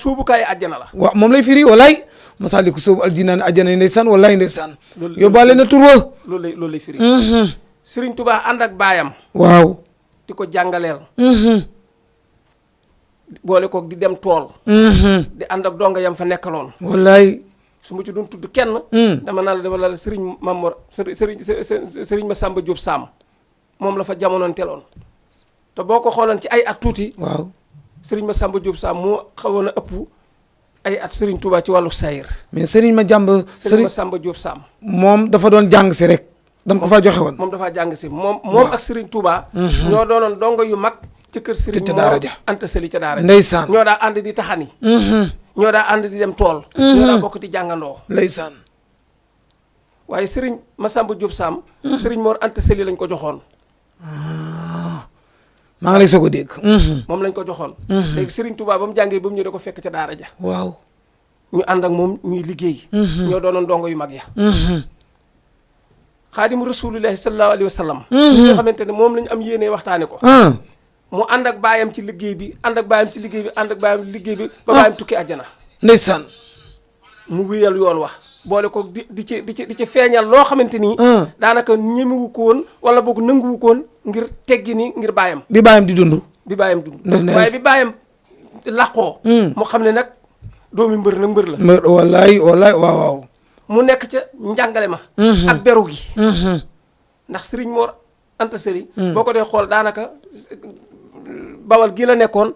suubukaay àjjana la. waaw moom lay firi walaay Masaalikul soobu aljinaan àjjana yi ndeysaan walaay ndeysaan yóbbaale na tur wa loolu lay firi. Serigne Touba ànd ak baayam. waaw di ko jàngaleel. boole koog di dem tool. di ànd ak donga yam fa nekkaloon. walaay su ma ci doon tudd kenn. dama naan la dama la Serigne Mamor Serigne Massamba Diop Sam moom la fa jamonoon teloon te boo ko xooloon ci ay at tuuti. waaw Serigne Massamba Diop Sam moo xawoon a ëpp ay at Serigne Touba ci wàllu sayir. mais Serigne Serigne Massamba Diop Sam. moom dafa doon jàng si rek. dama ko faa joxe woon. moom dafaa jàng si moom ak Serigne Touba. ñoo doonoon dongo yu mag. ci kër Serigne daara ja Anta Sali ca daara ja. ndeysaan ñoo daa ànd di taxani. ñoo daa ànd di dem tool. ñoo daa bokk di jàngandoo. ndeysaan waaye Serigne Massamba Diop Sam. Serigne Mor Anta Sali lañ ko joxoon. maa ngi lay soog a dégg. moom lañ ko joxoon. léegi Serigne Touba ba mu jàngee ba mu ñëw da ko fekk ca daara ja. waaw ñu ànd ak moom ñuy liggéey. ñoo doonoon dongo yu mag ya. xaadimu rasulillahi sallallahu alayhi wa sallam. nga xamante ne moom lañu am yéene waxtaane ko. mu ànd ak baayam ci liggéey bi ànd ak baayam ci liggéey bi ànd ak baayam ci liggéey bi ba baayam tukki àjjana. ndeysaan mu wéyal yoon wax boole ko di ci feeñal loo xamante ni. daanaka ñemewu ko woon wala boog nanguwu ko woon ngir teggi ni ngir baayam. bi baayam di dund. bi baayam dund. waaye bi baayam laqoo. mu xam ne nag doomi mbër nag mbër la. mbër wallaay waaw. mu nekk ca njàngale ma. ak beru gi. ndax Serigne Mor Anta Sali. boo ko dee xool daanaka bawal gi la nekkoon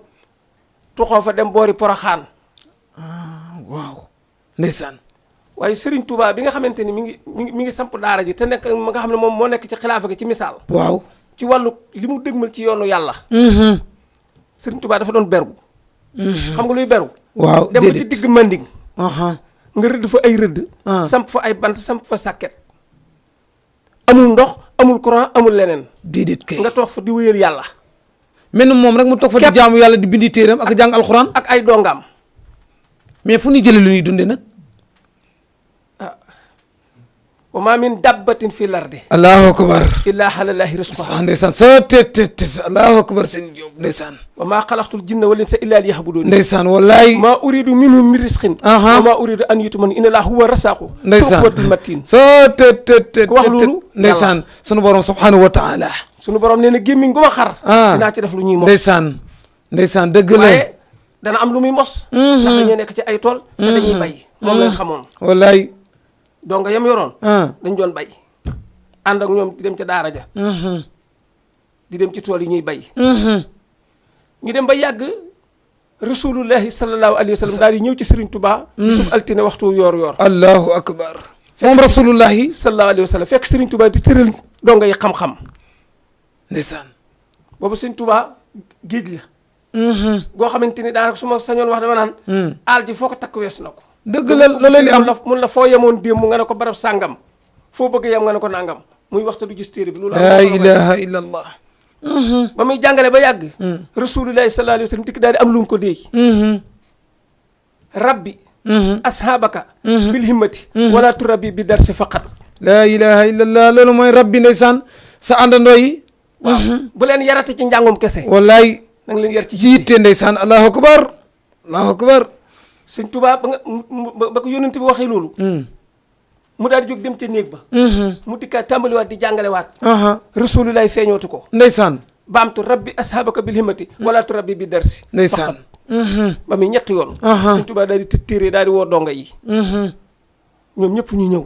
tuxoo fa dem boori Poroxaan. waaw ndeysaan. waaye Serigne Touba bi nga xamante ni mi ngi samp daara ji te nekk ma nga xam ne moom moo nekk ci xilaafa gi ci misaal. waaw ci wàllu li mu dëgmal ci yoonu yàlla. Serigne Touba dafa doon beru. xam nga luy beru. waaw dem ba ci digg Manding. nga rëdd fa ay rëdd. samp fa ay bant samp fa sàkket. amul ndox amul courant amul leneen. déedéet kay nga toog fa di wéyal yàlla. mel ni moom rek mu toog fa di jaamu yàlla di bindi téeram ak jàng alxuraan. ak ay dongaam. mais fu ñu jëlee lu ñuy dundee nag. wa maa min dabbatin fi lardi. allahu akbar. illaa alallaahi rizquhaa. ndeysaan soo te allahu akbar seen Jóob ndeysaan. wa maa xalaqtul jinna wal insa illaa liya'buduun. ndeysaan wallaay. maa uriidu minhum min rizqin. wa maa uriidu an yut'imuun inna llaaha huwa rasaaqu. ndeysaan zul quwwatil matiin. soo te ku wax loolu. ndeysaan sunu borom subhaanahu wa taala. sunu borom nee na gémmiñ gu ma xar. dinaa ci def lu ñuy mos. ndeysaan dëgg la. waaye dana am lu muy mos. ndax dañoo nekk ci ay tool. te dañuy bay. moom lañ xamoon. wallaay. donc yam yoroon. dañ doon bay. ànd ak ñoom di dem ca daara ja. di dem ci tool yi ñuy bay. ñu dem ba yàgg rasulullahi sallallahu alayhi wa sallam daal di ñëw ci Serigne Touba. sub altine waxtu yoor allahu akbar. moom rasulullahi sallallahu alayhi wa sallam fekk Serigne Touba di tëral donga yi xam-xam. ndeysaan. boobu Serigne Touba géej la. goo xamante ni daanaka su ma sañoon wax dama naan. aal ji foo ko takk weesu na ko. dëgg la loolu li am mun la foo yemoon démb nga ne ko barab sàngam foo bëgg yem nga ne ko nangam muy waxta du gis téere bi. loolu laa ilaha illa allah. ba muy jàngale ba yàgg. rasulullahi sallallahu alayhi wa sallam dikk daal di am lu mu ko déey. rabbi. ashaabaka. bil himmati. wala turabbi bi darsi faqat. laa ilaha illa allah loolu mooy rabbi ndeysaan sa àndandoo yi. waaw bu leen yarate ci njàngum kese. wallaay. na nga leen yar ci yitte ndeysaan allahu akbar. allahu akbar. Sëñ Tuubaa ba ko yónnent bi waxee loolu. mu daal di jóg dem ca néeg ba. mu dikkaat tàmbaliwaat di jàngalewaat. rasulullahi feeñootu ko. ndeysaan. baamtu rabbi ashaabaka bil himmati wala turabbi bi darsi. ndeysaan. ba muy ñetti yoon. Sëñ Tuubaa daal di téere daal di woo donga yi. ñoom ñëpp ñu ñëw.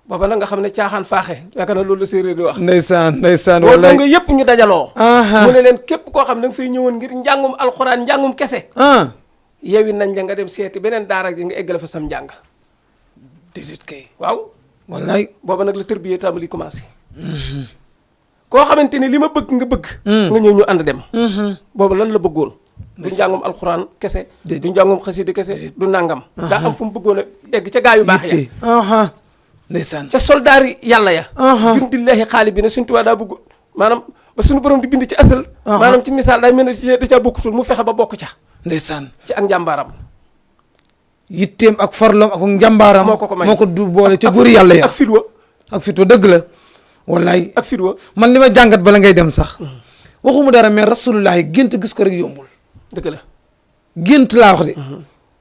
booba nag nga xam ne caaxaan faaxe yaakaar na loolu la séeréer di wax. ndeysaan woo wallaay donga yëpp ñu dajaloo. mu ne leen képp koo xam ne da nga fay ñëwoon ngir njàngum alxuraan njàngum kese. yeewi nañ la nga dem seeti beneen daara ji nga eggale fa sam njàng. déedéet kay. waaw. wallaay. booba nag la tërbiyee tàmbali commencé. koo xamante ni li ma bëgg nga bëgg. nga ñëw ñu ànd dem. booba lan la bëggoon. du njàngum alxuraan kese. du njàngum xasida kese du nangam. daa am fu mu bëggoon a egg ca gaa yu baax ya. ndeysaan. ca soldaari yàlla ya. jundillahi xaali bi ne suñu tubaab daa bëgg maanaam ba suñu borom di bind ci asal. maanaam ci misaal day mel ne da caa bokkutul mu fexe ba bokk ca. ndeysaan. ci ak njàmbaaram. yitteem ak farloom ak njàmbaaram. moo ko ko may moo ko du boole ca góori yàlla ya. ak fidwa. ak fidwa dëgg la. wallaay. ak fidwa. man li ma jàngat bala ngay dem sax. waxuma dara mais rasulullah gént gis ko rek yombul. dëgg la. gént laa wax de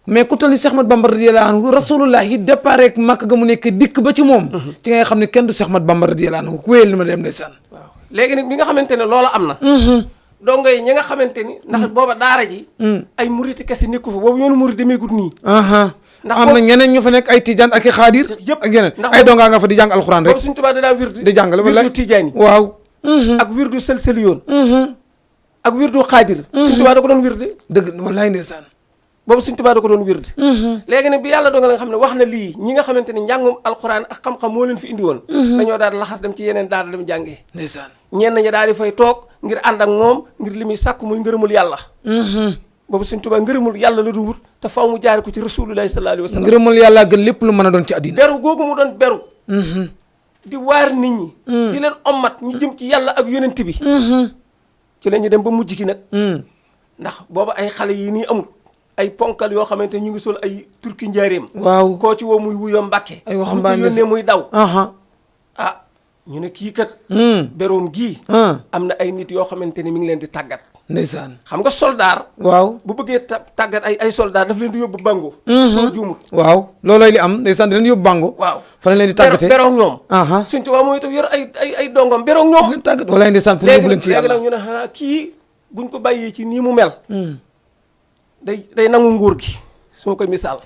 mais ku toll ni Cheikh Ahmad Bamba radiyallahu anhu rasulullah yi départ rek Makka ga mu nekk dikk ba ci moom ci ngay xam ne kenn du Cheikh Ahmad Bamba radiyallahu anhu ku wéyal li ma dem ndeysaan waaw léegi nag bi nga xamante ne loola am na dongo yi ñi nga xamante ni ndax booba daara ji ay muriti kese nekku fa boobu yoonu murit demeegut nii ndax am na ñeneen ñu fa nekk ay tijaan ak i xaadir yëpp ak yeneen ndax ay dongaa nga fa di jàng alxuraan rek boobu suñ tubaab da daa wirdu di jàngale wala wirdu tijaan yi waaw ak wirdu sël-sëli yoon ak wirdu xaadir suñ tubaab da ko doon wirde dëgg wallaay ndeysaan boobu suñ tubaab da ko doon wirde léegi nag bi yàlla dogal nga xam ne wax na lii ñi nga xamante ni njàngum alxuraan ak xam-xam moo leen fi indi woon dañoo daal laxas dem ci yeneen daara dem jàngee ndeysaan ñenn ñi daal di fay toog ngir ànd ak moom ngir li muy sàkk muy ngërëmul yàlla boobu suñ tubaab ngërëmul yàlla la du wut te faw mu jaare ko ci rasulullahi sallallahu alayhi wa sallam ngërëmal yàlla gën lépp lu mën a doon ci àddina beru googu mu doon beru di waar nit ñi di leen ommat ñu jëm ci yàlla ak yonent bi ci la ñu dem ba mujj ki nag ndax booba ay xale yi nii amul ay ponkal yoo xamante ñu ngi sol ay turki njaareem waaw koo ci woo muy wuyoo mbàkke ay waxambaane ñu ko yónnee muy daw aha ñu ne kii kat beroom gii am na ay nit yoo xamante ni mi ngi leen di tàggat ndeysaan xam nga soldaar waaw bu bëggee tàggat ay soldaar daf leen di yóbbu bango soo juumut waaw loolooy li am ndeysaan di leen yóbbu bango waaw fa lañ leen di tàggatee beroog ñoom aha suñ tubaab mooy itam yor ay dongom beroog ñoom leen tàggat walaay ndeysaan pour yóbbu leen ci léegi yàlla nag ñu ne kii buñ ko bàyyee ci nii mu mel day nangu nguur gi su ma koy misaal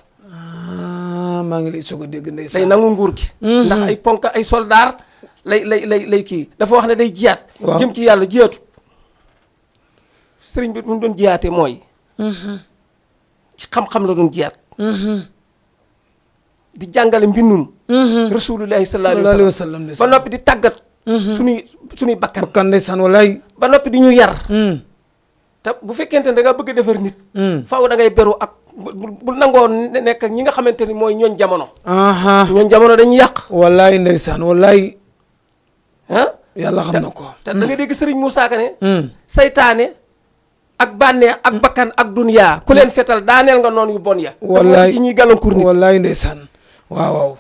maa ngi lay soog a dégg ndeysaan day nangu nguur gi ndax ay ponk ay soldaar lay kii dafa wax ne day jiyaat waaw jëm ci yàlla jiyaatu sëriñ bi mu doon jiyaate mooy ci xam-xam la doon jiyaat di jàngale mbindum rasulullahi sallallahu alayhi wa sallam ba noppi di tàggat suñuy bakkan ndeysaan walaay ba noppi di ñu yar te bu fekkente ne da nga bëgg a defar nit faaw da ngay beru ak bu nangoo nekk ak ñi nga xamante ni mooy ñooñ jamono ñooñ jamono dañuy yàq walaay ndeysaan walaay yàlla xam na ko te da nga dégg sëriñ Moussa Ka ne saytaane ak bànneex ak bakkan ak duniyaa ku leen fetal daaneel nga noonu yu bon ya wallaay ci ñuy gàllankoor nit wallaay ndeysaan waaw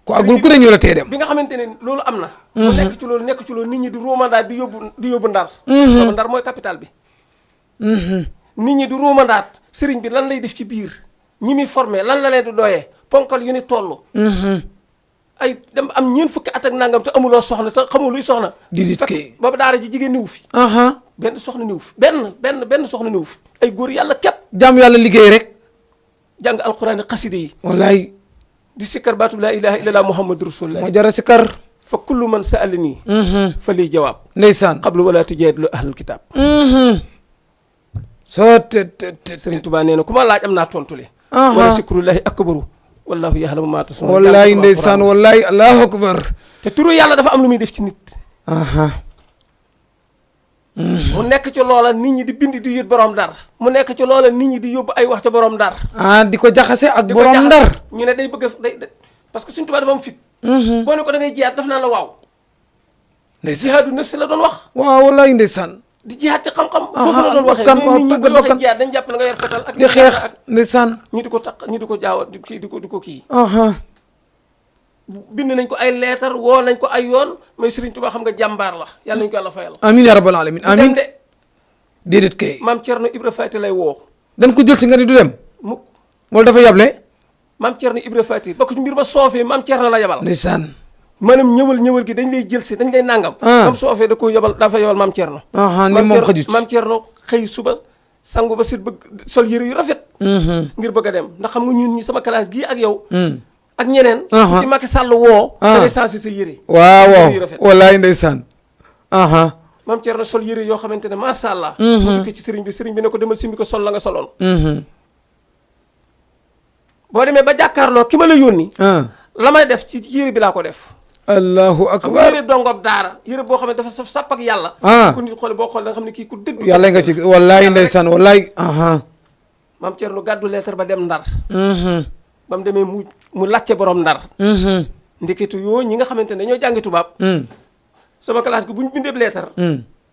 ko agul ku ne ñu la tee dem bi nga xamante ne loolu am na mu nekk ci loolu nit ñi di ruumandaat di yóbbu ndar boobu ndar mooy capital bi nit ñi di ruumandaat sëriñ bi lan lay def ci biir ñi muy formé lan la leen di doyee ponkal yu ni toll ay dem am ñeent fukki at ak nangam te amuloo soxna te xamul luy soxna di kay boobu daara ji jigéen niwu fi benn soxna niwu fi benn soxna niwu fi ay góor yàlla képp jàmm yàlla liggéey rek jàng alquran xaside yi wallaay di sikkar baatub laa ilaha illallah muhammadu rasulullah moo jara sikkar fa kullu man sa'alani fa liy jawaab ndeysaan qablu wala tujaadilu ahlul kitab soo te Sëriñ Tuubaa nee na ku ma laaj am naa tontule wala sikrullahi akbaru wallahu yaxlamu maa tasnaun wallaay ndeysaan wallaay allahu akbar te turu yàlla dafa am lu muy def ci nit mu nekk ci loola nit ñi di bind di yët borom ndar mu nekk ci loola nit ñi di yóbbu ay wax ca borom ndar di ko jaxase ak borom ndar ñu ne day bëgg day parce que Sëriñ Tuubaa dafa am fit boo ne ko da ngay jiyaat daf naan la waaw jihaadu nafsi la doon wax waaw wallaay ndeysaan di jihaat ci xam-xam foofu la doon waxee mais nit ñi bu waxee jihaat dañ jàpp na nga yor fetal ak di xeex ndeysaan ñu di ko taq ñu di ko jaawa di ko kii bind nañ ko ay leetar woo nañ ko ay yoon mais Sëriñ Tuubaa xam nga jàmbaar la yàlla nañ ko yàlla fayal amiin yaa rabbal alamin amiin de déedéet kay maam Cerno Ibra Faati lay woo dañ ko jël si nga ni du dem mukk wala dafa yable maam Cerno Ibra Faati ba ko ci mbir ma soofee maam Cerno la yabal ndeysaan maanaam ñëwal gi dañ lay jël si dañ lay nangam mam soofee da ko yabal dafa yabal maam Cerno ni moom xajut maam Cerno xëy suba sangu ba sit bëgg sol yëre yu rafet ngir bëgg a dem ndax xam nga ñun ñi sama classe gii ak yow ak ñeneen ci Macky Sall woo da ngay sensé sa yëre waaw wallaay ndeysaan maam Cerno sol yëre yoo xamante ne masha Allah mu dikk ci sëriñ bi ne ko demal simbi ko sol la nga soloon boo demee ba jàkkaarloo ki ma la yónni la may def ci yëre bi laa ko def allahu akbar yëre dongob daara yëre boo xam ne dafa saf sàpp ak yàlla ku nit xoole boo xoole da nga xam ne kii ku dëgg yàlla nga ci wallaay ndeysaan wallaay maam Cerno gàddu lettre ba dem ndar ba mu demee mu làcce borom ndar ndeketu yoo ñi nga xamante ne dañoo jàngi tubaab sama classe gi bu ñu bindee lettre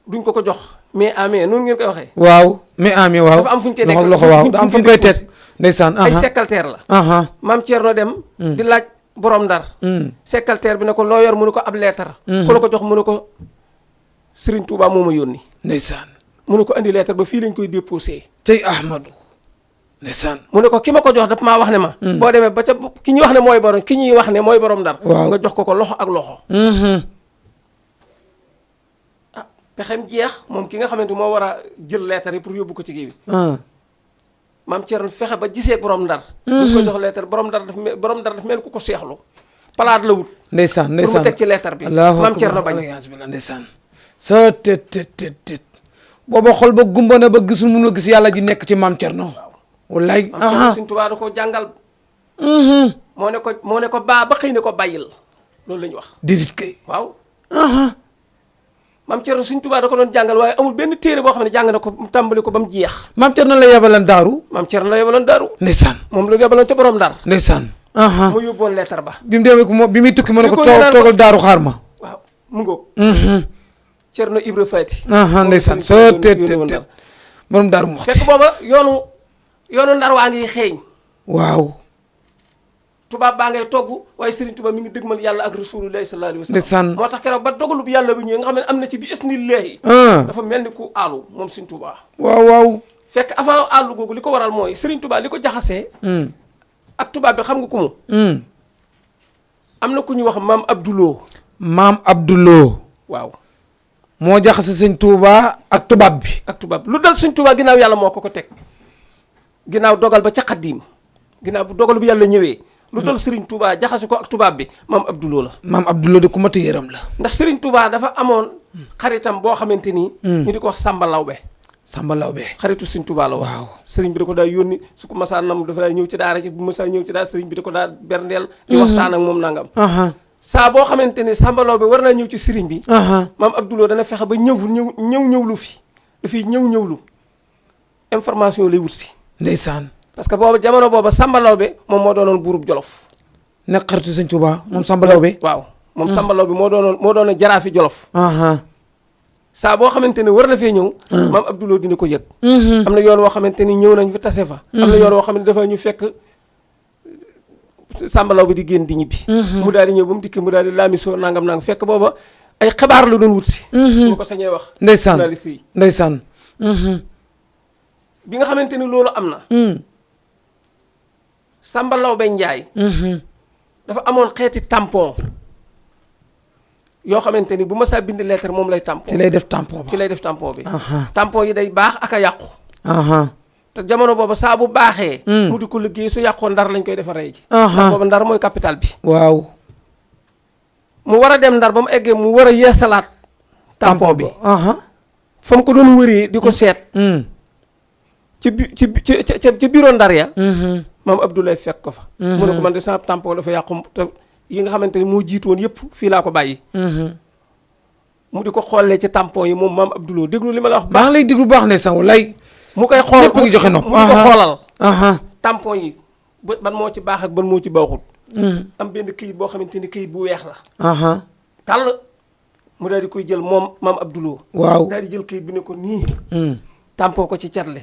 duñ ko jox mais amee noonu ngeen koy waxee waaw mais amee waaw dafa am fu ñu koy nekk loxo waaw dafa am fu ñu koy teg ndeysaan ay secrétaire la maam Cerno dem di laaj borom ndar secrétaire bi ne ko loo yor mu ne ko ab lettre ku la ko jox mu ne ko Serigne Touba moo ma yónni ndeysaan mu ne ko andi lettre ba fii lañ koy déposé tey Ahmadou ndeysaan. mu ne ko ki ma ko jox dafa maa wax ne ma. boo demee ba ca ki ñuy wax ne mooy borom ki ñuy wax ne mooy borom Ndar. waaw nga jox ko loxo ak loxo. ah pexem jeex moom ki nga xamante moo war a jël leetar yi pour yóbbu ko ci kii bi. maam Thierno fexe ba gisee borom Ndar. bu ko jox leetar borom Ndar daf mel ku ko seexlu. palaat la wut. ndeysaan pour mu teg ci leetar bi. maam Thierno bañ. ndeysaan. soo tet booba xol ba gumba na ba gisul mun a gis yàlla ji nekk ci maam Thierno. wallaay. maam Thierno Sëñ Tuubaa da koo jàngal. moo ne ko baa ba xëy ne ko bàyyil loolu la ñu wax. didit kay. waaw. maam Thierno Sëñ Tuubaa da ko doon jàngal waaye amul benn téere boo xam ne jàng na ko mu tàmbali ko ba mu jeex. maam Thierno la yebalan daaru. maam Thierno la yebaloon daaru. ndeysaan. moom la yebaloon ca borom Ndar. ndeysaan. mu yóbboon leetar ba. bi mu demee ko bi muy tukki mën na ko toogal daaru xaar ma. waaw mu ngoog. Thierno Ibra Faty. ndeysaan soo tet borom daaru mu fekk booba yoonu Ndar waa ngi xeeñ. waaw. tubaab baa ngay togg waaye Serigne Touba mi ngi dëgmal yàlla ak rasulullahi sallallahu alayhi wa sallam. ndeysaan. moo tax keroog ba dogalub yàlla bi ñëwee nga xam ne am na ci bi isnillahi. dafa mel ni ku aalu moom Serigne Touba. waaw. fekk avant aalu googu li ko waral mooy Serigne Touba li ko jaxasee. ak tubaab bi xam nga ku mu. am na ku ñuy wax maam Abdouloo. maam Abdouloo. waaw. moo jaxase sëñ Touba ak tubaab bi. ak tubaab lu dal sëñ Touba ginnaaw yàlla moo ko teg. ginnaaw dogal ba ca xaddiim ginnaaw bu dogal bu yàlla ñëwee. lu dal Serigne Touba jaxase ko ak tubaab bi maam Abdouloo la. maam Abdouloo de ku mat a yëram la. ndax Serigne Touba dafa amoon. xaritam boo xamante ni. ñu di ko wax Samba Lawbe. Samba Lawbe. xaritu Serigne Touba la waaw. Serigne bi da ko daa yónni su ko masaa nam dafa daa ñëw ci daara ji bu masaa ñëw ci daara Serigne bi da ko daa berndeel. di waxtaan ak moom nangam. saa boo xamante ni Samba Lawbe war naa ñëw ci Serigne bi. maam Abdouloo dana fexe ba ñëwlu fi dafay ñëwlu information lay wut si. ndeysaan. parce que booba jamono booba Samba Lawbe moom moo doonoon buurub Jolof. nekk xaritu sëñ Touba moom Samba Lawbe. waaw moom Samba Lawbe moo doonoon jaraafi Jolof. saa boo xamante ne war na fee ñëw. maam Abdouloo dina ko yëg. am na yoon woo xamante ni ñëw nañ fi tase fa. am na yoon woo xam ne dafa ñu fekk Samba Lawbe di génn di ñibbi. mu daal di ñëw ba mu dikkee mu daal di laamisoo nangam fekk booba ay xibaar la doon wut si. su ma ko sañee wax. ndeysaan journaliste yi. ndeysaan. bi nga xamante ni loolu am na. Samba Lawbe Njaay. dafa amoon xeeti tampon. yoo xamante ni bu ma saa bind lettre moom lay tampon. ci lay def tampon bi. tampon yi day baax ak a yàqu. te jamono booba saa bu baaxee. mu di ko liggéey su yàqoo Ndar lañ koy defaree ji. ndax booba Ndar mooy capital bi. waaw. mu war a dem Ndar ba mu eggee mu war a yeesalaat. tampon bi. fa mu ko doon wëree di ko seet. ci bureau Ndar ya. maam Abdoulaye fekk ko fa. mu ne ko man de sama tampon dafa yàqu te yi nga xamante ni moo jiitu woon yëpp fii laa ko bàyyi. mu di ko xoolee ci tampon yi moom maam Abdouloo déglu li ma la wax. baax lay déglu baax ne sax lay. mu koy xool ñëpp ngi joxe nopp mu di ko xoolal. tampon yi ban moo ci baax ak ban moo ci baaxul. am benn këyit boo xamante ni këyit bu weex la. tàll mu daal di koy jël moom maam Abdouloo. waaw daal di jël këyit bi ne ko nii. tampon ko ci catle.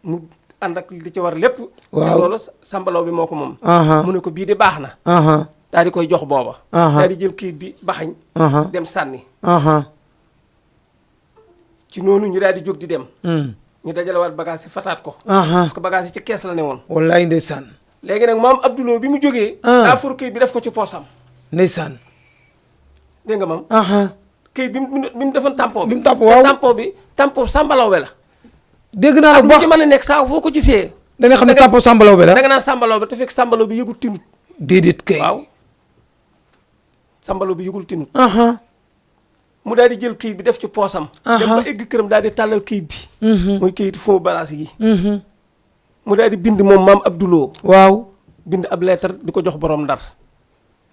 mu ànd ak li ci war lépp. waaw loolu Samba Lawbe bi moo ko moom. mu ne ko bii de baax na. daal di koy jox booba. daal di jël këyit bi baxañ. dem sànni. ci noonu ñu daal di jóg di dem. ñu dajalewaat bagage yi fataat ko. parce que bagage yi ci kees la ne woon. wallaay ndeysaan. léegi nag maam Abdouloo bi mu jógee. daa for këyit bi def ko ci poosam. ndeysaan. dégg nga maam. këyit bi mu defoon tampon bi. bi mu tampon waaw tampon Samba Lawbe la. dégg naa la bu baax ak lu ci mën a nekk saa foo ko gisee. da nga xam ne tampon Samba Lawbe la. da nga naan Samba Lawbe te fekk Samba Lawbe yëgul tinut. déedéet kay. waaw Samba Lawbe yëgul tinut. mu daal di jël këyit bi def ci poosam. dem ba egg këram daal di tàllal këyit bi. muy këyit foo balaas yi. mu daal di bind moom maam Abdouloo. waaw. bind ab lettre di ko jox borom Ndar.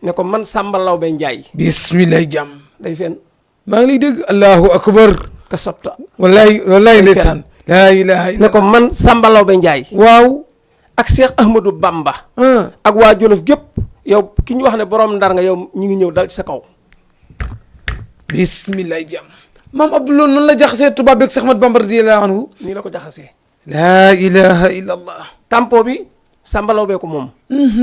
ne ko man Samba Lawbe Njaay. bismillah jàmm. day fen maa ngi lay dégg. allahu akbar. ka sobta. wallaay ndeysaan. laa ilaaha illa. ne ko man Samba Lawbe Njaay. waaw. ak Cheikh Ahmadou Bamba. ak waa Jolof gépp yow ki ñu wax ne borom Ndar nga yow ñu ngi ñëw dal ci sa kaw. bismillah jàmm. maam Abdouloo noonu la jaxasee tubaab beeg Cheikh Ahmadou Bamba radiyallahu anhu. nii la ko jaxasee. laa ilaha illa allah. tampon bi Samba Lawbe ko moom.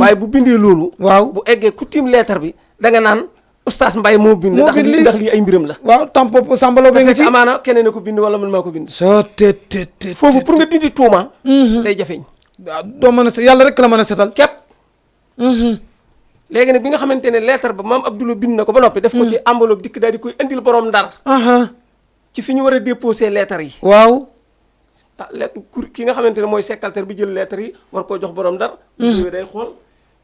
waaye bu bindee loolu. waaw bu eggee ku tiim lettre bi da nga naan oustaz Mbaye moo bind. ndax lii ay mbiram la. waaw tampon Samba Lawbe nga ci. amaana keneen a ko bind wala man maa ko bind. soo te foofu pour nga dindi tuuma. day jafeñ. waaw doo mën a set yàlla rek la mën a setal. képp. léegi nag bi nga xamante ne lettre ba maam Abdoulaye bind na ko ba noppi. def ko ci enveloppe dikk daal di koy indil borom Ndar. ci fi ñu war a déposer lettre yi. waaw. ah lettre ki nga xamante ne mooy secrétaire bi jël lettre yi war koo jox borom Ndar. bu ñëwee day xool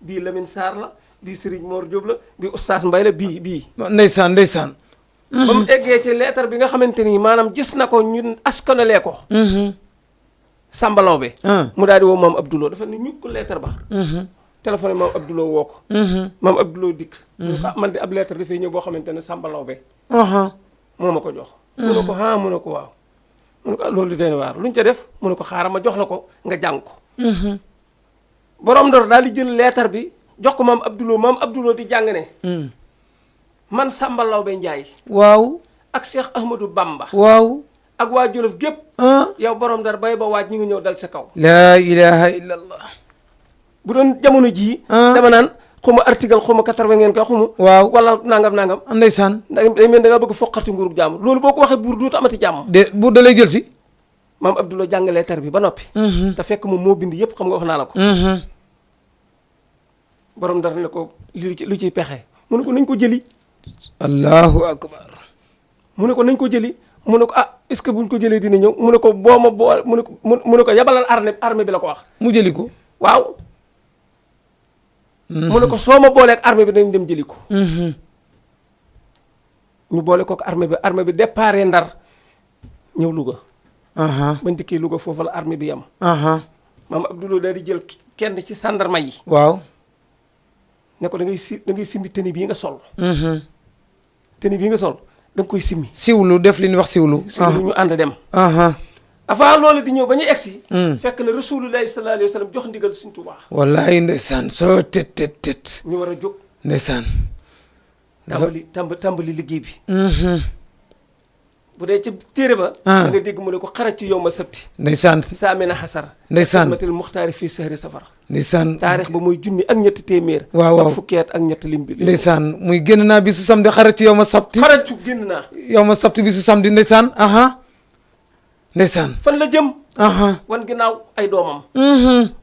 bii Lamine Sarr la bii Serigne Mor Diop la bii Oustaz Mbaye la bii. ndeysaan ndeysaan. ba mu eggee ci lettre bi nga xamante ni maanaam gis na ko ñun askanalee ko. Sambalaw bi. mu daal di woo maam Abdoulaye dafa ne ñu ko lettre ba. téléphone maam Abdoulaye woo ko. maam Abdoulaye dikk. mu ne ko man de ab lettre dafay ñëw boo xamante ne Sambalaw be. moo ma ko jox. mu ne ko mu ne ko waaw. mu ne ko loolu di waar luñ ca def mu ne ko xaaral ma jox la ko nga jàng ko. borom Ndar daal di jël lettre bi jox ko maam Abdoulaye di jàng ne. man Samba Lawbe Njaay. waaw. ak Cheikh Ahmadou Bamba. waaw. ak waa Jolof gépp. yow borom Ndar bay ba waaj ñi ngi ñëw dal sa kaw. laa ilaha illallah. bu doon jamono jii. dama naan xuma article xuma 80 ngeen koy xuma. waaw wala nangam. ndeysaan. day mel da nga bëgg foqati nguurug jàmm loolu boo ko waxee buur duutu amati jàmm. buur da lay jël si. maam Abdoulaye jàng lettre bi ba noppi. te fekk moom moo bind yëpp xam nga wax naa la ko. borom Ndar ne ko lu ciy pexe mu ne ko nañ ko jëli. allahu akbar. mu ne ko nañ ko jëli mu ne ko est-ce que buñ ko jëlee dina ñëw mu ne ko boo ma boole mu ne ko yabalal armée bi la ko wax. mu jëli ko. waaw. mu ne ko soo ma booleeg armée bi dañ dem jëli ko. ñu boole ko armée bi déparé Ndar ñëw Louga. bañ dikkee Louga foofu la armée bi yam. maam Abdoulaye daal di jël kenn ci sandarma yi. waaw. ne ko da ngay simbi tenue bii nga sol. tenue bii nga sol da nga koy simmi. siwlu def li ñuy wax siwlu. ñu ànd dem. avant loolu di ñëw ba ñu egsi. fekk na rasulullahi sallallahu alayhi wa sallam jox ndigal Sëriñ Tuubaa. wallaay ndeysaan soo tet. ñu war a jóg. ndeysaan. tàmbali liggéey bi. bu dee ci téere ba. da nga dégg mu ne ko xaraj ci yow ma sabti. ndeysaan. saamina xasar. ndeysaan matil muxtaari fii sahri safar. ndeysaan. taarix ba muy junni ak ñetti téeméer. waaw ak fukki at ak ñetti lim bi. ndeysaan muy génn naa bisu samedi xaraj ci yow ma sabti. xaraju génn naa. yow ma sabti bisu samedi ndeysaan. ndeysaan. fan la jëm. wan ginnaaw ay doomam.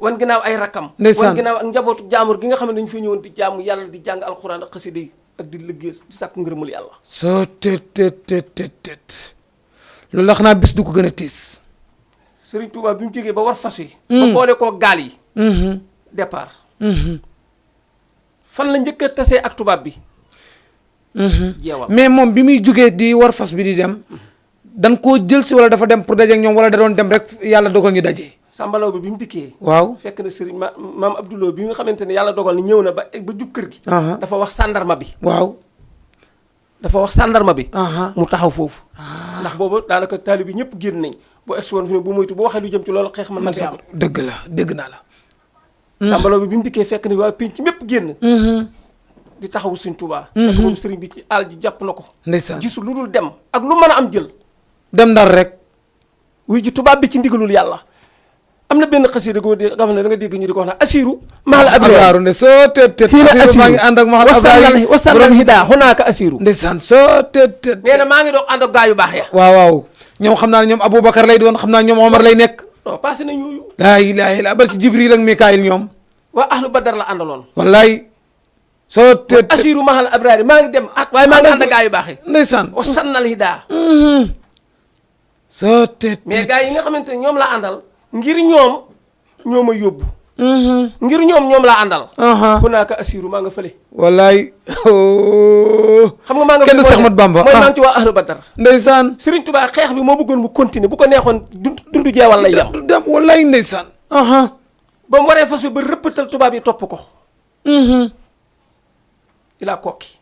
wan ginnaaw ay rakkam. ndeysaan wan ginnaaw ak njabootu jaamur gi nga xam ne dañu fi ñëwoon di jaamu yàlla di jàng alxuraan ak xasida yi ak di liggéey di sàkku ngërëmul yàlla. soo tet loolu la xanaa bis du ko gën a tiis. Serigne Touba bi mu jógee ba war fas yi. ba boole koo gaal yi. départ. fan la njëkk a tasee ak tubaab bi. jeewal mais moom bi muy jógee di war fas bi di dem. dan koo jël si wala dafa dem pour daje ak ñoom wala da doon dem rek yàlla dogal ñu daje. Sambalaw bi mu dikkee. waaw fekk na Serigne maam Abdoulaye bi nga xamante ne yàlla dogal ni ñëw na ba jub kër gi. dafa wax sàndarma bi. waaw. dafa wax sàndarma bi. mu taxaw foofu. ndax boobu daanaka taalibe bi ñëpp génn nañ boo egsi woon fi ne bu moytu bu waxee lu jëm ci loolu xeex mën na fi am. dëgg la dégg naa la. Sambalaw bi mu dikkee fekk ni waa pénc mépp génn. di taxawu Sëriñ Tuubaa. fekk boobu sëriñ bi ci àll ji jàpp na ko. ndeysaan gisul lu dul dem ak lu mën a am jël. dem Ndar rek. wuy ji tubaab bi ci ndigalul yàlla. am na benn xasida goo di xam ne da nga dégg ñu di ko wax naan asiru maal abraaru ne soo tet asiru maa ngi ànd ak maal abraaru wasallan hidaa hunaaka asiru ndeysaan soo tet nee na maa ngi doog ànd ak gaa yu baax ya. waaw ñoom xam naa ne ñoom Aboubacar lay doon xam naa ñoom Omar lay nekk. non passé na ñooyu. laa ilaaha illa bal ci Jibril ak Mikaayil ñoom. waa ahlu badar la àndaloon. wallaay. soo tet asiru maal abraaru maa ngi dem at waaye maa ngi ànd ak gaa yu baax yi. ndeysaan wasannal hidaa. soo tet mais gaa yi nga xamante ne ñoom la àndal ngir ñoom ñoo ma yóbbu. ngir ñoom laa àndal. bu naa ko asiru maa nga fële. wallaay. xam nga maa nga kenn du Seex Ahmadu Bamba mooy maa ngi ci waa ahlu badar. ndeysaan. Serigne Touba xeex bi moo bëggoon mu continuer bu ko neexoon dundu jeewal lay yam. du dem wallaay ndeysaan. ba mu waree fas ba rëppatal tubaab yi topp ko. ilaa kokki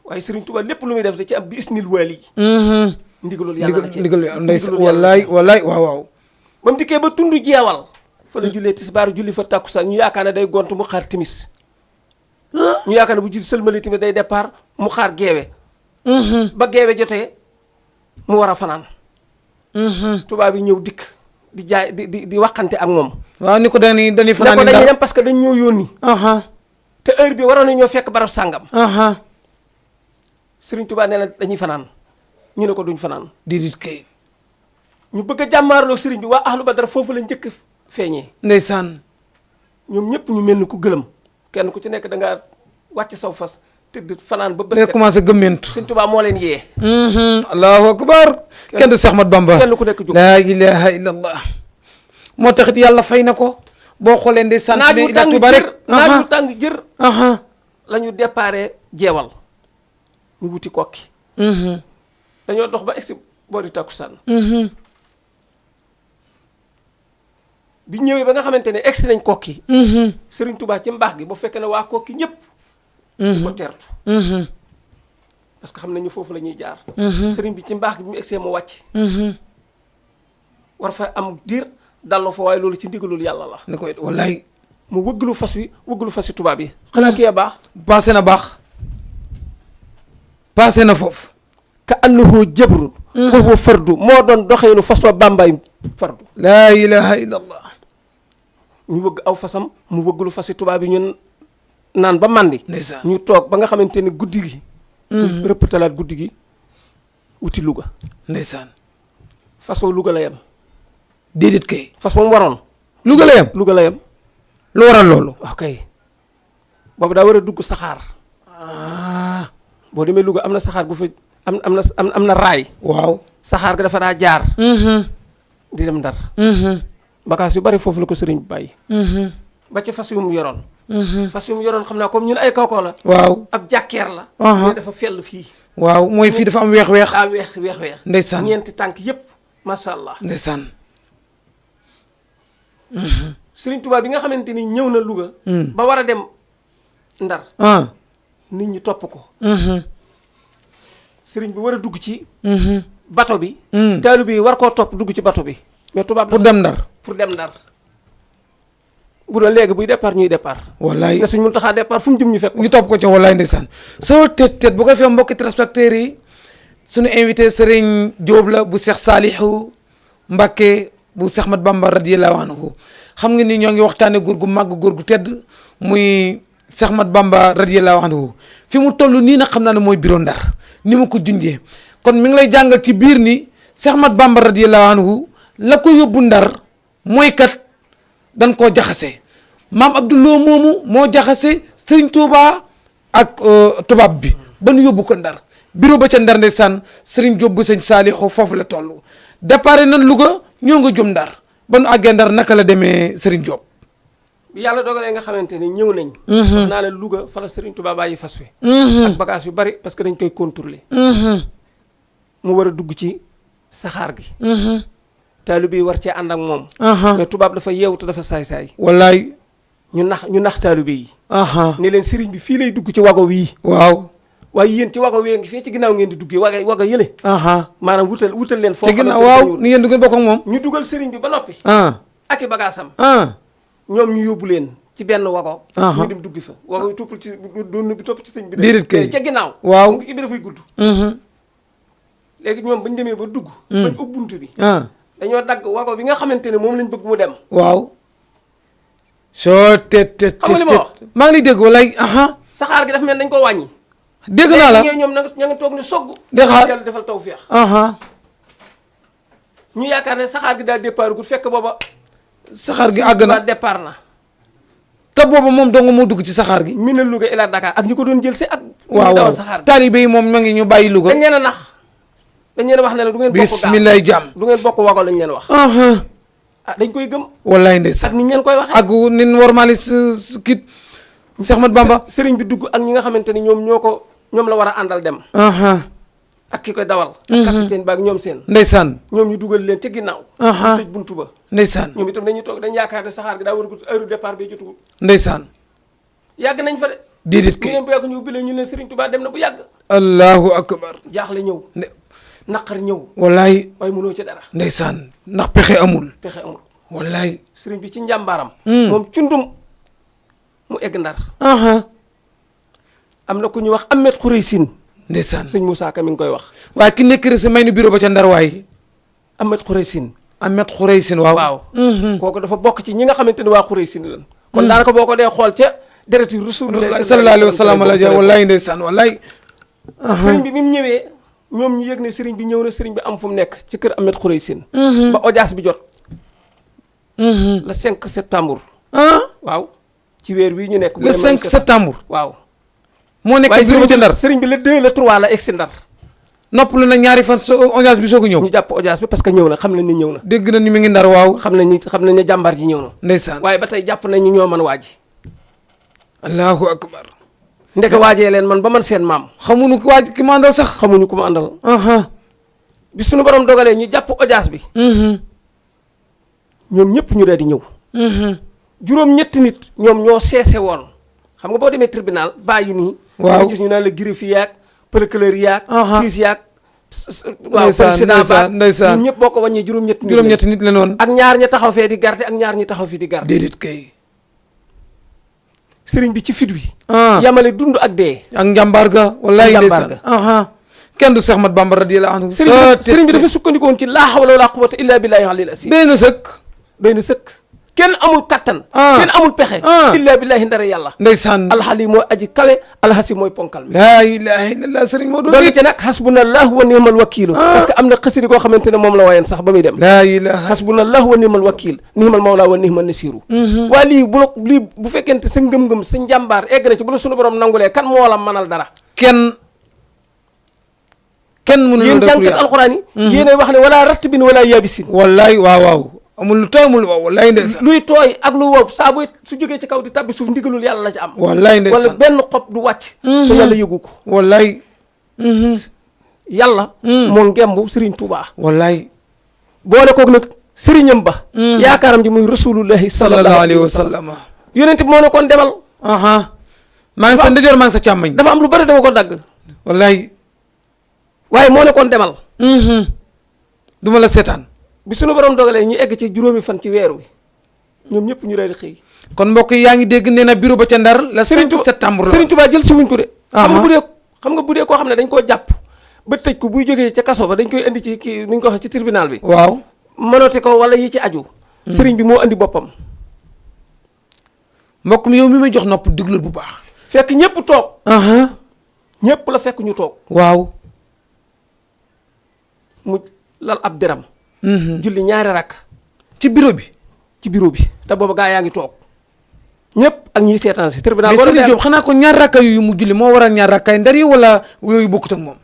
waaye Serigne Touba lépp lu muy def da ci am bi isnil waali. ndigalul yàlla la ci ndigalul yàlla ndeysaan wallaay waaw. ba mu dikkee ba tundu jeewal fa la jullee tisbaar julli fa tàkkusaan ñu yaakaar ne day gont mu xaar timis ñu yaakaar ne bu julli sëlmali timis day départ mu xaar geewe ba geewe jotee mu war a fanaan tubaab yi ñëw dikk di jaay di waxante ak moom waaw ni ko dañuy fanaan ne ko dañuy dem parce que dañ ñoo yónni te heure bi waroon na ñoo fekk barab sàngam Serigne Touba nee na dañuy fanaan ñu ne ko duñ fanaan déedéet kay ñu bëgg a jàmmaarloo sëriñ bi waa ahlu badar foofu la njëkk feeñee. ndeysaan. ñoom ñëpp ñu mel ni ku gëlëm kenn ku ci nekk da ngaa wàcc saw fas tëdd fanaan ba bët day set. commencé gëmmentu. Sëriñ Tuubaa moo leen yee. allahu akbar. kenn du Seex Ahmadu Bamba. kenn ku nekk jóg. laa ilaha illallah. moo taxit yàlla fay na ko. boo xoolee ndeysaan. naaj wu tàng jër naaj wu tàng jër. aha la ñu déparé jeewal ñu wuti kokki dañoo dox ba egsi boori takkusaan bi ñëwee ba nga xamante ne egsi nañ kokki Sëriñ Tuubaa ci mbaax gi bu fekkee ne waa kokki ñëpp di ko tertu parce que xam nañu foofu la ñuy jaar sëriñ bi ci mbaax gi bi mu egsee mu wàcc war fa am diir dalloo fa waaye loolu ci ndigalul yàlla la ne koy wallaay. mu wëggalu fas wi tubaab yi xanaa kii a baax passé na baax. passé na foofu. ka annahu jabrun wa huwa fardu moo doon doxeenu fas wa bàmbaay fardu laa ilaha illallah. ñu wëgg aw fasam mu wëggalu fas yi tubaab yi ñun naan ba màndi ndeysaan. ñu toog ba nga xamante ni guddi gi ñu rëpptalaat guddi gi wuti Louga ndeysaan. fas wa Louga la yem déedéet kay. fas wa mu waroon Louga la yem. Louga la yem lu waral loolu. ok boobu daa war a dugg saxaar boo demee Louga am na saxaar gu fa am na raay waaw. saxaar ga dafa daa jaar di dem Ndar bagages yu bari foofu la ko sëriñ bi bàyyi ba ci fas yu mu yoroon fas yu mu yoroon xam naa comme ñun ay kawkoo la waaw. ab jàkkeer la mais dafa fell fii waaw mooy fii dafa am weex-weex. daa weex ndeysaan. ñeenti tànk yépp masha Allah ndeysaan. Sëriñ Tuubaa bi nga xamante ni ñëw na Louga ba war a dem Ndar nit ñi topp ko sëriñ bi war a dugg ci bato bi taalibe yi war koo topp dugg ci bato bi mais tubaab pour dem Ndar. pour dem Ndar bu doon léegi buy départ ñuy départ wallaay. nga suñ mun taxaa départ fu mu jëm ñu fekk ñu topp ko ca wallaay ndeysaan. soo tët bu ko fee mbokki téléspectateurs yi suñu invité Serigne Diop la bu Cheikh Salihu Mbacké bu Cheikh Ahmad Bamba radiyallahu anhu xam nga ni ñoo ngi waxtaane góor gu màgg góor gu tedd muy Cheikh Ahmad Bamba radiyallahu anhu fi mu toll nii nag xam naa ne mooy bureau Ndar ni mu ko junjee kon mi ngi lay jàngal ci biir ni Cheikh Ahmad Bamba radiyallahu anhu la ko yóbbu Ndar mooy kat dañ koo jaxase maam Abdoulou moomu moo jaxase Serigne Touba ak tubaab bi ba nu yóbbu ko Ndar bureau ba ca Ndar ndeysaan Serigne Diop bu sëñ Saliou foofu la toll départ nan Louga ñoo nga jëm Ndar ba nu àggee Ndar naka la demee Serigne Diop. bi yàlla dogalee nga xamante ni ñëw nañ wax naa ne Louga fa la Serigne Touba bàyyi fas wi ak bagage yu bari parce que dañ koy contrôler mu war a dugg ci saxaar gi taalibe yi war cee ànd ak moom mais tubaab dafa yeewu te dafa saay-saay wallaay. ñu nax taalibe yi ne leen sëriñ bi fii lay dugg ci wago wii waaw. waaye yéen ci wago wee ngi fee ci ginnaaw ngeen di duggee wago yële maanaam wutal leen foo ci ginnaaw waaw ni ngeen du ngeen bokk ak moom. ñu dugal sëriñ bi ba noppi ak i bagaasam ñoom ñu yóbbu leen ci benn wago ñu dem duggi fa wago yi toppul ci doon bi topp ci sëñ bi déedéet kay ca ginnaaw waaw mu ngi bi dafay gudd léegi ñoom bañ demee ba dugg bañ ub buntu bi dañoo dagg wago bi nga xamante ne moom lañ bëgg mu dem waaw. soo tet xam nga li ma wax maa ngi lay dégg walaay saxaar gi dafa mel dañ ko wàññi dégg naa la ñoom ña nga toog ne sogg di xaar yàlla defal tawfeex ñu yaakaar ne saxaar gi daal départ gu fekk booba saxaar gi àgg na départ na te booba moom dong moo dugg ci saxaar gi. mi na Louga ila Dakar ak ñu ko doon jël si ak waaw dawal saxaar gi taalibe yi moom ma ngi ñu bàyyi Louga. dañ leen a nax dañ leen a wax ne la du ngeen bokk bismillahi jàmm du ngeen bokk wago lañ leen wax dañ koy gëm wallaay ndeysaan ak ni ñu leen koy waxee ak nin warmaali kit Cheikh Ahmad Bamba sëriñ bi dugg ak ñi nga xamante ni ñoom la war a àndal dem ak ki koy dawal ak capitaine ba ak ñoom seen ndeysaan ñoom ñu dugal leen ca ginnaaw tëj buntu ba ndeysaan ñoom itam dañuy toog dañ yaakaar ne saxaar gi daa war a gudd heure départ bi jotugul ndeysaan yàgg nañ fa de déedéet ñu kay leen bu yàgg ñu ubbi leen ñu leen Sëriñ Tuubaa dem na bu yàgg allahu akbar jaaxle ñëw naqar ñëw wallaay waaye mënoo ci dara ndeysaan ndax pexe amul pexe amul wallaay sëriñ bi ci njàmbaaram moom cundum mu egg Ndar am na ku ñuy wax Ahmed Khoureysin ndeysaan sëñ Moussa Ka mi ngi koy wax waaye ki nekk rek may nu bureau ba ca Ndar waay Ahmed Khoureysin Ahmed Khoureysin waaw kooku dafa bokk ci ñi nga xamante ne waa Khoureysin lan kon daanaka boo ko dee xool ca dereti Rasulullah sallallahu alayhi wa sallam wallaay ndeysaan wallaay sëriñ bi mu ñëwee ñoom ñu yëg ne sëriñ bi ñëw na sëriñ bi am fu mu nekk ci kër Ahmed Khoureysin ba audience bi jot le 5 septembre waaw ci weer wii ñu nekk le 5 septembre waaw moo nekk bureau ba ca Ndar sëriñ bi le 2 le 3 la egg si Ndar noppalu na ñaari fan audience bi soog a ñëw ñu jàpp audience bi parce que ñëw na xam nañ ni ñëw na dégg na ni mi ngi Ndar waaw xam nañ ne jàmbaar ji ñëw na ndeysaan waaye ba tey jàpp nañ ñu ñoo mën waaji allahu akbar ndeke waajee leen man ba man seen maam xamuñu ko waaj ki ma àndal sax xamuñu ku ma àndal bi suñu borom dogalee ñu jàpp audience bi ñoom ñëpp ñu daal di ñëw juróom-ñetti nit ñoom ñoo seese woon xam nga boo demee tribunal bàyyi nii waaw gis ñu naan la greffier yaag procureur yaag siis yaag waaw ndeysaan président ba ndeysaan ñun ñëpp boo ko wàññee juróom-ñetti nit la noonu ak ñaar ña taxaw fee di garde ak ñaar ñi taxaw fii di garde déedéet kay sëriñ bi ci fit wi yamale dund ak dee ak njàmbaar ga wallaay ndeysaan kenn du Seex Ahmad Bamba radiyallahu anhu sëriñ bi dafa sukkandikoon ci laa hawla wala quwwata illa billahi alil asim doy na sëkk kenn amul kattan kenn amul pexe illa billahi ndara yàlla ndeysaan alxali mooy aji kawe alxasi mooy ponkal mi laa ilaha illallah sëriñ moo doon loolu ci nag hasbunallahu wa ni'mal wakiilu parce que am na xasidi koo xamante ne moom la wayen sax ba muy dem laa ilaha hasbunallahu wa ni'mal wakiil ni'mal mawla wa ni'mal nasiru waa lii bu fekkente sa ngëm-ngëm sa njàmbaar egg na ci bu la sunu borom nangulee kan moo la mënal dara kenn mënu yéen jàngkat alxuraan yi yéenay wax ne wala rattbin wala yabisin wallaay waaw amul lu tooy amul waaw wallaay ndeysaan luy tooy ak lu wow saa bu su jógee ci kaw di tabbi suuf ndigalul yàlla la ci am wallaay ndeysaan wala benn xob du wàcc te yàlla yëgu ko wallaay yàlla moo ngemb Serigne Touba wallaay boole koog nag sëriñam ba yaakaaram ji muy rasulullahi sallallahu alayhi wa sallam yonent bi moo ne kon demal maa ngi sa ndijoor maa ngi sa càmmañ dafa am lu bari dama ko dagg wallaay waaye moo ne kon demal duma la seetaan bi suñu borom dogalee ñu egg ci juróomi fan ci weer wi ñoom ñëpp ñu daal di xëy kon mbokk yi yaa ngi dégg nee na bureau ba ca Ndar la 5 septembre la Serigne Touba jël si wuñ ko de xam nga bu dee koo xam ne dañ koo jàpp ba tëj ko buy jógee ca kaso ba dañ koy indi ci kii nuñ ko waxee ci tribunal bi waaw mënoote ko wala yi ci aju Serigne bi moo andi boppam mbokk mi yow mi may jox nopp diglul bu baax fekk ñëpp toog ñëpp la fekk ñu toog waaw mu lal ab deram julli ñaari rakk ci bureau bi te booba gaa yaa ngi toog ñëpp ak ñiy seetaan si tribunal mais Serigne Diop xanaa ko ñaar rakka yu mu julli moo waral ñaar rakkaay Ndar yi wala yooyu bokkut ak moom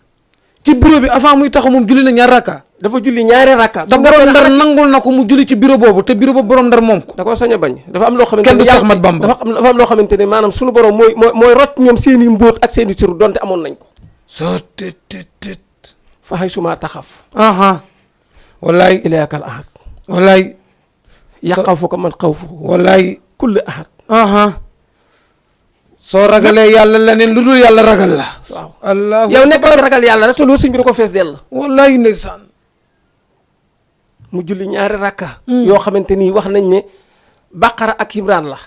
ci bureau bi avant muy taxaw moom julli na ñaar rakka dafa julli ñaari rakka te borom Ndar nangul na ko mu julli ci bureau boobu te bureau boobu borom Ndar moom ko da koo sañ a bañ dafa am loo xamante kenn du Seex Ahmad Bamba dafa am loo xamante ne maanaam suñu borom mooy rocc ñoom seen i mbóot ak seen i tur donte amoon nañ ko soo tet fa xay suma taxaf wallaay ilaakal ahad wallaay yàqaw fu ko man xaw fu wallaay kulli ahad soo ragalee yàlla leneen lu dul yàlla ragal la waaw allah yow nekkoon ragal yàlla rek te loolu sëñ bi da ko fees dell wallaay ndeysaan mu julli ñaari rakka yoo xamante nii wax nañ ne Baqara ak Imraan la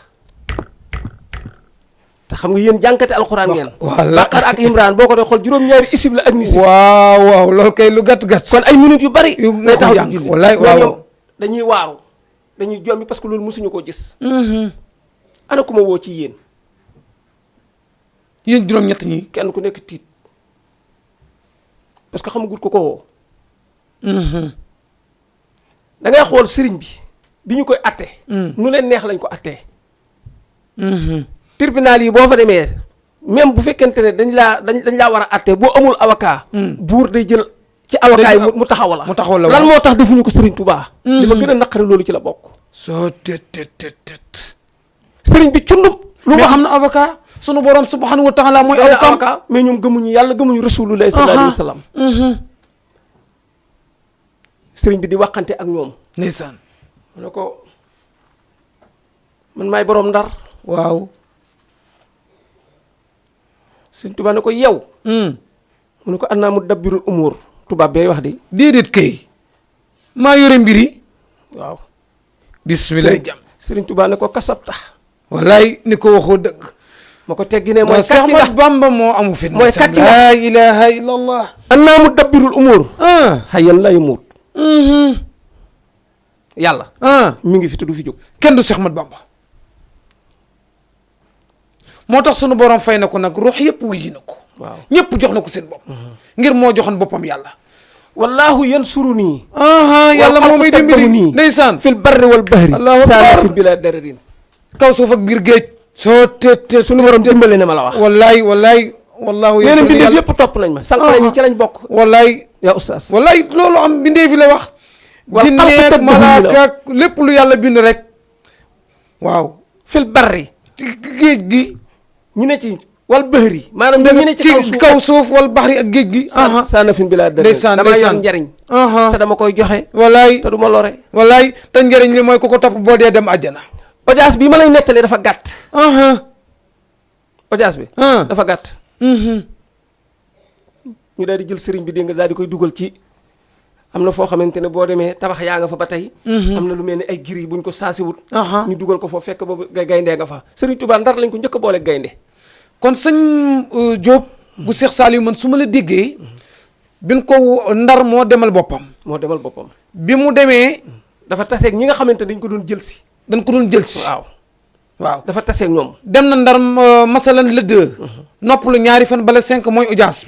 te xam nga yéen jànkate alxuraan ngeen Baqara ak Imraan boo ko dee xool juróom-ñaari isib la ak nisib waaw loolu kay lu gàtt kon ay minutes yu bari lay taxaw jàng wallaay waaw dañuy waaru dañuy jommi parce que loolu mosuñu koo gis ana ku ma woo ci yéen juróom-ñett ñi kenn ku nekk tiit parce que xamagut ko woo da ngay xool sëriñ bi ñu koy atte nu leen neex lañ ko attee tribunal yi boo fa demee même bu fekkente ne dañ laa war a atte boo amul avocat buur day jël ci avocat yi mu taxaw la lan moo tax defuñu ko Serigne Touba li ma gën a naqari loolu ci la bokk soo tet sëriñ bi cundum lu ma xam ne avocat sunu borom subhanahu wa taala mooy avocat mais ñoom gëmuñu yàlla gëmuñu rasulullah sallallahu alayhi wa sallam sëriñ bi di waxante ak ñoom ndeysaan mu ne ko man maay borom Ndar waaw Serigne Touba ne ko yow mu ne ko annaa mu dabbirul umur tubaab bay wax di déedéet kay maa yore mbiri waaw bismillah jam Serigne Touba ne ko kasabta wallaay ni ko waxoo dëgg ma ko teggi ne mooy Seex Ahmad Bamba moo amu fit mooy kàcc nga laa ilaha illallah annaa mu dabbirul umur hayyan la yamut yàlla mi ngi fi te du fi jóg kenn du Seex Ahmad Bamba moo tax sunu borom fay na ko nag ruux yëpp wuy ji na ko waaw ñëpp jox na ko seen bopp ngir moo joxoon boppam yàlla wallahu yansuruni yàlla moo may dimbali ndeysaan fil barri wal bahri allahu akbar saana fi bila dararin kaw suuf ak biir géej soo te suñu borom dimbali na ma la wax wallaay wallahu yeneen bindeef yëpp topp nañ ma sànq ñi ci lañ bokk wallaay yaa oustaz wallaay loolu am bindeef yi la wax jinneek malaaka ak lépp lu yàlla bind rek waaw fil barri ci géej gi ñu ne ci wal bahri maanaam ñu ne ci kaw suuf wal baxri ak géej gi saana fi bila dararin dama yor njariñ te dama koy joxe wallaay te du ma lore wallaay te njëriñ li mooy ku ko topp boo dee dem àjjana audience bi ma lay nettalee dafa gàtt audience bi dafa gàtt ñu daal di jël sëriñ bi dégg nga daal di koy dugal ci am na foo xamante ne boo demee tabax yaa nga fa ba tey am na lu mel ni ay giri buñ ko saasiwut ñu dugal ko foofu fekk boobu gayndee nga fa sëriñ Tuubaa Ndar lañ ko njëkk a boole gaynde kon sëñ Diop bu Cheikh Saliou man su ma la déggee bin ko Ndar moo demal boppam bi mu demee dafa taseeg ñi nga xamante dañ ko doon jël si waaw dafa taseeg ñoom dem na Ndar masalan le 2 noppalu ñaari fan bala 5 mooy audience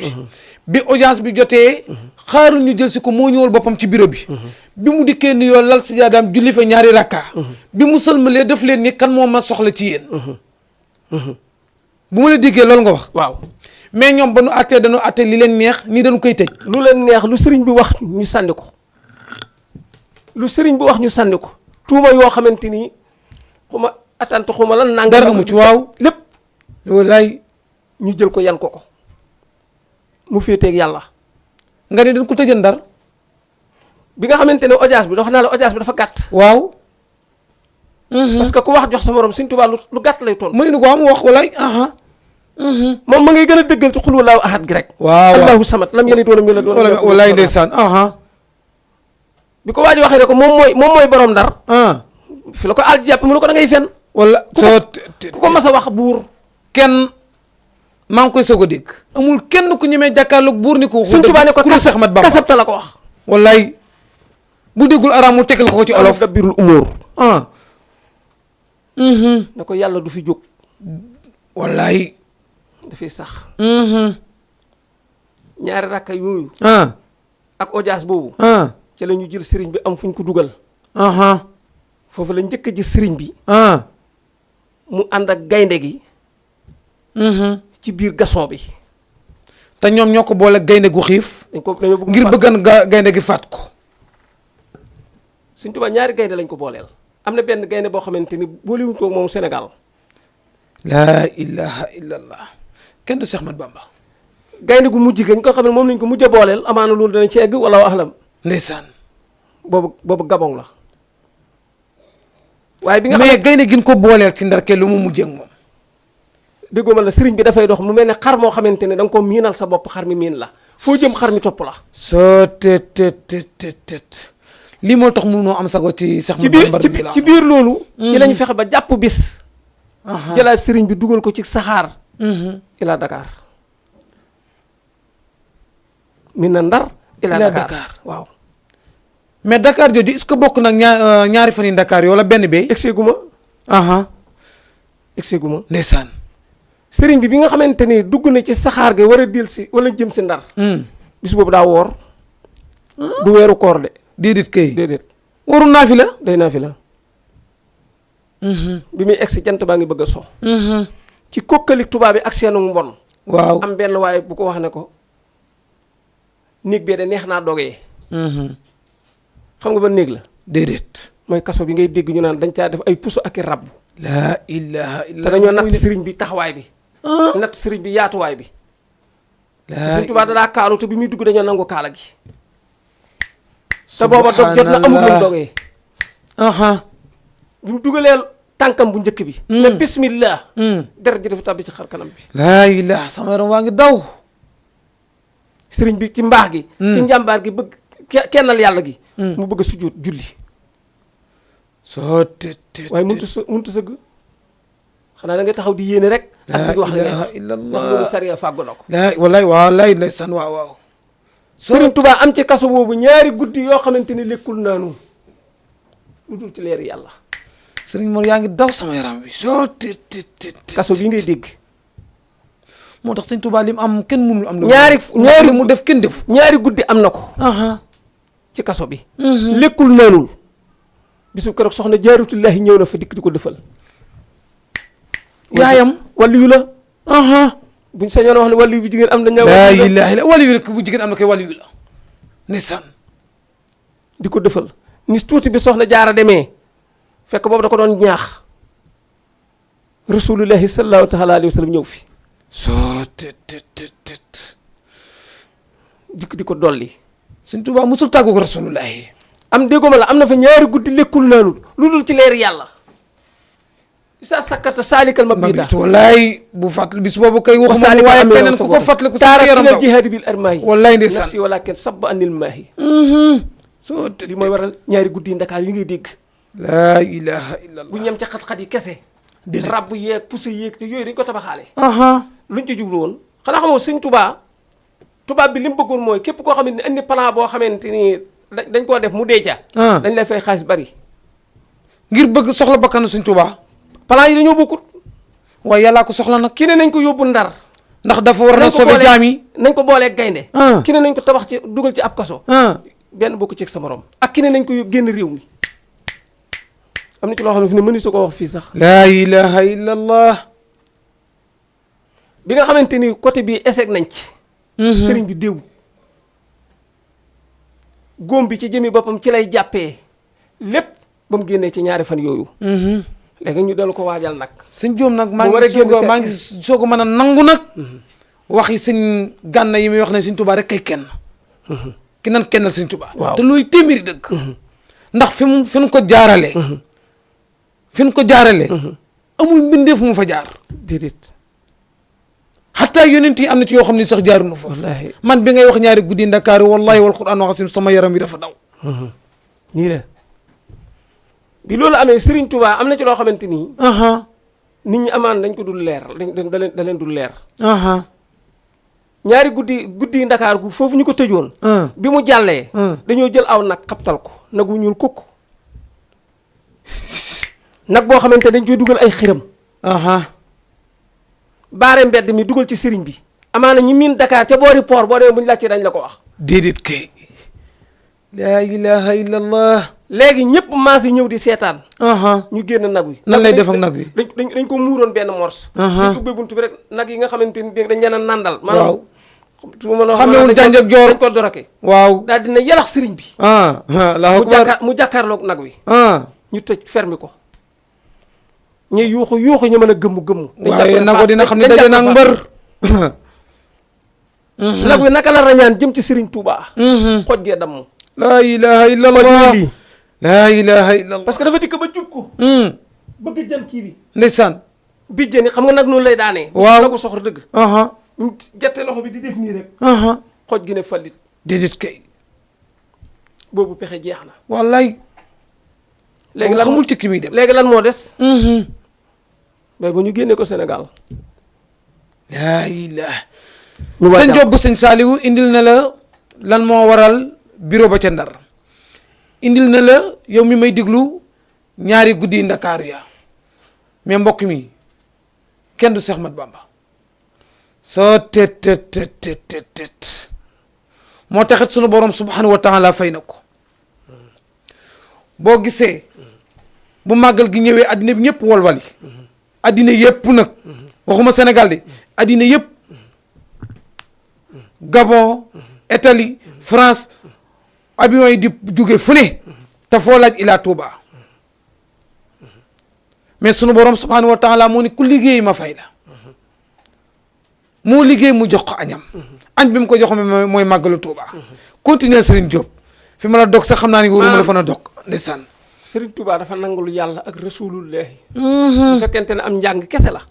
bi audience bi jotee xaarul ñu jël si ko moo ñëwal boppam ci bureau bi bi mu dikkee ni yoo lal si jaadaam julli fa ñaari rakka bi mu sëlmalee def leen ni kan moo ma soxla ci yéen bu ma la déggee loolu nga wax waaw mais ñoom ba nu attee dañu atte li leen neex nii dañu koy tëj lu leen neex lu sëriñ bi wax ñu sànni ko lu sëriñ bi wax ñu sànni ko tuuma yoo xamante ni xuma attante xuma lan nanga dara amu ci waaw lépp wallaay ñu jël ko yan ko mu féeteeg yàlla nga ne dañ ko tëjee Ndar bi nga xamante ne audience bi wax naa la audience bi dafa gàtt waaw parce que ku wax jox sa morom Sëriñ Tuubaa lu gàtt lay toon may nu ko am wax wallaay moom ma ngay gën a dëggal ci xul wallaahu ahad gi rek waaw allahu samad lam yalid walam yulad wallaay ndeysaan bi ko waaj waxee ne ko moom mooy borom Ndar fi la ko àll jàpp mu ne ko da ngay fen wala soo ku ko mas a wax buur kenn maa ngi koy soog a dégg amul kenn ku ñemee jàkkaarloog buur ni ko Sëriñ Tuubaa ne ko Cheikh Ahmad Bamba kasabta la ko wax wallaay bu déggul araam mu tegal ko ci olof dabbirul umóor ne ko yàlla du fi jóg wallaay dafay sax ñaari rakka yooyu ak audience boobu ci la ñu jël sëriñ bi am fu ñu ko dugal foofu la njëkk a gis sëriñ bi mu ànd ak gaynde gi ci biir gason bi te ñoom ñoo ko boole gaynde gu xiif dañoo bëgg ngir bëggan gaynde gi faat ko Sëriñ Tuubaa ñaari gaynde lañ ko booleel am na benn gaynde boo xamante ni boolewuñ ko moom Sénégal laa ilaha illallah kenn du Cheikh Ahmad Bamba gaynde gu mujj gañ ko xam ne moom lañ ko mujj a booleel amaana loolu danañ ci egg wala ahlam ndeysaan boobu Gabon la waaye bi nga mais gaynde gin ko booleel ci Ndar ke lu mu mujjee ak moom déggoo ma la sëriñ bi dafay dox mu mel ne xar moo xamante ne da nga ko miinal sa bopp xar mi miin la foo jëm xar mi topp la soo tet lii moo tax mënoo am sago ci Cheikh Ahmad Bamba ci biir loolu ci lañ fexe ba jàpp bis jëlaat sëriñ bi dugal ko ci saxaar ila Dakar min na Ndar ila Dakar waaw mais Dakar jooju est-ce que bokk nag ñaari fan yi Dakar yoo la benn bee egsi gu ma ndeysaan sëriñ bi nga xamante ni dugg na ci saxaar ga war a dil si wala jëm si Ndar bis boobu daa woor du weeru koor de déedéet waru naa fi la day naa fi la bi muy egsi jant baa ngi bëgg a sox ci kokkalik tubaab bi ak seenu mbon waaw am benn waaye bu ko wax ne ko néeg bee de neex naa dogee xam nga ba néeg la déedéet mooy kaso bi ngay dégg ñu naan dañ caa def ay puso ak i rab laa ilaha illa te dañoo natt sëriñ bi taxawaay bi natt sëriñ bi yaatuwaay bi Sëriñ Tuubaa daa kaalu te bi muy dugg dañoo nangu kaala gi te booba dog jot na amul lu dogee bi mu dugalee tànkam bu njëkk bi ne bismillah deret ji dafa tàbbi ci xar kanam bi laa ilaha sama yaram waa ngi daw sëriñ bi ci mbaax gi ci njàmbaar gi bëgg kennal yàlla gi mu bëgg a sujjóot julli soo te waaye muntu sëgg xanaa da ngay taxaw di yéene rek ak di wax la ilaha illallah ndax loolu sariya fàggu na ko wallaay ndeysaan waaw Sëriñ Tuubaa am ci kaso boobu ñaari guddi yoo xamante ni lekkul naanu lu dul ci leer yàlla sëriñ Mor yaa ngi daw sama yaram bi soo te kaso bi ngay dégg moo tax sëñ Tuubaa lim am kenn mënul am. ñaari mu def kenn def. ñaari guddi am na ko. ci kaso bi. lekkul naanul. bisu keroog soxna Jaaratullaahi ñëw na fa dikk di ko defal. yaayam wàllu yu la. buñ sañoon wax ne wàllu yu bu jigéen am na. laa ilaaha illa wàllu yu la bu jigéen am na koy wàllu yu la. ndeysaan. di ko defal ni tuuti bi soxna jaara demee fekk boobu da ko doon ñaax. rasulullahi sallallahu taala alayhi wa sallam ñëw fi. soo dikk di ko dolli. sëñ Tuubaa musul tàggu ko rasulullahi. am déggoo la am na fa ñaari guddi lekkul naanul lu dul ci leer yàlla. sa sakkata saalikal ma biida wallaay bu fàttali bis boobu kay waxuma waaye keneen ku ko fàttali ku sa yaram daw jihaadi bil armaahi wallaay ndeysaan nafsi walakin sabba anil maahi. soo li mooy waral ñaari guddi yi Ndakaar yi ngay dégg. laa ilaha illallah. bu ñem ca xat-xat yi kese. déedéet rab yeeg pousse yeeg te yooyu dañ ko tabaxaale. luñ ci jublu woon xanaa xamoo sëñ tubaab bi li mu bëggoon mooy képp koo xamante ni indi plan boo xamante ni dañ koo def mu dee ca. dañ lay fay xaalis bari. ngir bëgg soxla bakkanu sëñ Tuubaa. plan yi dañoo bokkut. waaye yàllaa ko soxla nag. ki ne nañ ko yóbbu Ndar. ndax dafa war na sauver jaam yi. nañ ko boolee gaynde. ki ne nañ ko tabax ci dugal ci ab kaso. benn bokk ci sa morom. ak ki ne nañ ko génn réew mi. am na ci loo xam ne fi ne mëni su ko wax fii sax. laa ilaha illallah. bi nga xamante ni côté bii échec nañ ci. sëriñ bi déew. góom bi ci jëmi boppam ci lay jàppee lépp ba mu génnee ci ñaari fan yooyu. léegi ñu dellu ko waajal nag. sëñ Jóob nag maa ngi soog a mën a nangu nag. waxi sëñ Gànna yi muy wax ne sëñ Tuubaa rek kay kenn. ki nan kennal sëñ Tuubaa. waaw te looy téeméeri dëgg. ndax fi mu ko jaarale. fi mu ko jaarale. amul mbindeef mu fa jaar. déedéet. xataa yonent yi am na ci yoo xam ne sax jaaruñu foofu. man bi ngay wax ñaari guddi Ndakaaru wallahi wal Qur'aan waxasim sama yaram bi dafa daw. nii la bi loolu amee Serigne Touba am na ci loo xamante ni. nit ñi amaan dañ ko dul leer da leen dul leer. ñaari guddi Ndakaar gu foofu ñu ko tëjoon. bi mu jàllee. dañoo jël aw nag xaptal ko nag wu ñuul kukk. nag boo xamante dañ koy dugal ay xiram. baare mbedd mi dugal ci sëriñ bi. amaana ñi miin Dakar ca boori port boo demee bu ñu laajtee dañ la ko wax. déedéet kay. laa ilaha illallah. léegi ñëpp maas yi ñëw di seetaan. ñu génn nag wi. nan lay def ak nag wi. dañ ko muuroon benn morse. dañ ubbee buntu bi rek nag yi nga xamante ni dañ leen a nandal. waaw maanaam xam ne janj ak joor dañ ko doroke. waaw daal dina yalax sëriñ bi. allahu akbar mu jàkkaarloog nag wi. ñu tëj fermi ko. ñuy yuuxu ñu mën a gëmmu. waaye nag ko dina xam ne daje nag mbër. nag wi naka la rañaan jëm ci Serigne Touba. xoj gee damm. laa ilaha illallah. laa ilaha illallah. parce que dafa dikk ba jub ko. bëgg a jëm kii bi. ndeysaan. bijjani xam nga nag noonu lay daanee. waaw nagu soxor dëgg. ñu jette loxo bi di def nii rek. xoj gi ne fallit. déedéet kay. boobu pexe jeex na. wallaay. léegi lan xamul tikki muy dem. léegi lan moo des. mais bu ñu génnee ko Sénégal. laa ilaha. ñu sëñ Jóob bu sëñ Saaliwu indil na la lan moo waral bureau ba ca Ndar. indil na la yow mi may diglu ñaari guddi Ndakaaru ya mais mbokk mi kenn du Seex Ahmad Bamba. soo tet moo taxit sunu borom subhanahu wa taala fay na ko. boo gisee bu màggal gi ñëwee addina bi ñëpp walwali. addina yëpp nag. waxuma Sénégal de addina yëpp. Gabon Italie France avion yi di jóge fu ne te foo laaj ilaa Touba mais sunu borom subhanahu wa taala moo ni ku liggéey ma fay la moo liggéey mu jox ko añam añ bi mu ko jox mooy màggalu Touba continuer Serigne Diop fi ma la dog sax xam naa ni waruma la fa na dog ndeysaan Serigne Touba dafa nangul yàlla ak rasulullahi bu fekkente ne am njàng kese la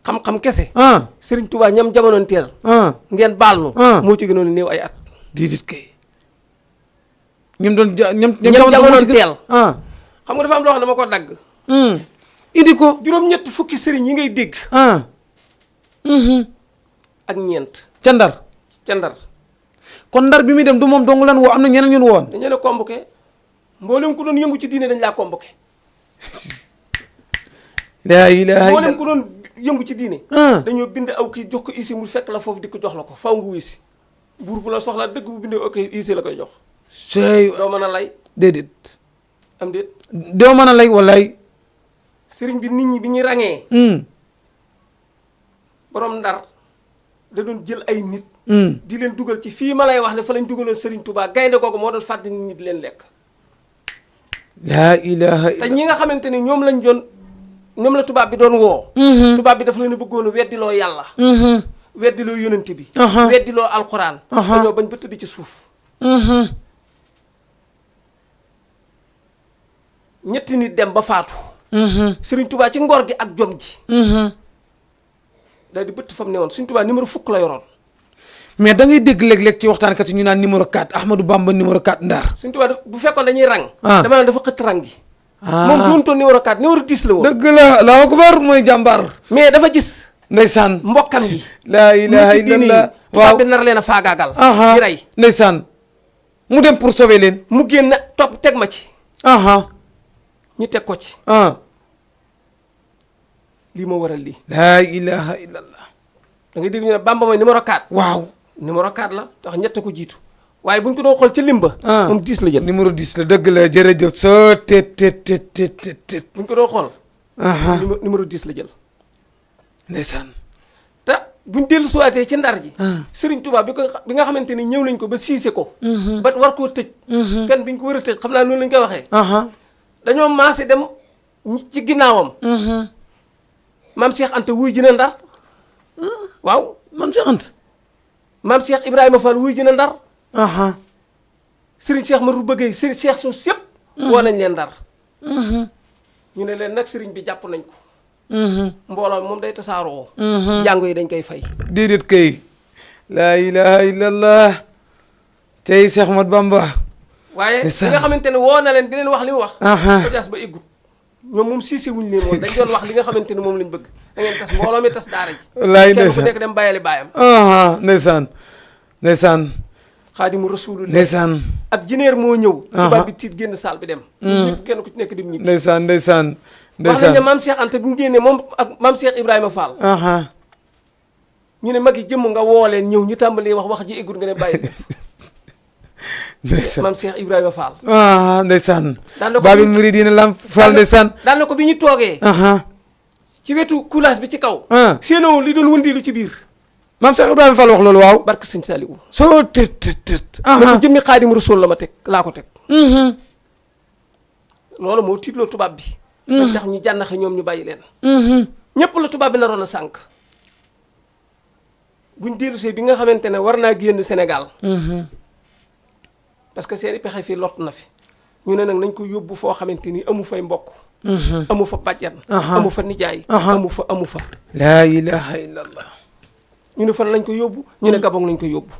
xam-xam kese. Serigne Touba ñam jamonoon teel. ngeen baal nu. moo ci gënoon néew ay at. diidit kay. ñam doon ñam jamonoon teel. xam nga dafa am loo xam ne dama ko dagg. indi ko. juróom-ñett fukki sëriñ yi ngay dégg. ak ñeent. ca Ndar. ca Ndar. kon Ndar bi muy dem du moom dong lan woo am na ñeneen ñun woon. dañu leen a convoqué mboolem ku doon yëngu ci diine dañ laa convoqué. laa ilaaha mboolem ku doon yëngu ci diine dañoo bind aw kii jox ko isi mu fekk la foofu di ko jox la ko faw nga wisi buur bu la soxlaa dëgg bu bindee ok isi la koy jox doo mën a lay déedéet am déet doo mën a lay wallaay sëriñ bi nit ñi bi ñuy ràññee borom ndar da doon jël ay nit di leen dugal ci fii ma lay wax ne fa lañ dugaloon sëriñ Touba gaynde googu moo doon fàtte nit ñi di leen lekk laa ilaha te ñi nga xamante ni ñoom la tubaab bi doon woo tubaab bi dafa leen a bëggoon a weddiloo yàlla weddiloo yonent bi weddiloo alxuraan dañoo bañ ba tëdd ci suuf ñetti nit dem ba faatu sëriñ Touba ci ngor gi ak jom ji daal di bëtt fa mu ne woon sëriñ Touba numéro fukk la yoroon mais da ngay dégg léeg-léeg ci waxtaankat yi ñu naan numéro 4 Ahmadou Bamba numéro 4 Ndar sëriñ Touba bu fekkoon dañuy rang dama naan dafa xëtt rang gi moom doontoon numéro 4 numéro 10 la woon dëgg la Allahu akbar mooy jàmbaar mais dafa gis ndeysaan mbokkam yi laa ilaha illallah tubaab bi nar leen a faagaagal di rey ndeysaan mu dem pour sauver leen mu génn topp teg ma ci ñu teg ko ci lii moo waral lii laa ilaha illallah da ngay dégg ñu ne Bamba mooy numéro 4 waaw numéro 4 la tax ñett ko jiitu waaye bu ñu ko doon xool ca limba moom 10 la jël numéro 10 la dëgg la jërëjëf soo tet bu ñu ko doon xool numéro 10 la jël ndeysaan te buñ dellu suwaatee ci ndar ji Sëriñ Tuubaa bi nga xamante ni ñëw nañ ko ba siise ko ba war koo tëj kan bi ñu ko war a tëj xam naa noonu lañ koy waxee dañoo maase dem ci ginnaawam maam Cheikh Anta wuy ji na ndar waaw maam Cheikh Anta maam Cheikh Ibrahima Fall wuy ji na ndar Serigne Cheikh Madou Bëggey Serigne Cheikh sos yëpp woo nañ leen ndar ñu ne leen nag Serigne bi jàpp nañ ko mbooloo moom day tasaaroo jàngo yi dañ koy fay déedéet kay laa ilaha illallah tey Cheikh Ahmad Bamba waaye li nga xamante ne woo na leen di leen wax li mu wax audience ba eggut ñoom moom siise wuñ leen moom dañ doon wax li nga xamante ne moom lañ bëgg da ngeen tas mbooloo mi tas daara ji wallaay kenn ku nekk dem bàyyali baayam ndeysaan ndeysaan xaadimu rasulullah ndeysaan ab jineer moo ñëw tubaab bi tiit génn saal bi dem ñëpp kenn ku ci nekk dem ñibbi ndeysaan ndeysaan wax nañ ne maam Cheikh Anta bi mu génnee moom ak maam Cheikh Ibrahima Fall ñu ne mag yi jëmm nga woo leen ñëw ñu tàmbali wax ji eggut nga ne bàyyi ndeysaan maam Cheikh Ibrahima Fall ndeysaan daan na ko Babil Mouridina Lamp Fall ndeysaan daan na ko bi ñu toogee ci wetu coulage bi ci kaw séenoo li doon wëndilu ci biir maam Cheikh Ibrahima Fall wax loolu waaw barke sëñ Saliou soo tët ma ko jëmmi Xaadimu Rasuul la ma teg laa ko teg loolu moo tiitloo tubaab bi dañ tax ñu jànnaxe ñoom ñu bàyyi leen ñëpp la tubaab bi naroon a sànq buñ dellusee bi nga xamante ne war naa génn Sénégal parce que seeni pexe fii lott na fi ñu ne nag nañ ko yóbbu foo xamante ni amu fay mbokk amu fa bàjjan amu fa nijaay amu fa laa ilaha illallah ñu ne fan lañ ko yóbbu ñu ne Gabon lañ ko yóbbu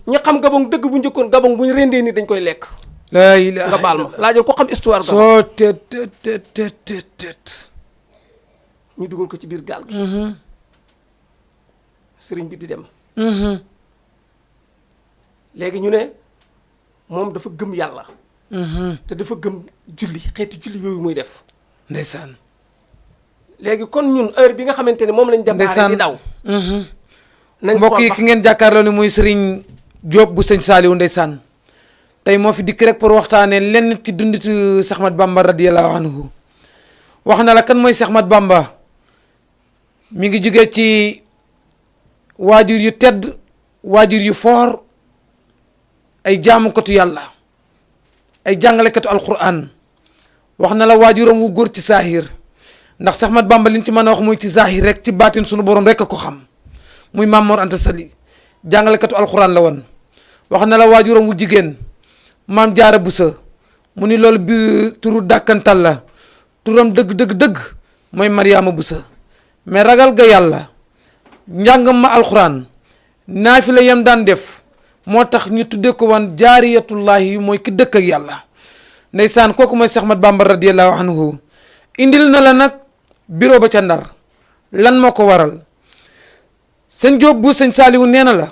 ñi xam Gabon dëgg bu njëkkoon Gabon bu ñu rendee ni dañ koy lekk laa ilaha nga baal ma laajal ko xam histoire Gabon soo tet ñu dugal ko ci biir gaal gi sëriñ bi di dem léegi ñu ne moom dafa gëm yàlla te dafa gëm julli xeeti julli yooyu muy def ndeysaan léegi kon ñun heure bi nga xamante ne moom lañ déparé di daw nañ mbokk yi ki ngeen jàkkaarloo ni muy Serigne Diop bu sëñ Saliou ndeysaan tey moo fi dikk rek pour waxtaanee lenn ci dunditu Cheikh Ahmad Bamba radiyallahu anhu wax na la kan mooy Cheikh Ahmad Bamba mi ngi jóge ci waajur yu tedd waajur yu foor ay jaamukatu yàlla ay jàngalekatu alquran wax na la waajuram wu góor ci saahir ndax Cheikh Ahmad Bamba liñ ci mën a wax muy ci saahir rek ci baatin sunu borom rek a ko xam muy Maam Mor Anta Sali jàngalekatu alquran la woon wax na la waajuram wu jigéen Maam Jaara Busa mu ni loolu bi turu dàkkantal la turam dëgg mooy Mariama Busa mais ragal ga yàlla njàngam ma alquran naafila yam daan def moo tax ñu tuddee ko wan jaariyatullahi mooy ki dëkk ak yàlla ndeysaan kooku mooy Cheikh Ahmad Bamba radiyallahu anhu indil na la nag bureau ba ca Ndar lan moo ko waral sëñ Diop bu sëñ Saliou nee na la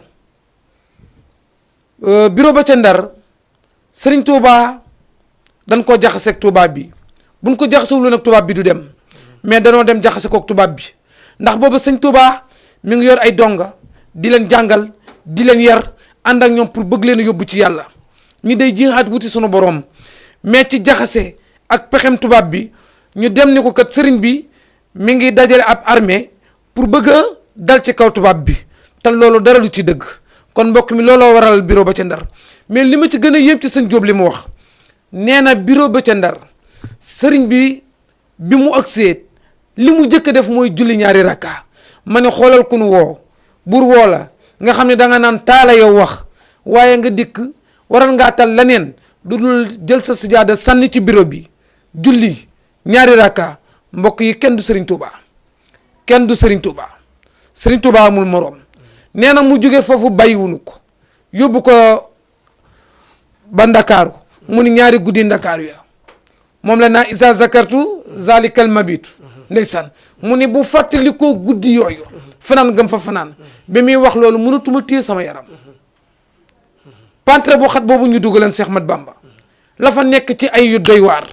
bureau ba ca Ndar sëriñ Touba dañ koo jaxaseeg tubaab bi buñ ko jaxasewuloon ak tubaab bi du dem mais danoo dem jaxase koog tubaab bi ndax booba sëñ Touba mi ngi yor ay donga di leen jàngal di leen yar ànd ak ñoom pour bëgg leen a yóbbu ci yàlla ñu day jihaat wuti sunu borom mais ci jaxase ak pexem tubaab bi ñu dem ni ko kat sëriñ bi mi ngi dajale ab armée pour bëgg a dal ci kaw tubaab bi te loolu dara lu ci dëgg kon mbokk mi looloo waral bureau ba ca Ndar mais li ma ci gën a yéem ci sëñ Jóob li mu wax nee na bureau ba ca Ndar sëriñ bi mu agsee li mu jëkk a def mooy julli ñaari rakka ma ne xoolal ku nu woo bur woo la nga xam ne da nga naan taala yow wax waaye nga dikk waral ngaa tal leneen du dul jël sa sijaada sànni ci bureau bi julli ñaari rakka mbokk yi kenn du Serigne Touba kenn du Serigne Touba Serigne Touba amul moroom nee na mu jóge foofu bàyyiwunu ko yóbbu ko ba Ndakaaru mu ni ñaari guddi Ndakaaru ya moom la naa isa zakartu zalikal mabitu ndeysaan mu ni bu fàttali koo guddi yooyu fanaan gëm fa fanaan ba muy wax loolu mënatuma téye sama yaram pantre bu xat boobu ñu dugaleen Cheikh Ahmad Bamba la fa nekk ci ay yu doy waar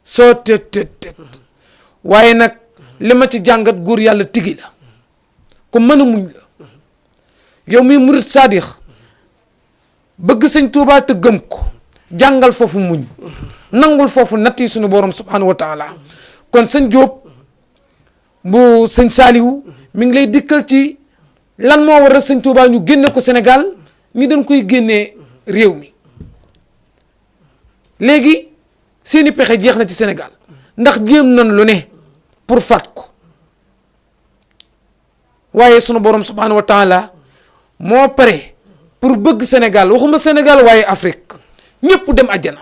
soo tët waaye nag li ma ci jàngat góor yàlla tigi la ku mën a muñ la yow muy murit saadix bëgg sëñ Tuubaa te gëm ko jàngal foofu muñ nangul foofu natt yi suñu borom subhanahu wa taala kon sëñ Jóob bu sëñ Saaliwu mi ngi lay dikkal ci lan moo war a sëñ Tuubaa ñu génne ko Sénégal ñi dañ koy génnee réew mi léegi seeni pexe jeex na ci Sénégal ndax jéem nañ lu ne pour faat ko waaye sunu borom subhanahu wa taala moo pare pour bëgg Sénégal waxuma Sénégal waaye Afrique ñëpp dem àjjana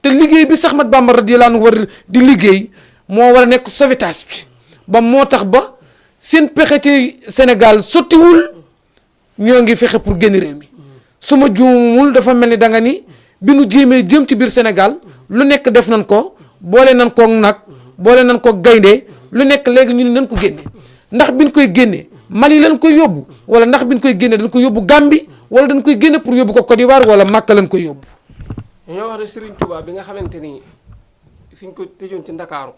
te liggéey bi Seex Ahmadu Bamba radiyallaahu anhu war di liggéey moo war a nekk sauvetage bi ba moo tax ba seen pexe ci Sénégal sottiwul ñoo ngi fexe pour génn réew mi su ma juumul dafa mel ni da nga ni bi nu jéemee jëm ci biir Sénégal lu nekk def nañ ko boole nañ ko nag boole nañ ko gaynde lu nekk léegi ñu ne nañ ko génne ndax biñ koy génne Mali lañ koy yóbbu wala ndax biñ koy génne dañ koy yóbbu Gambie wala dañ koy génne pour yóbbu ko Côte d'Ivoire wala Màkka lañ koy yóbbu. ñoo wax ne Serigne Touba bi nga xamante ni fi ñu ko tëjoon ci Ndakaaru.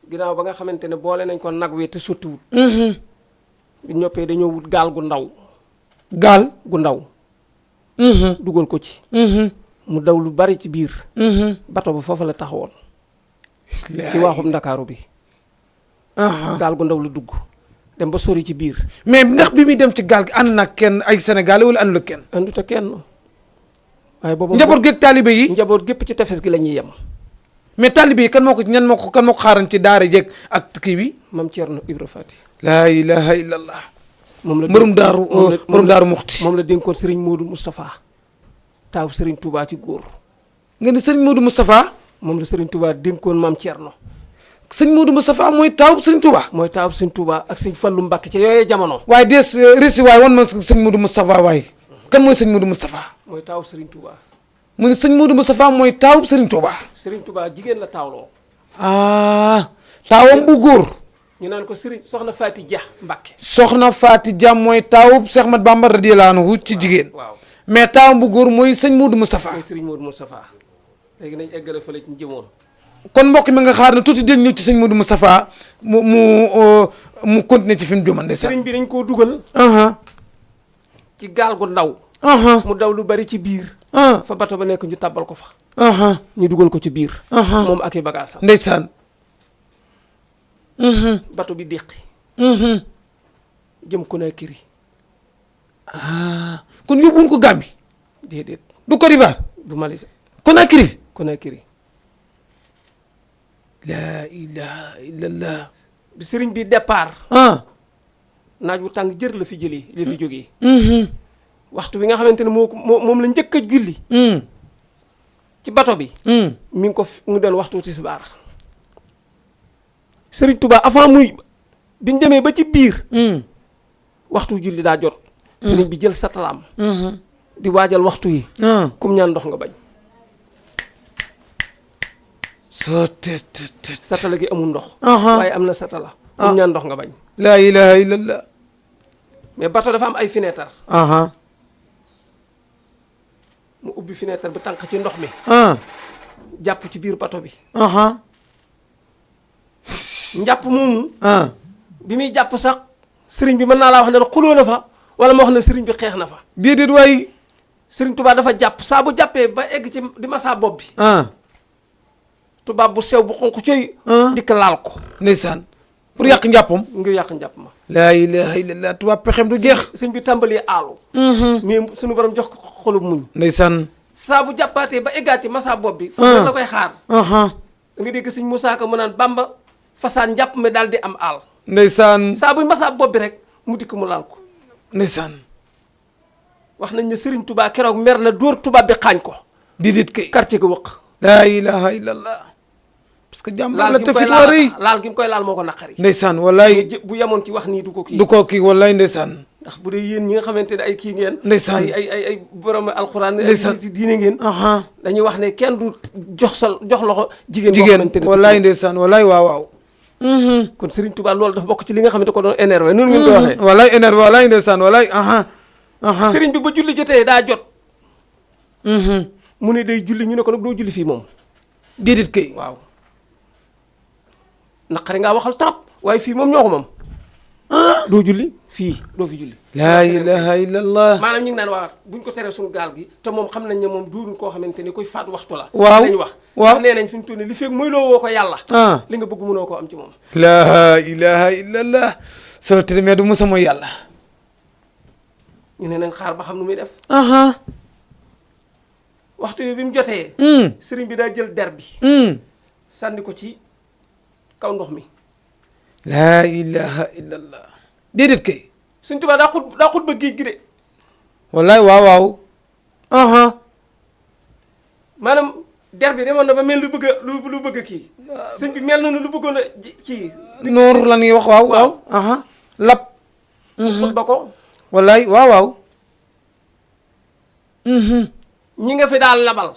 ginnaaw ba nga xamante ne boole nañ ko nag wi te sottiwul. bi ñoppee dañoo wut gaal gu ndaw. gaal gu ndaw. dugal ko ci. mu daw lu bari ci biir. bato ba foofa la taxawoon. ci waaxum Ndakaaru bi. gaal gu ndaw lu dugg. dem ba sori ci biir. mais ndax bi muy dem ci gaal gi ànd na kenn ay Sénégalais wala àndul kenn. àndut ak kenn. waaye boobu njaboot géeg taalibe yi. njaboot gépp ci tefes gi la ñuy yem. mais taalibe yi kan moo ko xaaran ci daara jeeg ak kii bi. Mam Thierno Ibra Fati. laa ilaha illallah. moom la borom daaru muxti. moom la dénkoon Serigne Modou Moustapha. taaw Serigne Touba ci góor. nga ni Serigne Modou Moustapha. moom la Serigne Touba dénkoon Mam Thierno. sëñ Modou Moustapha mooy taaw sëñ Touba. mooy taaw sëñ Touba ak sëñ Fallu Mbàkke ca yooyee jamono. waaye des récit waaye wan ma sëñ Modou Moustapha waaye kan mooy sëñ Modou Moustapha. mooy taaw Serigne Touba. mu ne sëñ Modou Moustapha mooy taaw Serigne Touba. Serigne Touba jigéen la taawloo. taawam bu góor. ñu naan ko Serigne Soxna Faati Dia Mbàkke. Soxna Faati Dia mooy taawu Cheikh Ahmad Bamba radiyallaahu anhu ci jigéen. waaw mais taawam bu góor mooy sëñ Modou Moustapha. mooy Serigne Modou Moustapha. léegi nañ eggale fële ci jëmoon. kon mbokk mi nga xaar na tuuti dégg ñëw ci sëñ Modou Moustapha mu continuer ci fi mu jëmoon. sëriñ bi dañ koo dugal. ci gaal gu ndaw. mu daw lu bari ci biir. fa bato ba nekk ñu tàbbal ko fa. ñu dugal ko ci biir. moom ak i bagaasam. ndeysaan. bato bi déqi. jëm Conakry. kon yóbbuwuñ ko Gambie. déedéet. du Côte d'Ivoire. du Mali. Conakry. laa ilaha illallah. bi sëriñ bi départ. naaj wu tàng jër la fi jógee. waxtu bi nga xamante ne moom la njëkk a julli. ci bato bi. mi ngi doon waxtu tisbaar. sëriñ Touba avant bi ñu demee ba ci biir. waxtu julli daa jot. sëriñ bi jël satalaam. di waajal waxtu yi. kum ñaan ndox nga bañ. satala gi amul ndox. waaye am na satala. kum ñaan ndox nga bañ. laa ilaha illallah. mais bato dafa am ay fenêtre. mu ubbi fenêtre bi tànk ci ndox mi. jàpp ci biir bato bi. njàpp moomu. bi muy jàpp sax sëriñ bi mën naa laa wax ne xuloo na fa wala ma wax ne sëriñ bi xeex na fa. déedéet waay. sëriñ Tuubaa dafa jàpp saa bu jàppee ba egg ci di masaa bopp bi. tubaab bu sew bu xonq coy. dikk laal ko. ndeysaan pour yàq njàppam. ngir yàq njàpp ma. laa ilaha illallah tubaab pexem du jeex. sëñ bi tàmbalee aalu. mais suñu borom jox ko xolub muñ. ndeysaan. saa bu jàppaatee ba eggaat ci masaa bopp bi. foofu la koy xaar. da nga dégg sëñ Moussa Ka mu naan Bamba fasaan njàpp mi daal di am aal. ndeysaan. saa buy masaa bopp bi rek mu dikk mu laal ko. ndeysaan. wax nañ ne Serigne Touba keroog mer na dóor tubaab bi xaañ ko. didit kay. quartier ga wëq. laa ilaha illallah. parce que jàmbaar la te fit laal wa rëy. laal gi mu koy laal moo ko naqari. ndeysaan wallaay. bu yemoon ci wax nii du ko kii. du ko kii wallaay ndeysaan. ndax bu dee yéen ñi nga xamante ne ay kii ngeen. ndeysaan ay borom alxuraan. ndeysaan ay diine ngeen. dañuy wax ne kenn du jox loxo. jigéen jigéen wallaay ndeysaan wallaay waaw waaw. kon Serigne Touba loolu dafa bokk ci li nga xamante ko doon énervé noonu ngeen koy waxee. wallaay énervé wallaay ndeysaan wallaay. Serigne bi ba julli jotee daa jot. mu ne day julli ñu ne ko nag doo julli fii moom. déedéet kay. waaw naqari ngaa waxal trop waaye fii moom ñoo ko moom. doo julli fii doo fi julli. laa ilaha illallah. maanaam ñu ngi naan waa buñ ko teree suñu gaal gi te moom xam nañ ne moom duurul koo xamante ni koy faat waxtu la. waaw lañ wax. waaw nee nañ fi mu toll nii li fekk mooy loo woo ko yàlla. li nga bëgg mënoo koo am ci moom. laa ilaha illallah. soo tërëmee du musa mooy yàlla. ñu ne nañ xaar ba xam nu muy def. waxtu bi mu jotee. sëriñ bi daa jël der bi. sànni ko ci kaw ndox mi. laa ilaha illallah. déedéet kay. Sëriñ Tuubaa daa xut ba géej gi de. wallaay waaw waaw. maanaam der bi demoon na ba mel lu bëgg a kii. sëñ bi mel na lu bëggoon a kii. noor la ñuy wax waaw waaw. lap. xut ba ko. wallaay waaw waaw. ñi nga fi daal labal.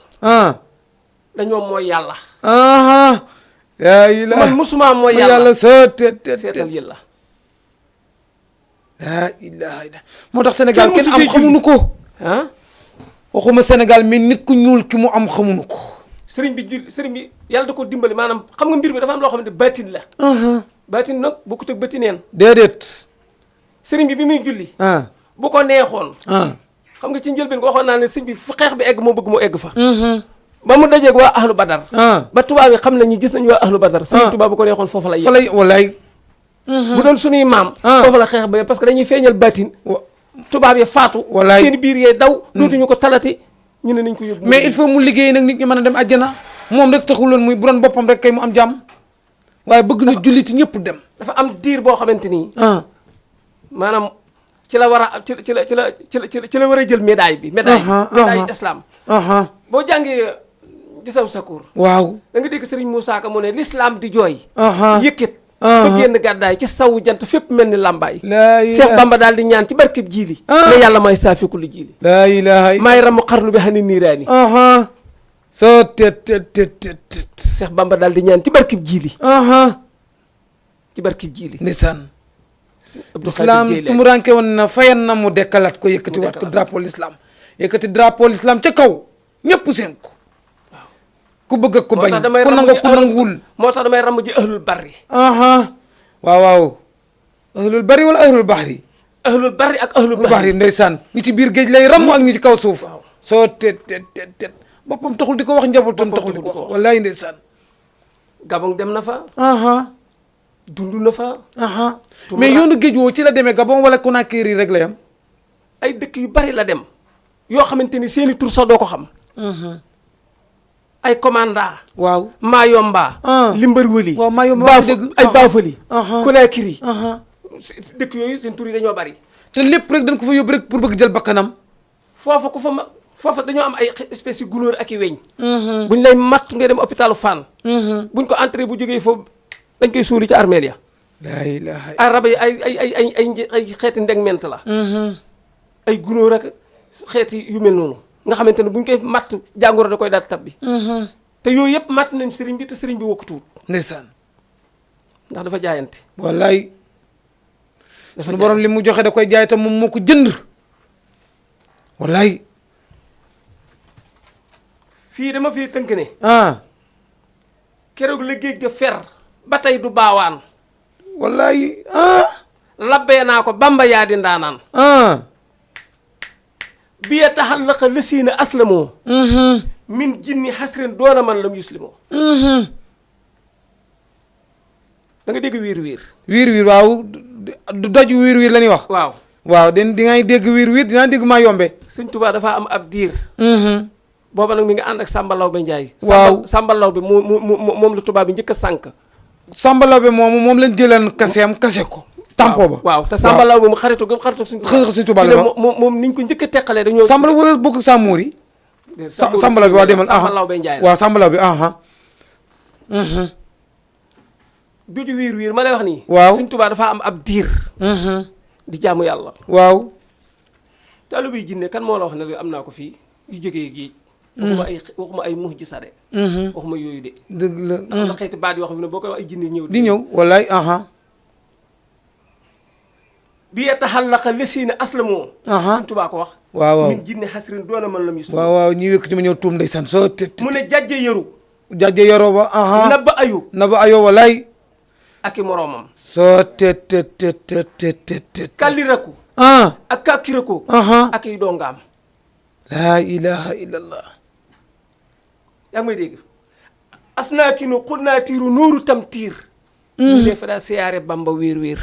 dañoo mooy yàlla. yaa ilaha man musuma mooy yàlla soo seetal yàlla. laa ilaha illa moo tax Sénégal kenn am xamuñu ko. ah. waxuma Sénégal mais nit ku ñuul ki mu am xamuñu ko. sëriñ bi yàlla da ko dimbali maanaam xam nga mbir mi dafa am loo xam ne baatin la. baatin nag bokkut ak bëtineen. déedéet. sëriñ bi muy julli. bu ko neexoon. xam nga ci njëlbeen ko waxoon naa ne sëriñ bi fu xeex bi egg moo bëgg moo egg fa. ba mu dajeeg waa ahlu badar. ba tubaab yi xam nañu gis nañu waa ahlu badar. sëriñ tubaab bu ko neexoon foofu la yegg. wallaay. bu doon suñuy maam. foofu la xeex ba parce que dañuy feeñal baatin. tubaab yi faatu. wallaay seen biir yee daw. dootuñu ko talati ñu ne nañ ko yóbbu. mais il faut mu liggéey nag nit ñi mën a dem àjjana. moom rek taxuloon muy bu doon boppam rek kay mu am jàmm. waaye bëgg na julliti ñëpp dem. dafa am diir boo xamante ni. maanaam ci la war a ci la war a jël médaille bi. médaille islam. boo jàngee gisaw sakoor. waaw da nga dégg Serigne Moussa Ka mu ne l'islam di jooy. yëkkit. ba génn gàddaay ci sawu jant fépp mel ni làmbaay. Cheikh Bamba daal di ñaan ci barkeb jiili. ne yàlla may saafiku li jiili. laa ilaha maay ramu xarnu bi xani niiraani. soo tet Cheikh Bamba daal di ñaan ci barkeb jiili. ci barkeb jiili. ndeysaan. l'islam tumuranke woon na fayan na mu dekkalaat ko yëkkati waat ko drapeau l'islam yëkkati drapeau l'islam ca kaw ñëpp seen ko. ku bëgg ak ku bañ ku nangu ku nanguwul. moo tax damay ramm ji ahlul barri. waaw waaw. ahlul barri wala ahlul bahri. ahlul barri ak ahlul bahri ndeysaan. ñi ci biir géej lay ramm ak ñi ci kaw suuf. soo tet boppam taxul di ko wax njabootam taxul di ko wax wallaay ndeysaan. Gabon dem na fa. dund na fa. mais yoonu géej woo ci la demee Gabon wala Conakry rek la yam. ay dëkk yu bari la dem. yoo xamante ni seeni tur sax doo ko xam. ay commanda. waaw Mayomba. Limbar Wëli. waaw Mayomba dégg ay Bafali. Conakry. dëkk yooyu seen tur yi dañoo bari. te lépp rek dañ ko fa yóbbu rek pour bëgg jël bakkanam. foofa dañoo am ay espèces yu gunóor ak i weñ. buñ lay matt ngay dem hôpitalu Fann. buñ ko entré bu jógee foofu dañ koy suuli ci armeel ya. laa ilaaha ay rab yi ay xeeti ndegment la. ay gunóor ak xeeti yu mel noonu. nga xamante ne buñ koy matt jàngoro da koy daal tab bi. te yooyu yëpp matt nañ sëriñ bi te sëriñ bi wokkatuwul. ndeysaan. ndax dafa jaayante. wallaay. sunu borom li mu joxe da koy jaay te moom moo ko jënd. wallaay. fii dama fii tënk ne. keroog la géej ga fer ba tey du baawaan. wallaay labbee naa ko bamba yaa di ndaanaan biya taxallaqa lësiina aslamoo min jinni xasrin doona man lam yuslimoo da nga dégg wiir waaw du doj wiir la ñuy wax waaw di ngay dégg wiir dinaa dégg maa yombe sëñ Tuubaa dafa am ab diir booba nag mi nga ànd ak Samba Law be Njaay waaw Samba Law be moom la tubaab bi njëkk a sànk Samba Law be moom lañ jëlan kase ko tampo ba waaw te Samba Law be mu xaritu sëñ Tuubaa la moom niñ ko njëkk a teqalee dañoo Samba la wala bokk Samour yi Samba Law be waa demal Samba Law be Njaay waaw Samba Law be juju wiir ma lay wax nii waaw sëñ Tuubaa dafa am ab diir di jaamu yàlla waaw taalibe yi jinne kan moo la wax ne am naa ko fii yu jógee géej waxuma ay mux ji sade waxuma yooyu de dëgg la am na xeeti baat yoo xam ne boo koy wax ay jinne ñëw di ñëw wallaay bi yataxallaqa lesiina aslamoo sëñ Tuubaa ko wax waaw min jinne xasrin doona man la mis waaw ñi wékk ci ma ñëw tuum ndeysaan soo mu ne jajje yëru yaroo ba naba ayo wallaay ak i moroomam soo kalliraku ak kàkkiraku ak i dongaam laa ilaha illallah yaa ngi may dégg asnaakinu xul naa tiiru nuuru tam tiir ñu dee fa daa siyaare bamba wéer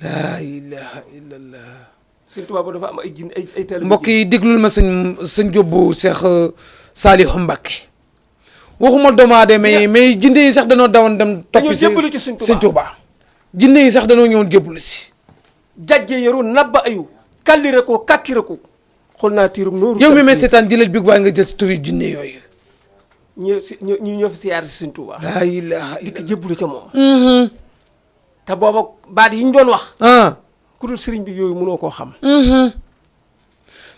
laa ilaha illallah sëñ Tuubaa ba dafa am ay jin ay tali mbokk yi déglul ma sëñ Jóobu Seex Saalihu Mbàkke waxuma doomu aadama yi mais jinne yi sax danoo dawoon dem toppi jébbalu ci sëñ Tuubaa jinne yi sax danoo ñëwoon jébbalu si jajje yaru nabba ayu kallire ko kàkkire ko xool naa tiirum nooru yow mi may seetaan jëlal big baay nga jël si turi jinne yooyu ñoo fi siyaare si sëñ Tuubaa laa ilaha di ko jébbalu ca moom te booba baat yi ñu doon wax ku dul sëriñ bi yooyu mënoo koo xam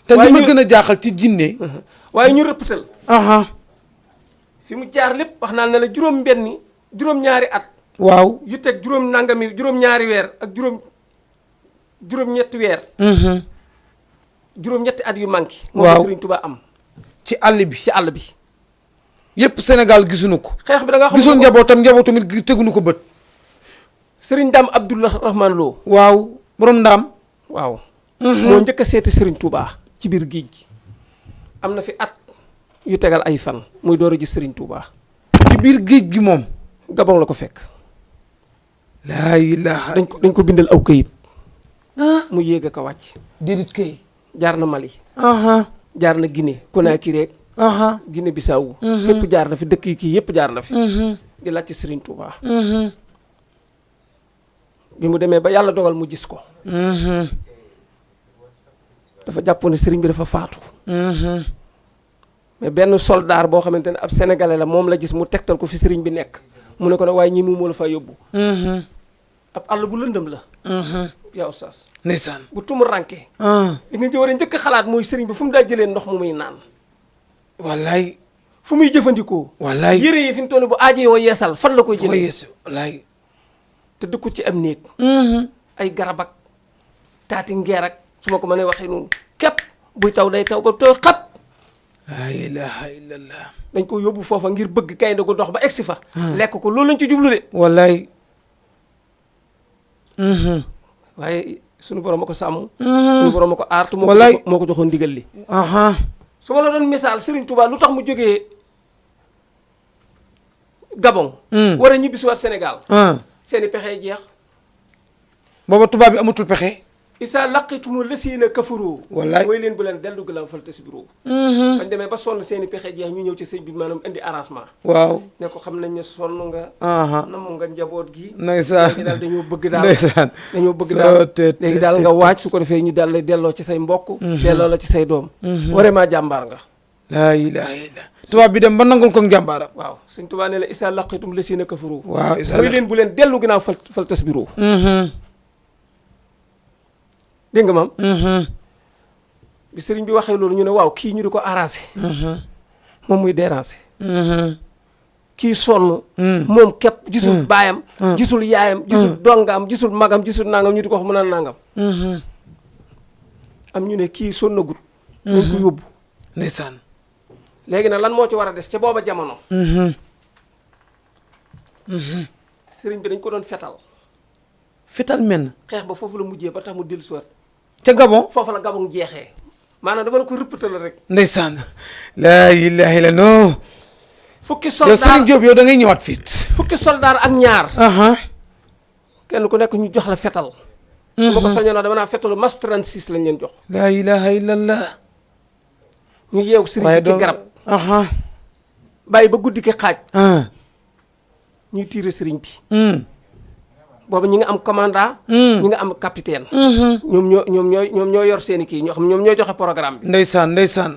te li ma gën a jaaxal ci jinne waaye ñu rëppatal fi mu jaar lépp wax naa ne la juróom-ñaari at waaw yu teg juróom-ñaari weer ak juróom-ñetti weer juróom-ñetti at yu manqué moom la Sëriñ Tuubaa am ci àll bi yépp Sénégal gisuñu ko xeex bi da nga xam gisul njabootam it teguñu ko bët Sëriñ Ndaam Abdourahmane Lo waaw borom ndaam waaw moo njëkk a seeti Sëriñ Tuubaa ci biir géej gi am na fi at yu tegal ay fan muy door a gis Sëriñ Tuubaa ci biir géej gi moom Gabon la ko fekk laa ilaha dañ ko bindal aw këyit mu yéeg a ko wàcc déedéet kay jaar na Mali jaar na Guinée Conakry rek Guinée Bissau fépp jaar na fi dëkk yi kii yépp jaar na fi di laaj ci Sëriñ Tuubaa bi mu demee ba yàlla dogal mu gis ko dafa jàppoon ne sëriñ bi dafa faatu mais benn soldaar boo xamante ne ab sénégalais la moom la gis mu tegtal ko fi sëriñ bi nekk mu ne ko nag waaye ñi moo la fa yóbbu ab àll bu lëndëm la yaa oustaz ndeysaan bu tumu ranke li nga war a njëkk xalaat mooy sëriñ bi fu mu daa jëlee ndox mu muy naan wallaay fu muy jëfandikoo wallaay yére yi fi mu toll bu aajo yoo yeesal fan la koy jëlee wallaay te dëkku ci am néeg ay garab ak taati ngeer ak su ma ko mënee waxee noonu képp buy taw day taw ba tooy xap laa ilaha illallah dañ ko yóbbu foofa ngir bëgg gaynde gu dox ba egsi fa lekk ko loolu lañ ci jublu de wallaay waaye sunu borom a ko sàmm sunu borom a ko aartu moo ko joxoon ndigal li su ma la doon misaal Serigne Touba lu tax mu jógee Gabon war a ñibbisiwaat Sénégal seeni pexe jeex booba tubaab bi amatul pexe isa laqitumu lasiina kafaroo wallaay mooy leen bu leen dellu gilaaw fal tasbiroo bañ demee ba sonn seeni pexe jeex ñu ñëw ci sëñ bi maanaam indi arrangement waaw ne ko xam nañ ne sonn nga namm nga njaboot gi ndeysaan léegi daal dañoo bëgg daal ndeysaan léegi daal nga waaj su ko defee ñu daal lay delloo ci say mbokk delloo la ci say doom vraiment jàmbaar nga laa ilaha illa tubaab bi dem ba nangul ko njàmbaaram waaw sëñ Tuubaa ne la isa laqitum lasiina kafaroo waaw mooy leen bu leen dellu ginnaaw fal tasbiroo dégg nga maam bi sëriñ bi waxee loolu ñu ne waaw kii ñu di ko arrangé moom muy dérangé kii sonn moom képp gisul baayam gisul yaayam gisul dongaam gisul magam gisul nangam ñu di ko wax mu naan nangam am ñu ne kii sonnagut nañ ko yóbbu ndeysaan léegi nag lan moo ci war a des ca booba jamono sëriñ bi dañ ko doon fetal fetal men xeex ba foofu la mujjee ba tax mu dellu siwaat ca Gabon foofu la Gabon jeexee maanaam dama la ko rëppatal rek. ndeysaan laa ilaaha illa non fukki yow soldaar Serigne Diop yow da ngay ñëwaat fit fukki soldaar ak ñaar. kenn ku nekk ñu jox la fetal. su ma ko soññoon dama naa fetalu mas 36 lañ leen jox. laa ilaaha illallah ñu yeewu sëriñ bi ci garab. bàyyi ba guddi ki xaaj. ñuy tiire sëriñ bi. boobu ñi nga am commandant. ñi nga am capitaine. ñoom ñoo yor seen i kii ñoo xam ñoom ñoo joxe programme bi. ndeysaan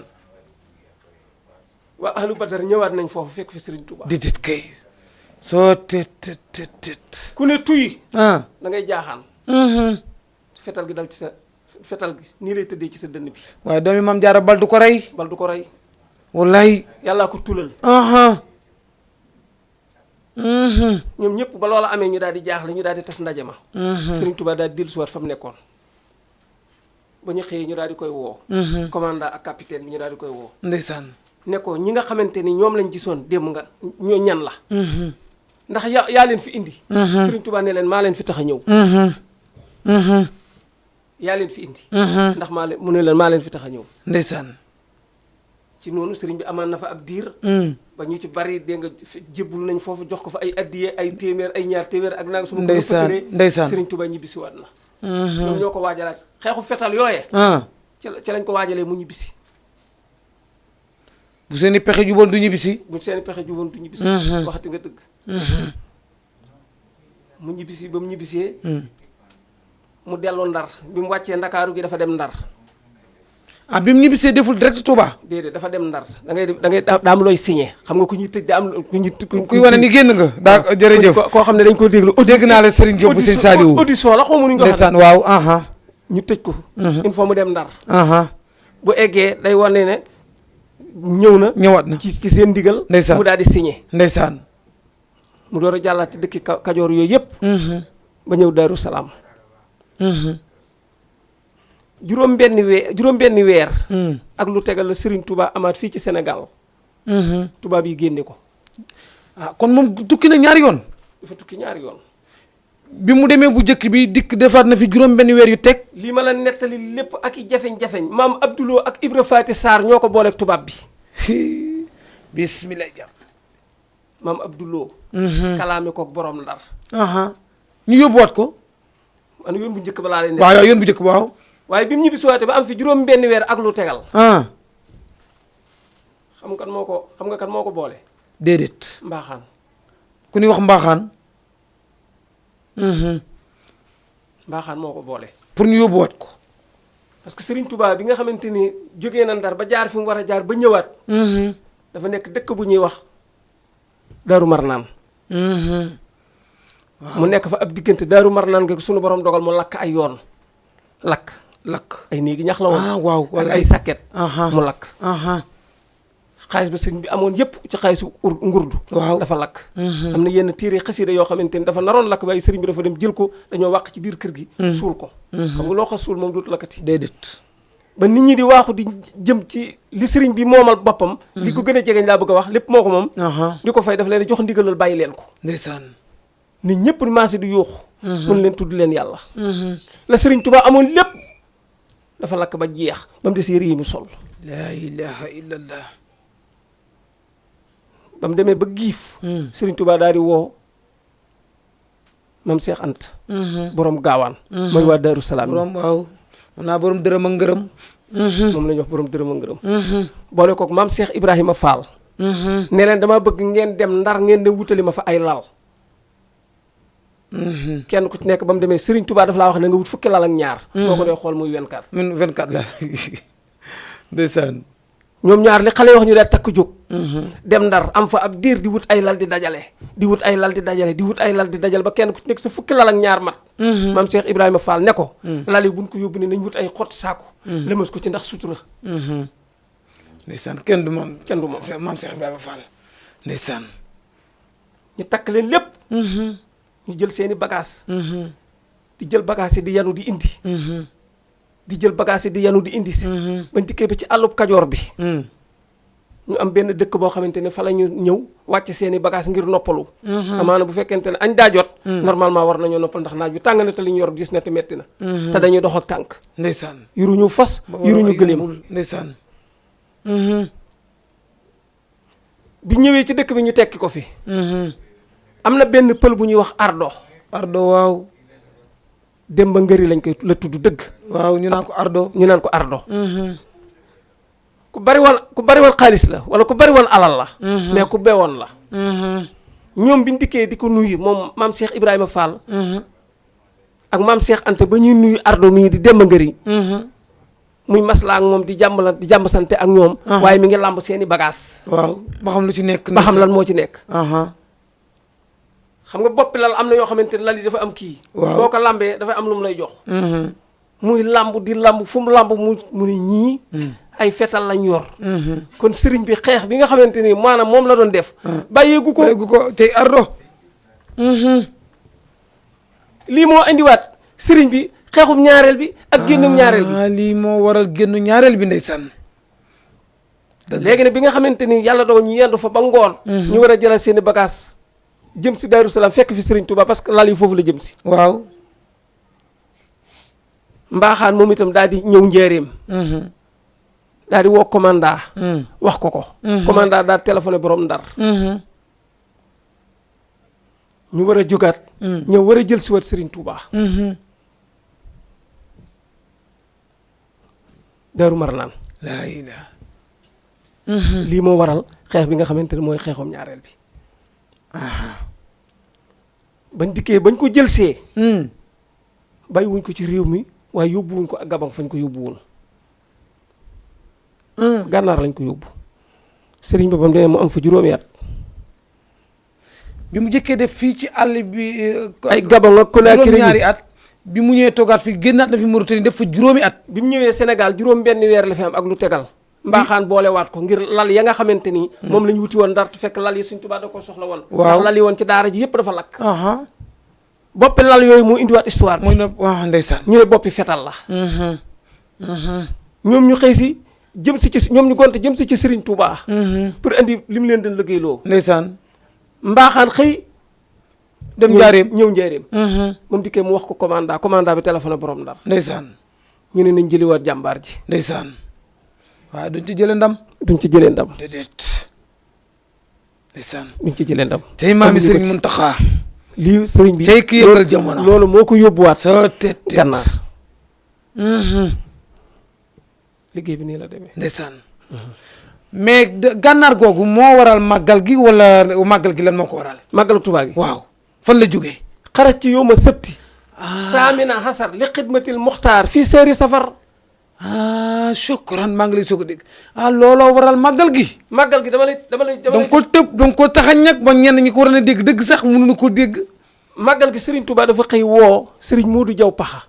waa ahlu badar ñëwaat nañ foofu fekk fi sëriñ Touba. dit kay soo tet ku ne tuy. da ngay jaaxaan. fetal gi dal ci sa fetal gi nii lay tëddee ci sa dënn bi. waaye doomi maam jaara bal du ko rey. bal du ko rey. wallaay. yàllaa ko tulal. ñoom ñëpp ba loola amee ñu daal di jaaxle ñu daal di tas ndaje ma. Serigne Touba daal di dellusiwaat fa mu nekkoon. ba ñu xëyee ñu daal di koy woo. commandant ak capitaine bi ñu daal di koy woo. ndeysaan. ne ko ñi nga xamante ni ñoom lañ gisoon démb nga ñoo ñan la. ndax yaa leen fi indi. Serigne Touba ne leen maa leen fi tax a ñëw. yaa leen fi indi. ndax mu ne leen maa leen fi tax a ñëw. ndeysaan. ci noonu sëriñ bi amaan na fa ab diir. ba ñu ci bari dégg nga jébbul nañ foofu jox ko fa ay addiye ay téeméer ay ñaar téeméer ak naa. su ma ko ndeysaan sëriñ Touba ñibbisiwaat na. ñoom ñoo ko waajalaat xeexu fetal yooyee. ci lañ ko waajalee mu ñibbisi. bu seen i pexe juboon du ñibbisi. bu seen i pexe juboon du ñibbisi. waxati nga dëgg. mu ñibbisi ba mu ñibbisee. mu delloo ndar bi mu wàccee ndakaaru gi dafa dem ndar. bi mu ñibbisee deful direct Touba. déedéet dafa dem ndar da ngay daa am looy signé xam nga ku ñuy tëj daa am ku ñuy. kuy wane ni génn nga. daa jërëjëf koo xam ne dañ ko déglu. dégg naa la Serigne Diop bu sëñ Saliou audition la xaw ma nu ñu ko ndeysaan waaw. ñu tëj ko. il faut mu dem ndar. bu eggee day wane ne ñëwaat na ci seen ndigal. ndeysaan mu daal di signé. ndeysaan. mu door a jàllaat ci dëkki Kajoor yooyu yëpp. ba ñëw Daaru Salaam. juróom benni weer. ak lu tegal la Serigne Touba amaat fii ci Sénégal. tubaab yi génne ko. kon moom tukki na ñaari yoon. dafa tukki ñaari yoon. bi mu demee bu njëkk bi dikk defaat na fi juróom benni weer yu teg. lii ma la nettali lépp ak i jafeñ-jafeñ maam Abdoulou ak Ibra Faati Sarr ñoo ko booleeg tubaab bi. bismillah jàmm. maam Abdoulou. kalaame koog borom ndar. ñu yóbbuwaat ko. man yoon bu njëkk ba laa leen. waaw yoon bu njëkk ba waaw. waaye bi mu ñibbi suwaate ba am fi juróom benn weer ak lu tegal. xam nga kan moo ko boole. déedéet. mbaaxaan. ku ñuy wax mbaaxaan. mbaaxaan moo ko boole. pour ñu yóbbuwaat ko. parce que Serigne Touba bi nga xamante ni jógee na Ndar ba jaar fi mu war a jaar ba ñëwaat. dafa nekk dëkk bu ñuy wax Daaru Marnaan. mu nekk fa ab diggante Daaru Marnaan nga sunu borom dogal mu lakk ay yoon. lakk ay néegi ñax la woon. waaw ak ay sàkket. mu lakk. xaalis ba sëñ bi amoon yëpp ci xaalisu ngurdu. waaw dafa lakk. am na yenn téere xasida yoo xamante ni dafa naroon lakk waaye sëriñ bi dafa dem jël ko dañoo wàq ci biir kër gi. suul ko. xam nga loo xas suul moom dootu lakkati. déedéet. ba nit ñi di waaxu di jëm ci li sëriñ bi moomal boppam. li ko gën a jegeñ laa bëgg a wax lépp moo ko moom. di ko fay daf leen jox ndigalal bàyyi leen ko. ndeysaan. nit ñëpp di maase di yuuxu. mën leen tudd leen yàlla. la sëriñ Tuubaa amoon lépp dafa lakk ba jeex ba mu des yére yi mu sol. laa ilaha illallah. ba mu demee ba giif. Serigne Touba daal di woo maam Cheikh Anta. borom gaawaan. mooy waa Daaru Salaam. borom waaw. mun naa borom dërëm ak ngërëm. moom la ñuy wax borom dërëm ak ngërëm. boole koog maam Cheikh Ibrahima Fall. ne leen dama bëgg ngeen dem Ndar ngeen dem wutali ma fa ay lal. kenn ku ci nekk ba mu demee Serigne Touba dafa laa wax ne nga wut fukki lal ak ñaar. boo ko dee xool muy 24. 24 la ndeysaan. ñoom ñaar li xale wax ñu daal takk jóg. dem Ndar am fa ab diir di wut ay lal di dajale. di wut ay lal di dajale ba kenn ku ci nekk sa fukki lal ak ñaar mat. maam Cheikh Ibrahima Fall ne ko. lal yi buñ ko yóbbu ne nañ wut ay xott saako. lëmas ko ci ndax sutura. ndeysaan kenn du moom. maam Cheikh Ibrahima Fall ndeysaan. ñu takk leen lépp. ñu jël seeni bagage di jël bagage yi di yanu di indi. di jël bagage yi di yanu di indi si. bañ dikkee ba ci àllub Kajoor bi. ñu am benn dëkk boo xamante ne fa la ñu ñëw wàcc seeni bagage ngir noppalu. amaana bu fekkente ne añ daa jot. normalement war nañoo noppal ndax naaj bi tàng na te li ñu yor gis na te metti na. te dañuy dox ak tànk. ndeysaan yuruñu fas yuruñu gëléem. ndeysaan. bi ñëwee ci dëkk bi ñu tekki ko fi. am na benn pël bu ñuy wax ardo. ardo waaw. Demba Ngëri lañ koy la tudd dëgg. waaw ñu naan ko ardo. ñu naan ko ardo. ku bari woon xaalis la wala ku bari woon alal la. mais ku bewoon la. ñoom biñ dikkee di ko nuyu moom maam Cheikh Ibrahima Fall. ak maam Cheikh Anta ba ñuy nuyu ardo mii di Demba Ngëri. muy maslaa ak moom di jàmm sante ak ñoom. waaye mi ngi làmb seeni bagage. waaw ba xam lu ci nekk. ba xam lan moo ci nekk. xam nga boppi lal am na yoo xamante ne lal yi dafa am kii. waaw boo ko lambee dafay am lu mu lay jox. muy lamb di lamb fu mu lamb mu ne ñii. ay fetal lañ yor. kon sëriñ bi xeex bi nga xamante ni maanaam moom la doon def. bàyyeegu ko tey ardo. lii moo indiwaat sëriñ bi xeexum ñaareel bi ak génnum ñaareel bi. lii moo waral génnu ñaareel bi ndeysaan. léegi nag bi nga xamante ni yàlla doon ñu yendu fa ba ngoon. ñu war a jëlal seen i bagages jëm si Daaru Salaam fekk fi Serigne Touba parce que lal yi foofu la jëm si. waaw. mbaaxaan moom itam daal di ñëw njëreem. daal di woo commanda. wax ko. commanda daal téléphoné borom Ndar. ñu war a jógaat. ñëw war a jël si waat Serigne Touba. Daaru Marnaan. laa ilaaha. lii moo waral xeex bi nga xamante ne mooy xeexum ñaareel bi. bañ dikkee bañ ko jëlsee. bàyyi wuñ ko ci réew mi waaye yóbbu wuñ ko ak Gabon fañ ko yóbbu woon. gànnaar lañ ko yóbbu. sëriñ ba bam demee mu am fa juróomi at. bi mu jëkkee def fii ci àll bi. ay Gabon ak Conakry ñaari at. bi mu ñëwee toogaat fi génnaat na fi Mauritanie def fa juróomi at. bi mu ñëwee Sénégal juróom benn weer la fi am ak lu tegal. mbaaxaan boolewaat ko ngir lal ya nga xamante ni. moom la ñu wuti woon Ndar te fekk lal yi Sëriñ Tuubaa da ko soxla woon. waaw ndax lal yi woon ci daara ji yëpp dafa lakk. boppi lal yooyu moo indiwaat histoire bi. mooy na waaw ndeysaan. ñu ne boppi fetal la. ñoom ñu xëy si jëm si ci ñoom ñu gonte jëm si ci Sëriñ Tuubaa. pour andi li mu leen doon liggéeyloo. ndeysaan. mbaaxaan xëy. dem njaareem ñëw njaareem. moom dikkee mu wax ko commanda bi téléphone borom Ndar. ndeysaan. ñu ne nañ jëliwaat jàmbaar ji. ndeysaan. waaw duñ ci jëlee ndam. duñ ci jëlee ndam. déedéet. ndeysaan. duñ ci jëlee ndam. tey maami Sëriñ Muntaxa. lii sëriñ bi tey ki yëngal jamono. loolu moo ko yóbbuwaat. soo tët gànnaar. liggéey bi nii la demee. ndeysaan. mais gànnaar googu moo waral màggal gi wala màggal gi lan moo ko waral. màggalu Tuubaa gi. waaw fan la jógee. xarat ci yow ma sëbti. saamina xasar li xidmatil muxtaar fii seeri safar. shukran maa ngi lay soog a dégg. looloo waral màggal gi. màggal gi dama lay. donc ko tëb donc ko taxañ nag ba ñenn ñi ko war a dégg dëgg sax mënuñu ko dégg. màggal gi Serigne Touba dafa xëy woo Serigne Modou Diaw Paxa.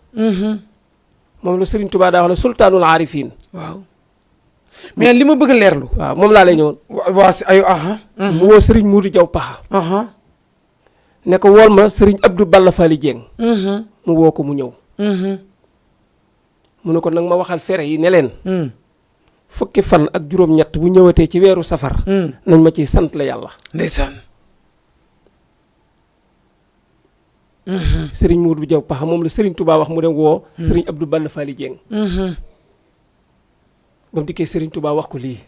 moom la Serigne Touba daa wax ne sultaanul aarifin. waaw mais li ma bëgg a leerlu. waaw moom laa lay ñëwoon. waa si ayo mu woo Serigne Modou Diaw Paxa. ne ko wool ma Serigne Abdou Balla Fally Dieng. mu woo ko mu ñëw. mu ne ko nag ma waxal fere yi ne leen. fukki fan ak juróom-ñett bu ñëwatee ci weeru safar. nañ ma ciy sant la yàlla. ndeysaan. Serigne Modou Diaw Paxa moom la Serigne Touba wax mu dem woo. Serigne Abdou Balla Fally Dieng. ba mu dikkee Serigne Touba wax ko lii.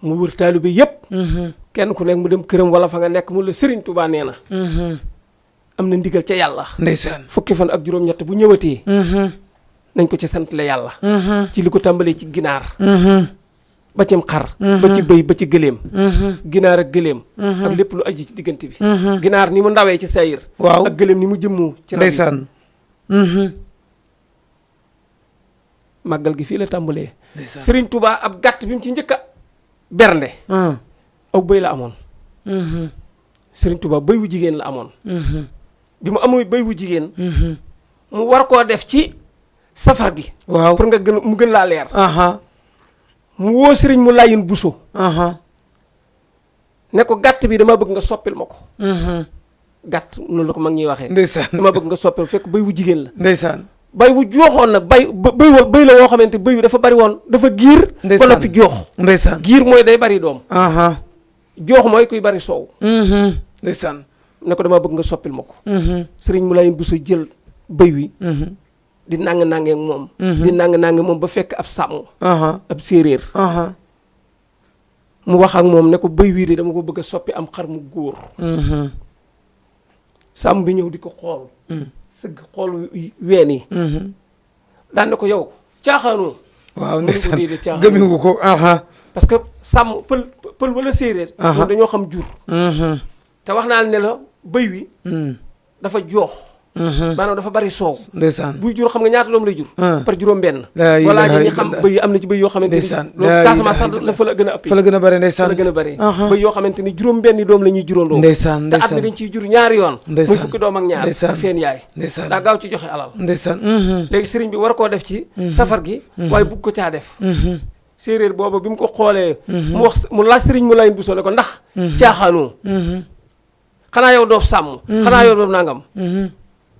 mu wër taalibe yépp. kenn ku nekk mu dem këram wala fa nga nekk mu la Serigne Touba nee na. am na ndigal ca yàlla. ndeysaan. fukki fan ak juróom-ñett bu ñëwatee. nañ ko ci sant la yàlla. ci li ko tàmbalee ci ginaar. ba cim xar. ba ci bëy ba ci gëléem. ginaar ak gëléem. ak lépp lu aju ci diggante bi. ginaar ni mu ndawee ci sayir. waaw ak gëléem ni mu jëmmoo. ci rab yi ndeysaan. màggal gi fii la tàmbalee. ndeysaan. Serigne Touba ab gàtt bi mu ci njëkk a bernde. aw bëy la amoon. Serigne Touba bëy wu jigéen la amoon. bi mu amul bëy wu jigéen. mu war koo def ci safar gi. waaw pour nga gën mu gën laa leer. mu woo Serigne mu layin buso. ne ko gàtt bi dama bëgg nga soppil ma ko. gàtt noonu la ko mag ñuy waxee. ndeysaan. dama bëgg nga soppil fekk bëy wu jigéen la. ndeysaan. bay bu jooxoon nag bëy la woo xamante bëy bi dafa bari woon dafa giir ba noppi joox ndeysaan giir mooy day bari doom aha joox mooy kuy bari soow ndeysaan ne ko damaa bëgg nga soppil ma ko sëriñ Moulay Bousso jël bëy wi di nàng-nàngee moom di nàng-nàngee moom ba fekk ab sàmm ab séeréer mu wax ak moom ne ko bëy wii de dama ko bëgg a soppi am xar mu góor sàmm bi ñëw di ko xool sëgg xool ween yi daan ne ko yow caaxaanoo waaw mu ne ko ndeysaan déedéet caaxaanoo gëmiwu ko parce que sàmm pël wala séeréer ñoom dañoo xam jur te wax naa ne la bëy wi dafa joox maanaam dafa bari soow ndeysaan buy jur xam nga ñaata doom lay jur par juróom benn laa ilaaha wala ñi illallah. xam bëy yi am na ci bëy yoo xamante ni ndeysaan loolu Casamance sax la fa la gën a ëpp fa la gën a bëri fa ndeysaan la gën a bëri bëy yoo xamante ni juróom benni doom la ñuy juróondoo ndeysaan te at mi dañ ciy jur ñaari yoon muy ndeysaan fukki doom ak ñaar ndeysaan ak seen yaay ndeysaan daa gaaw ci joxe alal ndeysaan léegi sëriñ bi war koo def ci safar gi waaye bugg ko caa def séeréer booba bi mu ko xoolee mu laaj sëriñ Moulay Bousso ne ko ndax caaxaanoo xanaa yow doof sàmm xanaa yow doof nangam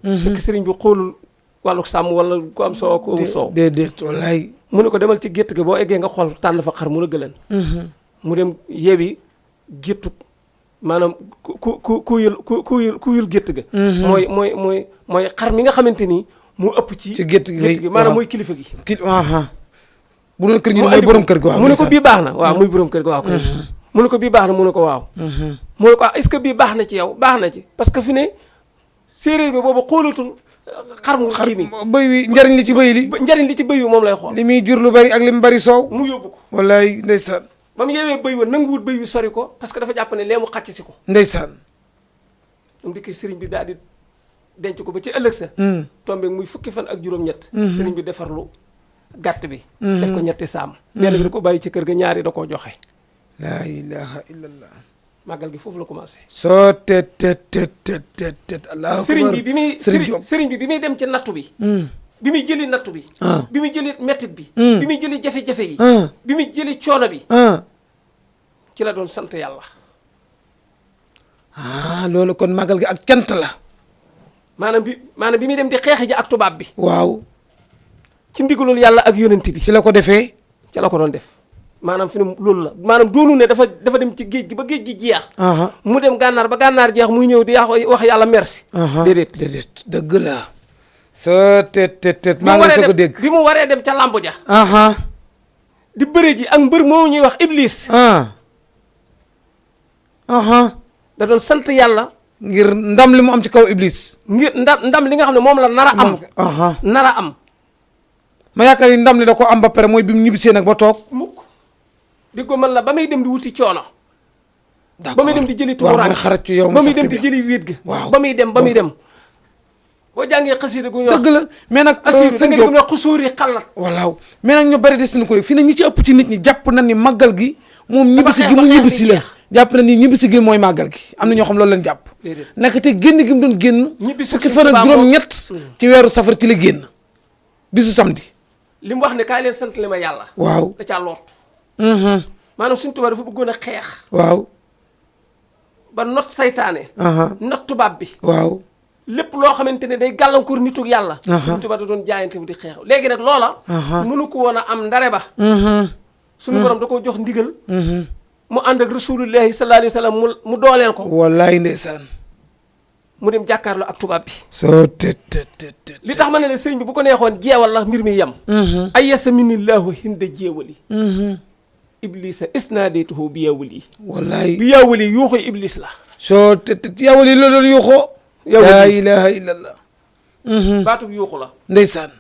fekk sëriñ bi xoolul wàllu sàmm wala ku am soow ku amul soow déedéet wallaay mu ne ko demal ci gétt ga boo eggee nga xool tànn fa xar mu la gëlan mu dem yebi géttu maanaam ku yul gétt ga mooy xar mi nga xamante ni mu ëpp ci gétt gi maanaam mooy kilifa gi bu doon kër ñu mooy borom kër gi waaw mu ne ko bii baax na waaw muy borom kër gi waaw koy mu ne ko bii baax na mu ne ko waaw mu ne ko est-ce que bii baax na ci yow baax na ci parce que fi ne séeréer bi boobu xoolatul xar mu kii mi bëy wi njariñ li ci bëy li njariñ li ci bëy wi moom lay xool li muy jur lu bari ak li mu bari soow mu yóbbu ko wallaay ndeysaan ba mu yeewee bëy wa nanguwut bëy wi sori ko parce que dafa jàpp ne lee mu xàcc si ko ndeysaan mu dikki sëriñ bi daal di denc ko ba ci ëllëg sa tombé muy fukki fan ak juróom-ñett sëriñ bi defarlu gàtt bi def ko ñetti saam benn bi da ko bàyyi ci kër ga ñaari da koo joxe laa ilaha illallah màggal gi foofu la commencé soo tet allah sëriñ bi bi muy dem ci nattu bi bi muy jëli nattu bi bi muy jëli mettit bi bi muy jëli jafe-jafe yi bi muy jëli coono bi ci la doon sant yàlla loolu kon màggal gi ak cant la maanaam bi muy dem di xeex ji ak tubaab bi waaw ci ndigalul yàlla ak yonent bi ci la ko defee ci la ko doon def maanaam fi ne loolu la maanaam doonu ne dafa dem ci géej gi ba géej gi jeex mu dem gànnaar ba gànnaar jeex muy ñëw di wax yàlla merci déedéet dëgg la soo tet maa ngi soog a dégg bi mu waree dem ca làmb ja di bëre ji ak mbër moo ñuy wax iblis da doon sant yàlla ngir ndam li mu am ci kaw iblis ngir ndam li nga xam ne moom la nar a am ma yaakaar ni ndam li da ko am ba pare mooy bi mu ñibbisee nag ba toog mukk di ko mën la ba may dem di wuti coono ba muy dem di jëli tuuraan xaratu yow ba muy dem di jëli wéet ga waaw ba muy dem boo jàngee xasida gu ñu wax dëgg la mais nag asir da nga dégg wax xusuuri xalat walaaw mais nag ñu bari des nañu koy fi ne ñi ci ëpp ci nit ñi jàpp na ni màggal gi moom ñibbisi gi mu ñibbisi la jàpp na ni ñibbisi gi mooy màggal gi am na ñoo xam loolu lañ jàpp naka te génn gi mu doon génn fukki fan ak juróom-ñett ci weeru safar ci la génn bisu samedi li mu wax ne kaay leen sant li ma yàlla waaw da caa loot maanaam suñu tubaab dafa bëggoon a xeex waaw ba not saytaane not tubaab bi waaw lépp loo xamante ne day gàllankoor nitu yàlla suñu tubaab da doon jaayante mu di xeex léegi nag loola mënu ko woon a am ndare ba suñu borom da ko jox ndigal mu ànd ak rasulullahi sallallahu alayhi wa sallam mu dooleel ko wallaay ndeysaan mu dem jàkkaarloo ak tubaab bi soo tet li tax ma ne la sëriñ bi bu ko neexoon jeewal la mbir mi yem ay yasa minillahu hinda jeewali iblisa isnaadituhu bi yawuli wallaay bi yawuli yuuxu iblis la soo tet yawali la doon yuuxoo laa ilaha illallah baatug yuuxu la ndeysaan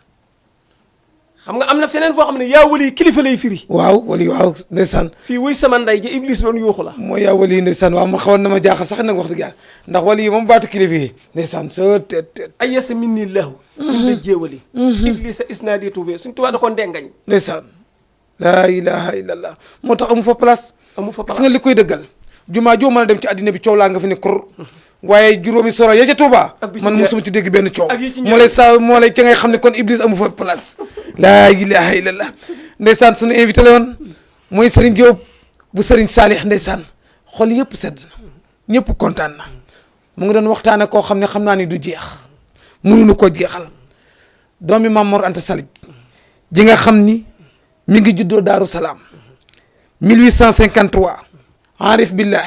xam nga am na feneen foo xam ne yaa wali kilifa lay firi waaw wali waaw ndeysaan fii wuy sama nday ji iblis doon yuuxu la mooy yaa wali ndeysaan waaw man xawoon na ma jaaxal sax nag wax dëgg yàlla ndax wali yi moom baatu kilifa yi ndeysaan soo tet ay yasa minni lahu inda jéewali iblis a isnaaditu bi suñ tubaab da ko ndengañ ndeysaan laa ilaha illallah moo tax amu fa place gis nga li koy dëggal jumaa joo mën a dem ci àddina bi coow laa nga fi ne kur waaye juróomi soro ya ca Touba man mosuma ci dégg benn coow moo lay ca ngay xam ne kon iblis amu fa place laa ilaha illallah ndeysaan suñu invité la woon mooy Serigne Diop bu Serigne Saalix ndeysaan xol yëpp sedd na ñëpp kontaan na mu ngi doon waxtaane koo xam ne xam naa ni du jeex mënuñu ko jeexal doomi Maam Mor Anta Sali ji nga xam ni mi ngi juddoo Daaru Salaam 1853 arif billah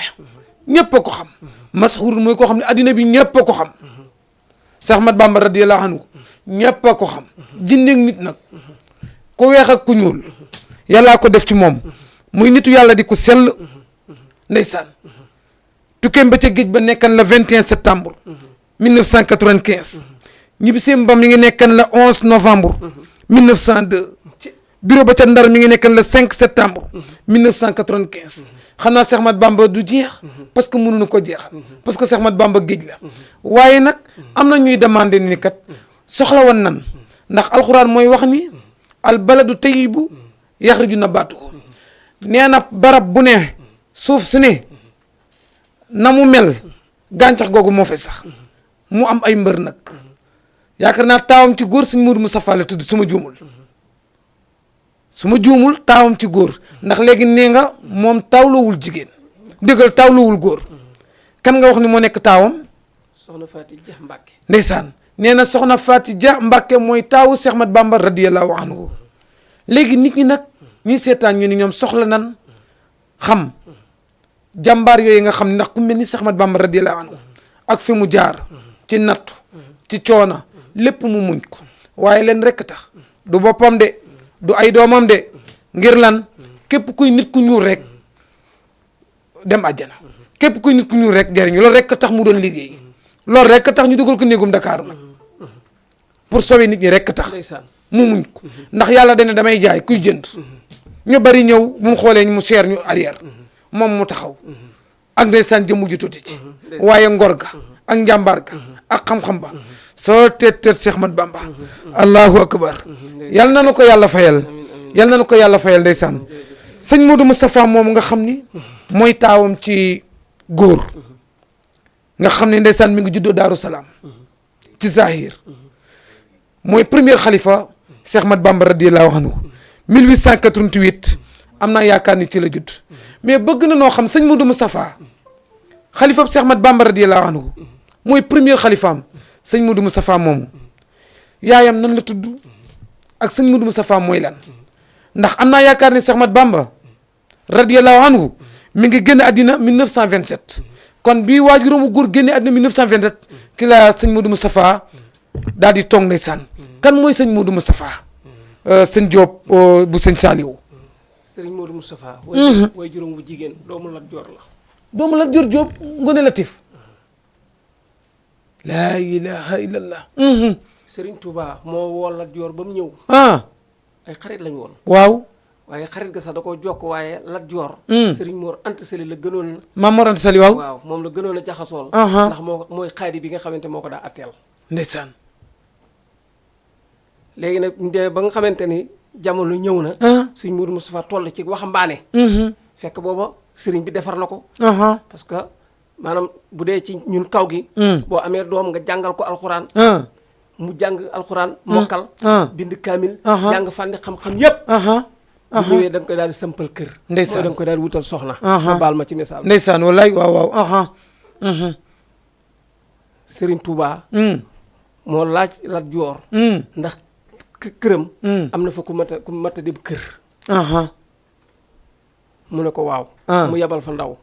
ñëpp a ko xam mashhur mooy koo xam ne addina bi ñëpp a ko xam Seex Ahmad Bamba radiyallahu anhu ñëpp a ko xam jinneeg nit nag ku weex ak ku ñuul yàllaa ko def ci moom muy nitu yàlla di ko sell ndeysaan tukkeem ba ca géej ba nekkan la 21 septembre 1995 ñibbiseem ba mi ngi nekkan la 11 novembre 1902 bureau ba ca Ndar mi ngi nekkan le 5 septembre 1995 xam naa Seex Ahmad Bamba du jeex parce que mënuñu ko jeexal parce que Seex Ahmad Bamba géej la waaye nag am na ñuy demandé ni kat soxla woon nan ndax alxuraan mooy wax ni al baladu tayyibu yaxriju nabaatuhu nee na barab bu ne suuf su ne na mu mel gàncax googu moo fay sax mu am ay mbër nag yaakaar naa taawam ci góor sëñ Mourou Moustapha la tudd su ma juumul taawam ci góor ndax léegi nee nga moom taawlawul jigéen dëggal taawlawul góor kan nga wax ni moo nekk taawam soxna Faati Dia Mbàkke ndeysaan nee na soxna Faati Dia Mbàkke mooy taawu Seex Ahmad Bamba radiyallahu anhu léegi nit ñi nag ñi seetaan ñu ni ñoom soxla nan xam jàmbaar yooyu nga xam ne ndax ku mel ni Seex Ahmad Bamba radiyallahu anhu ak fi mu jaar ci nattu ci coona lépp mu muñ ko waaye leen rekk tax du boppam de du ay doomam de ngir lan képp kuy nit ku ñuul rek dem àjjana képp kuy nit ku ñuul rek jariñu loolu rekk tax mu doon liggéey loolu rekk tax ñu dugal ko néegum Dakar nag pour sauver nit ñi rekk tax mu muñ ko ndax yàlla dana damay jaay kuy jënd ñu bari ñëw mu xoolee mu seer ñu arrière moom mu taxaw ak ndeysaan jëmm ju tuuti ci waaye ngor ga ak njàmbaar ga ak xam-xam ba soo teet Seex Ahmad Bamba allahu akbar yal na nu ko yàlla fayal yal na nu ko yàlla fayal ndeysaan sëñ Modou Moustapha moom nga xam ni mooy taawam ci góor nga xam ne ndeysaan mi ngi juddoo Daaru Salaam ci Zahir mooy premier xalifa Seex Ahmad Bamba radiyallahu anhu 1888 am naa yaakaar ni ci la judd mais bëgg na noo xam sëñ Modou Moustapha xalifa Seex Ahmad Bamba radiyallahu anhu mooy premier xalifaam sëñ Modou Moustapha moomu yaayam nan la tudd ak sëñ Modou Moustapha mooy lan ndax am naa yaakaar ni Seex Ahmad Bamba radiyallahu anhu mi ngi génn àddina 1927 kon bii waajuróomu góor génne àddina 1927 ki la sëñ Modou Moustapha daal di toog ndeysaan kan mooy sëñ Modou Moustapha sëñ Diop bu sëñ Saliou sëriñ Modou Moustapha way juróom bu jigéen doomu Lat Joor la doomu Lat Joor Diop Ngone Latif laa ilaha illallah sëriñ Touba moo woo Lat Joor ba mu ñëw ay xarit lañ woon waaw waaye xarit ga sax da koo jokk waaye Lat Joor sëriñ Mor Anta Sali la gënoon Maam Mor Anta Sali waaw moom la gënoon a jaxasool ndax mooy xaadi bi nga xamante moo ko daa atteel ndeysaan léegi nag de ba nga xamante ni jamono ñëw na sëriñ Modou Moustapha toll ci waxambaane fekk booba sëriñ bi defar na ko parce que maanaam bu dee ci ñun kaw gi boo amee doom nga jàngal ko alxuraan mu jàng alxuraan mokkal bind kaamil jàng fànni xam-xam yépp bu ñëwee da nga koy daal di sampal kër ndeysaan da nga koy daal di wutal soxna nga baal ma ci misaal ndeysaan wallaay waaw waaw Sëriñ Touba moo laaj Lat Joor ndax këram am na fa ku mat a dem kër mu ne ko waaw mu yabal fa ndaw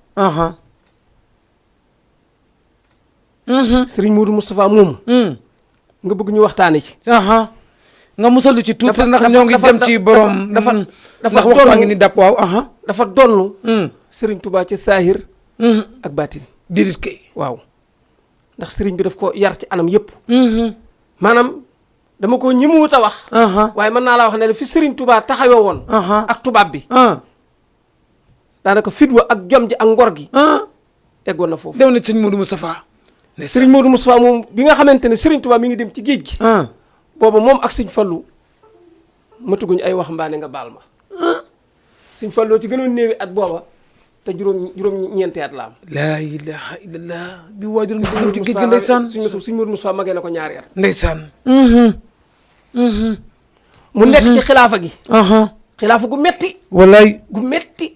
Sëriñ Modou Moustapha moomu nga bëgg ñu waxtaane ci nga musalu ci tuuti ndax ñoo ngi dem ci borom dafa ndax waxtu waa ngi ni dàpp waaw dafa donn Sëriñ Touba ci saahir ak baatin dirit kay waaw ndax sëriñ bi daf ko yar ci anam yëpp maanaam dama ko ñi mu wut a wax waaye mën naa laa wax ne fi Sëriñ Touba taxawee woon ak tubaab bi daanaka fit wa ak jom ji ak ngor gi eggoon na foofu dem na sëñ Modou Moustapha Sëriñ Modou Moustapha moom bi nga xamante ne Sëriñ Touba mi ngi dem ci géej gi booba moom ak sëñ Fallu matuguñ ay waxambaane nga baal ma sëñ Fallu ci gënoon néewi at booba te juróom ñeenti at la am laa ilaha illallah bi waajur nga dem ci géej gi ndeysaan sëñ Modou Moustapha magee na ko ñaari at ndeysaan mu nekk ci xilaafa gi xilaafa gu metti wallaay gu metti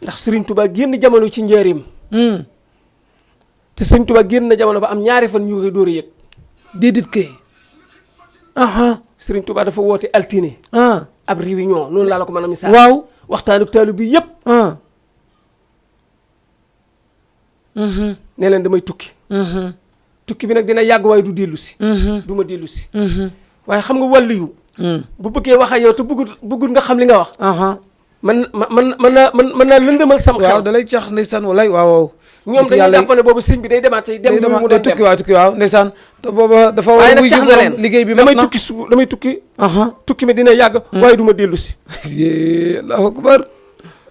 ndax Sëriñ Touba génn jamono ci njaarim te Sëriñ Touba génn na jamono ba am ñaari fan ñu koy dóor a yëg déedéet kay Serigne Touba dafa woote altine ab réunion noonu laa la ko mën a misaal waaw waxtaan ak taalu bi yëpp ne leen damay tukki tukki bi nag dina yàgg waaye du dellu si du ma dellu si waaye xam nga wàllu yu bu bëggee wax ak yow te bëggul nga xam li nga wax man naa lëndëmal sam xel waaw da lay cax ndeysaan walay waaw ñoom dañuy jàpp ne boobu sëñ bi day demaat tey dem mu doon tukki waaw ndeysaan te booba dafa war nag cax na leen liggéey bi damay tukki damay tukki tukki mi dina yàgg waaye du ma dellu si allahu akbar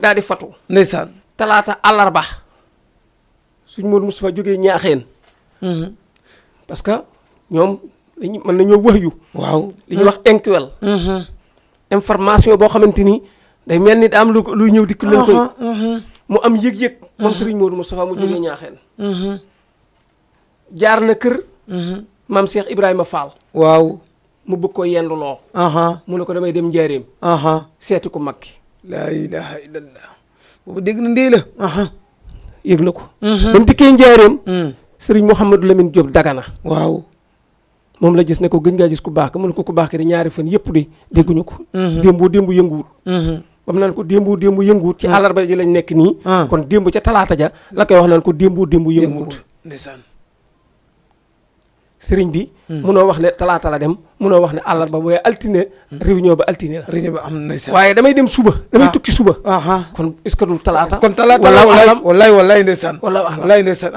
daal di fatu ndeysaan talaata àllarba suñ Modou Moustapha jógee ñaaxeen parce que ñoom dañu mën nañoo wax yu waaw li ñuy wax inkwel information boo xamante ni day mel ni da am luy ñëw dikk leen koy mu am yëg-yëg moom Serigne Modou Moustapha mu jógee ñaaxeen jaar na kër maam Cheikh Ibrahima Fall waaw mu bëgg ko yenduloo mu ne ko damay dem njaareem seeti ko mag ki laa ilaha illallah boobu dégg na ndee la yëg na ko ba mu dikkee njaareem Serigne Mouhamadou Lamine Diop Dagana waaw moom la gis ne ko gëj ngaa gis ku baax ka mu ne ko ku baax ki di ñaari fan yëpp di dégguñu ko démbu yënguwut ba mu naan ko démbu yënguwut ci àllarba ji lañ nekk nii kon démb ca talaata ja la koy wax naan ko démbu yënguwut ndeysaan sëriñ bi munoo wax ne talaata la dem munoo wax ne àllarba waaye altine réunion ba altine la réunion ba am ndeysaan waaye damay dem suba damay tukki suba kon est-ce que du talaata kon talaata wallaay ndeysaan wallaay ndeysaan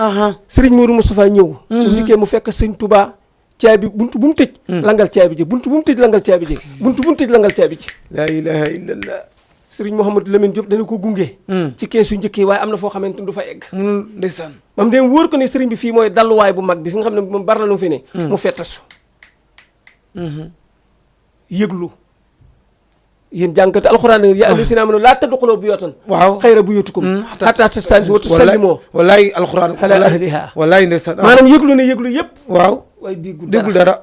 sëriñ Modou Moustapha ñëw mu liggéey mu fekk sëñ Touba caabi buntu bu mu tëj langal caabi ji buntu bu mu tëj langal caabi ji buntu bu mu tëj langal caabi ji laa ilaha illallah sëriñ Mouhamadou Lamine Diop dana ko gunge ci keesu njëkk yi waaye am na foo xamante ni du fa egg munul ndeysaan ba mu dem wóor ko ne sëriñ bi fii mooy dalluwaay bu mag bi fi nga xam ne moom bari na lu mu fi ne mu fettasu yëglu yéen jàngkati alxuraan ya ayyuhal lazina aamanu laa tadxuluu buyuutan waaw xayra buyuutikum hattaa tasta'nisu wa tusallimu wallaay alxuraan alaa ahlihaa wallaay ndeysaan maanaam yëglu ne yëglu yëpp waaw waaye déggul dara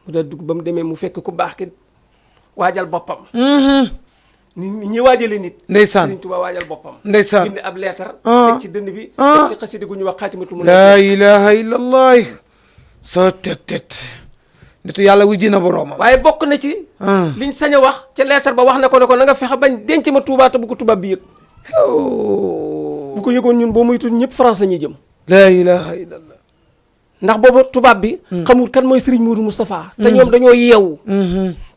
mu daal dugg ba mu demee mu fekk ku baax ki waajal boppam nit ñi waajale nit ndeysaan Sëriñ Tuubaa waajal boppam ndeysaan bind ab leetar teg ci dënn bi teg ci xasida gu ñu wax xaatimatul mu laa ilaha illallah soo tet nitu yàlla wu ji na boroomam waaye bokk na ci liñ sañ a wax ca leetar ba wax na ko ne ko na nga fexe bañ denc ma Tuubaa te bu ko tubaab bi yëg bu ko yëgoon ñun boo muytu ñëpp France la ñuy jëm laa ilaha illallah ndax boobu tubaab bi xamul kan mooy Serigne Modou Moustapha te ñoom dañoo yeewu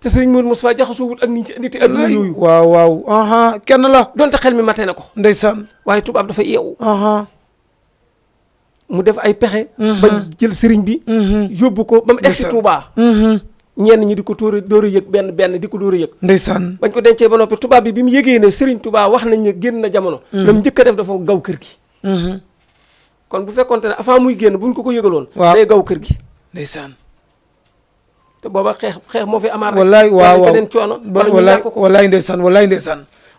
te Serigne Modou Moustapha jaxasoo wut ak nit adduna yooyu waaw kenn la donte xel mi mate na ko ndeysaan waaye tubaab dafa yeewu mu def ay pexe ba jël Serigne bi yóbbu ko ba mu egsi Touba ñenn ñi di ko dóor a yëg benn di ko dóor a yëg ndeysaan bañ ko dencee ba noppi tubaab bi mu yëgee ne Serigne Touba wax nañ ne génn na jamono la mu njëkk a def dafa gaw kër gi kon bu fekkonte ne avant muy génn buñ ko yëgaloon day gaw kër gi ndeysaan te booba xeex moo fi amaat wallaay waaw beneen coono wallaay ndeysaan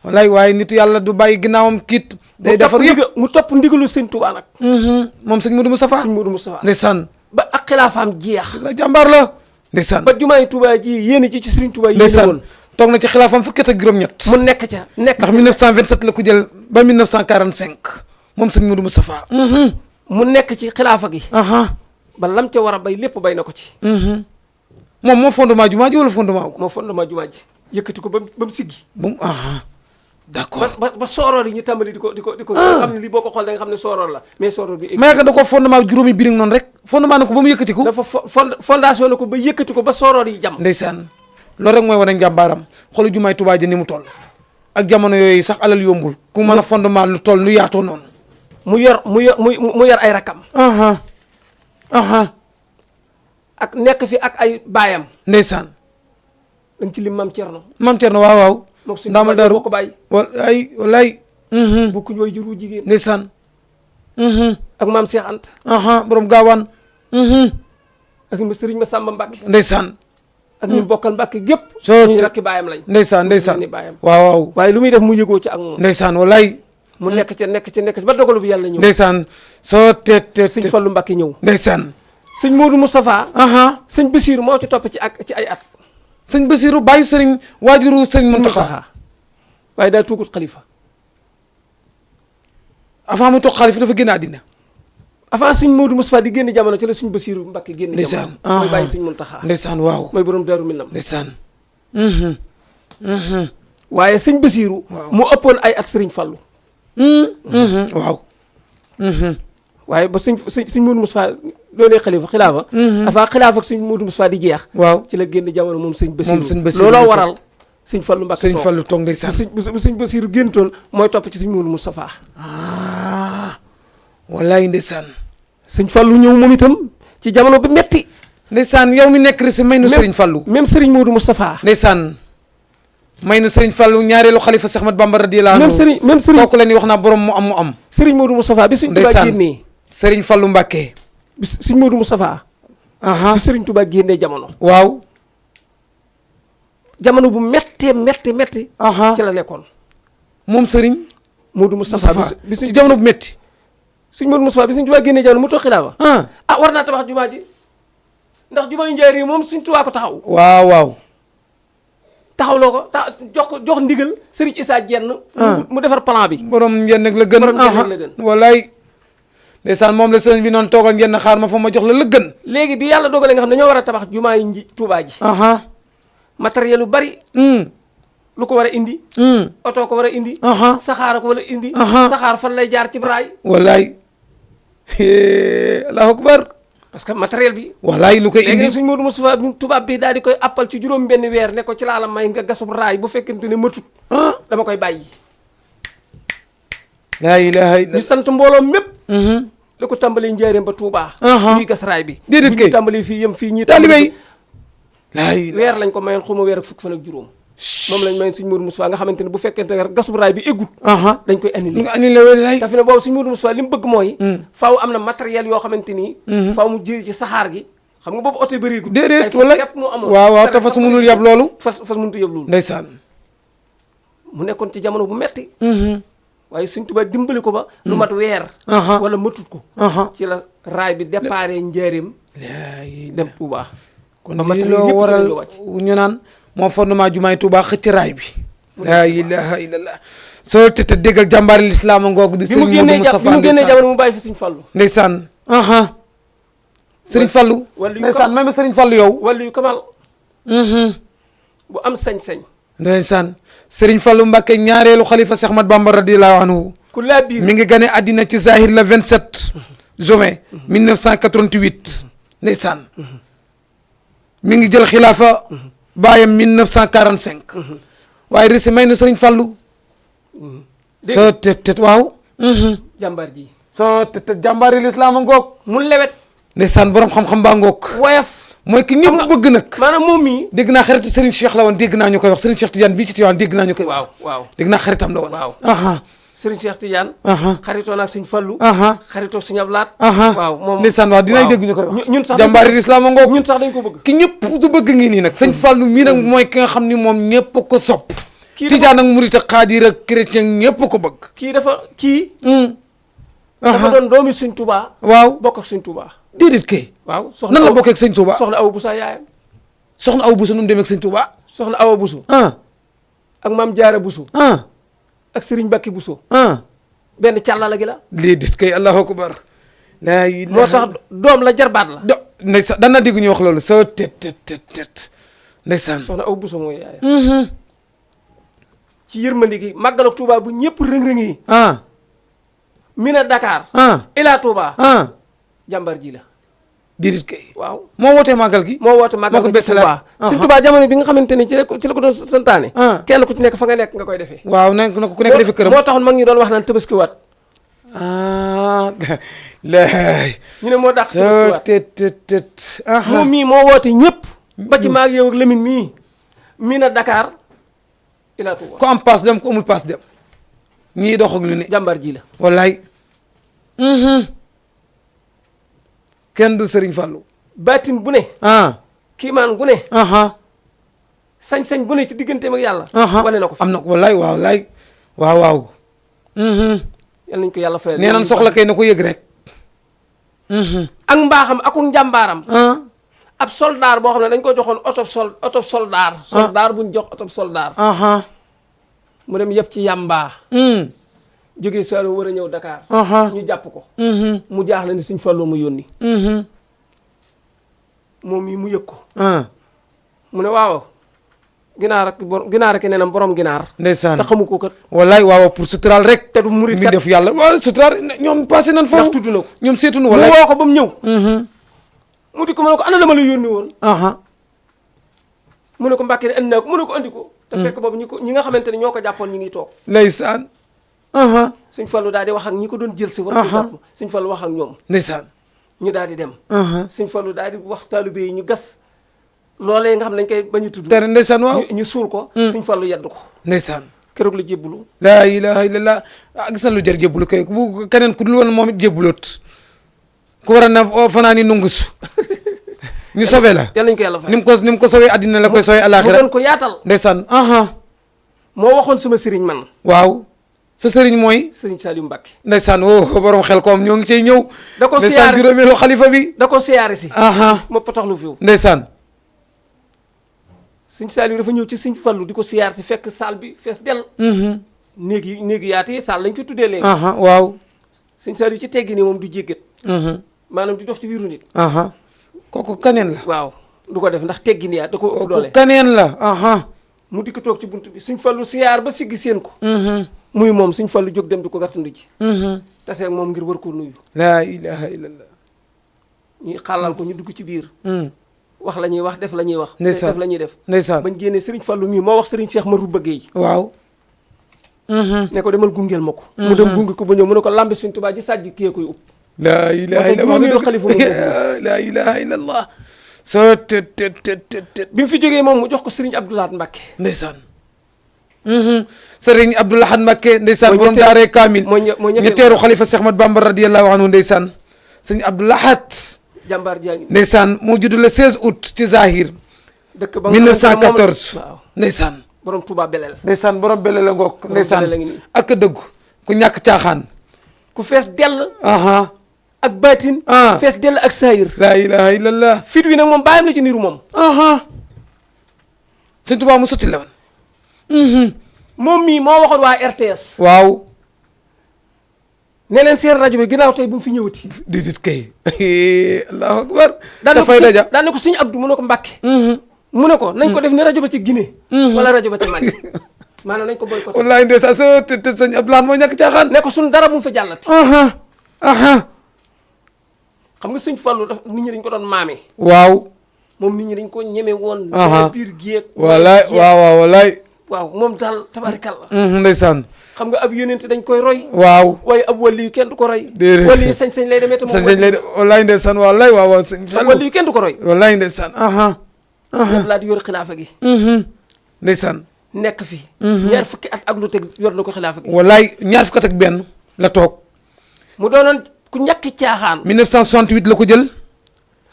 wallaay waaye nitu yàlla du bàyyi ginnaawam kiit day defar yëpp mu topp ndigalu sëñ Touba nag moom sëñ Modou Moustapha ndeysaan ba ak xilaafaam jeex jàmbaar la ndeysaan ba jumaay Touba ji yéen ci sëriñ Touba yéen woon toog na ci xilaafaam fukki at ak juróom-ñett mu nekk ca ndax 1927 la ko jël ba 1945 moom sëñ Modou Moustapha mu nekk ci xilaafa gi ba lam ca war a bay lépp bay na ko ci moom moo fondement jumaa ji wala fondement ko moo fondement jumaa ji yëkkati ko ba mu siggi d'accord ba sooroor yi ñu tàmbali di ko xam ne lii boo ko xool da nga xam ne sooroor la mais sooroor bi mais da ko fondement juróomi birig noonu rek fondement na ko ba mu yëkkati ko dafa fondation na ko ba yëkkati ko ba sooroor yi jam ndeysaan loolu rek mooy wane njàmbaaram xoolu jumaay Tuubaa ji ni mu toll ak jamono yooyu sax alal yombul ku mën a fondement lu toll nu yaatoo noonu mu yor ay rakam ak nekk fi ak ay baayam ndeysaan dañ ci lim Maam Cerno waaw mook suñu ndaamal daaru ko bàyyi wallaay bokkuñ way juru jigéen ndeysaan ak Maam Cheikh Anta borom gaawaan ak Sëriñ Masamba Mbàkke ndeysaan ak ñu bokkal Mbàkke gépp ñu rakki baayam lañ ndeysaan waaw waaye lu muy def mu yëgoo ci ak moom ndeysaan wallaay mu nekk ca ba dogalu bi yàlla ñëw ndeysaan soo teet sëñ Fallu Mbàkke ñëw ndeysaan sëñ Modou Moustapha sëñ Basiiru moo ci topp ci ay at sëñ Basiiru bàyyi sëriñ waajuru sëñ Muntaxa waaye daa tuugut xalifa avant mu toog xalifa dafa génn àddina avant suñ Modou Moustapha di génn jamono ci la suñ Basiiru Mbàkke génn ndeysaan jamono mooy bàyyi suñ Muntaxa ndeysaan waaw mooy borom Daaru Minam ndeysaan waaye sëñ Basiiru mu ëppoon ay at Sëriñ Fallu waaw waaye ba suñ Modou Moustapha doonee xilaafa avant xilaafa ak suñ Modou Moustapha di jeex waaw ci la génn jamono moom sëñ Basiiru sëñ Basiiru looloo waral sëñ Fallu Mbàkke sëñ Fallu toog ndeysaan bu sëñ Basiiru géntoon mooy topp ci suñ Modou Moustapha wallaay ndeysaan sëñ Fallu ñëw moom itam ci jamono bi metti ndeysaan yow mi nekk si may nu Sëriñ Fallu même Sëriñ Modou Moustapha ndeysaan may nu Sëriñ Fallu ñaareelu xalifa Seex Ahmad Bamba radiyallaahu anhu même Sëriñ kooku la ñuy wax naa borom mu am Sëriñ Modou Moustapha bi suñ Tuubaa génnee Sëriñ Fallu Mbàkke bi suñ Modou Moustapha bi Sëriñ Tuubaa génnee jamono waaw jamono bu metti ci la nekkoon moom Sëriñ Modou Moustapha bi ci jamono bu metti suñ Modou Moustapha bi suñ Tuubaa génnee jamono mu toog xilaafa war naa tabax jumaa ji ndax jumaa yu Njaaréem moom suñ Tuubaa ko taxaw waaw taxawloo ko jox ndigal Serigne Issa Dieng mu defar plan bi borom njënd la gën borom njënd la gën wallaay ndeysaan moom la sëriñ bi noonu toogal njënd xaar ma fa ma jox la gën léegi bi yàlla dogalee nga xam dañoo war a tabax jumaa yi Tuubaa ji matériel yu bari lu ko war a indi oto ko war a indi saxaar ko war a indi saxaar fan lay jaar ci braay wallaay allahu akbar parce que matériel bi wallaay lu koy indi léegi suñ Modou Moustapha tubaab bi daal di koy appal ci juróom benn weer ne ko ci laa la may nga gasub raay bu fekkente ne matut dama koy bàyyi laa ilaaha illa ñu sant mbooloo mépp li ko tàmbalee Njaaréem ba Touba ñuy gas raay bi déedéet kay ñuy tàmbalee fii yëm fii ñi taalibe weer lañ ko mayoon xuma weer ak fukk fan ak juróom moom lañ mayoon suñ Modou Moustapha nga xamante ne bu fekkente ne gasub raay bi éggut dañ koy annulé wallaay te fi ne boobu suñ Modou Moustapha li mu bëgg mooy faaw am na matériel yoo xamante nii faaw mu jëri ci saxaar gi xam nga boobu oto yi bëri déedéet wala képp mu amoon waaw te fas mënul yab loolu fas mënut a yab loolu ndeysaan mu nekkoon ci jamono bu metti waaye suñ Tuubaa dimbali ko ba lu mat weer wala matut ko ci la raay bi déparé Njaaréem dem Touba kon lii loo waral ñu naan moo fondement jumaay Touba xëcc raay bi laa ilaha illallah soo te déggal jàmbaari lislaam a ngoog di sëriñ Modou Moustapha bi mu génnee jamono mu bàyyi fi Sëriñ Fallu ndeysaan Sëriñ Fallu ndeysaan même Sëriñ Fallu yow wala yu kamal bu am sañ-sañ ndeysaan Sëriñ Fallu Mbàkke ñaareelu xalifa Seex Ahmad Bamba radiyallaahu anhu ku laa biir mi ngi gane àddina ci zahir le 27 juin 1988 ndeysaan mi ngi jël xilaafa baayam 1945 waaye risi may na Sëriñ Fallu soo tet waaw jàmbaar ji soo tet jàmbaari lislaam a ngoog mu lewet ndeysaan borom xam-xam baa ngoog woyof mooy ki ñëpp bëgg nag maanaam moom mii dégg naa xaritu Serigne Cheikh la woon dégg naa ñu koy wax Serigne Cheikh Tidiane bii ci Tidiane dégg naa ñu koy wax waaw dégg naa xaritam la woon waaw Serigne Cheikh Tidiane xaritoo naag Sëriñ Fallu xaritoo Sëriñ Ablaat waaw moom ndeysaan waaw dinañ dégg ñu koy wax ñun sax jàmbaari lislaam a ngoog ñun sax dañ ko bëgg ki ñëpp du bëgg ngi nii nag Sëriñ Fallu mii nag mooy ki nga xam ni moom ñëpp ko sopp Tidiane ak murit ak xaadir ak chrétien ñëpp ko bëgg kii dafa doon doomi Sëriñ Tuubaa waaw bokk ak Sëriñ Tuubaa déedéet kay waaw nan la bokkee ak Sëriñ Tuubaa soxna Awa Buso yaayam soxna Awa Buso nu mu demee ak Sëriñ Tuubaa soxna Awa Buso ak Maam Jaara Buso ak Sëriñ Bakki Buso benn càllala gi la déedéet kay allahu akbar laa ilaaha moo tax doom la jarbaat la ndeysaan dana dégg ñu wax loolu soo tet ndeysaan soxna Awa Buso mooy yaayam ci yërmandi gi màggal ak Tuubaa bu ñëpp rëng-rëng yi mina Dakar ila Touba jàmbar ji la déedéet kay waaw moo wootee màggal gi moo woote màggal gi ci Touba Sëriñ Touba jamono bi nga xamante ni ci la ko doon santaane kenn ku ci nekk fa nga nekk nga koy defee waaw na ko ku nekk defee këram moo taxoon mag ñi doon wax naan tabaskiwaat laay ñu ne moo dàq tabaskiwaat tet moom mii moo woote ñëpp ba ci maag yow ak Lamine mii mina Dakar ila Touba ku am paas dem ku amul paas dem ñii dox ak lu ne jàmbar ji la wallaay kenn du Sëriñ Fallu baatin bu ne kiimaan gu ne sañ-sañ gu ne ci digganteem ak yàlla wane na ko fi am na ko wallaay waaw yal nañ ko yàlla fayal nee nan soxla kay na ko yëg rek ak mbaaxam ak njàmbaaram ab soldaar boo xam ne dañ ko joxoon oto soldaar buñ jox oto soldaar mu dem yëpp ci yàmbaa jógee Saalum war a ñëw Dakar. ñu jàpp ko. mu jaaxle ni Sëñ Fallu mu yónni. moom mii mu yëg ko. mu ne waaw. ginaar ak nee na borom ginaar. ndeysaan te xamu ko kat. wallaay waaw pour suturaal rek. te du murit mi kat def yàlla waaw suturaal ñoom passé nañ foofu. ndax tudd na ko ñoom seetuñu mu wallaay. woo ko ba mu ñëw. mu di ko mu ne ko ana la ma la yónni woon. mu ne ko Mbàkke andi naa ko mu ne ko andi ko. te fekk boobu ñi nga xamante ne ñoo ko jàppoon ñi ngi toog. ndeysaan. Sëñ Fallu daal di wax ak ñi ko doon jël si. war ko jàpp Sëñ Fallu wax ak ñoom. ndeysaan. ñu daal di dem. Sëñ Fallu daal di wax taalibe yi ñu gas. loolee nga xam ne dañ koy bañ a tudd. tere ndeysaan waaw. ñu suul ko. Sëñ Fallu yedd ko. ndeysaan. keroog la jébbalu. laa ilaha illallah gis na lu jar jébbalu kay bu keneen ku dul woon moom it jébbaloot ku war a na fanaani nungusu ñu sauvé la. yal nañu ko yàlla fay. ni mu ko sauvé addina la koy sauvé alaxira. mu doon ko yaatal. ndeysaan. moo waxoon sama sëriñ man. waaw sa sëriñ mooy. sëriñ Saliou Mbacke. ndeysaan borom xel koom ñoo ngi cay ñëw. da ko ndeysaan juróomeelu xalifa bi. da ko siyaare si. ma potoxlu fi wu. ndeysaan. sëñ Saliou dafa ñëw ci sëñ Fallu di ko siyaar si fekk saal bi fees dell. néegi yaatu yi saal lañ ko tuddee léegi. waaw. sëñ Saliou ci teggi nii moom du jéggat. maanaam di dox ci biiru nit. kooku kaneen la. waaw du ko def ndax teggi nii da ko ëpp doole. kooku kaneen la. mu dikk toog ci bunt bi sëñ Fallu siyaar ba siggi seen ko. muy moom sëñ Fallu jóg dem di ko gàttandu ji. taseeg moom ngir war koo nuyu. laa ilaha illallah. ñuy xàllal ko ñu dugg ci biir. wax la ñuy wax def la ñuy wax. ndeysaan def la ñuy def. ndeysaan bañ génnee Serigne Fallou mii moo wax Serigne Cheikh Marou Bëggee. waaw. ne ko demal gungeel ma ko. mu dem gunge ko ba ñëw mu ne ko lambi suñ Tuubaa ji sàjj kii koy upp. laa ilaha illallah laa ilaha illallah. soo bi mu fi jógee moom mu jox ko Serigne Abdou Lahad Mbacké. ndeysaan. Serigne Abdou Lahad Mbacké ndeysaan borom daaree Kaamil. mooy ñetteeru xalifa Cheikh Ahmad Bamba radiyallahu anhu ndeysaan. Serigne Abdou Lahad. jàmbaar jaa ngi ndeysaan moo judd le 16 août ci Zahir. dëkk ba 1914. waaw ndeysaan. borom Touba Belel. ndeysaan borom Belel la ngoog. ndeysaan Belel la ngi nii. ak dëggu ku ñàkk caaxaan. ku fees dell. ak baatin. fees dell ak saayir. laa ilaha illallah. fit wi nag moom bàyyam la ci niru moom. Sëñ Tuubaa mu sotti la woon. moom mii moo waxoon waa RTS. waaw. ne leen seen rajo bi ginnaaw tey bu mu fi ñëwati. déedéet kay. allahu akbar. dafay daja daan ne ko Sëñ Abdou mu ne ko Mbàkke. mu ne ko nañ ko def ne rajo ba ci Guinée. wala rajo ba ci Mali. maanaam nañ ko boycotté. wallaahi ndeysaan soo te sëñ Abdou Lahad moo ñàkk caaxaan. ne ko suñ dara bu mu fa jàllati. xam nga Sëñ Fallu daf nit ñi dañ ko doon maamee. waaw. moom nit ñi dañ ko ñeme woon. biir géej. wallaay waaw wallaay. waaw moom daal tabarikàlla. ndeysaan. xam nga ab yonent dañ koy roy. waaw. waaye ab wàllu yu kenn du ko roy. déedéet wàllu yu sañ-sañ lay demee te moom. sañ-sañ lay de wallaay ndeysaan wallaay waaw waaw sëñ Fallu. wàllu yu kenn du ko roy. wallaay ndeysaan. laa di yor xilaafa gi. ndeysaan. nekk fi. ñaar fukki at ak lu teg yor na ko xilaafa gi. wallaay ñaar fukki at ak benn la toog. mu doonoon ku ñàkki caaxaan. 1968 la ko jël.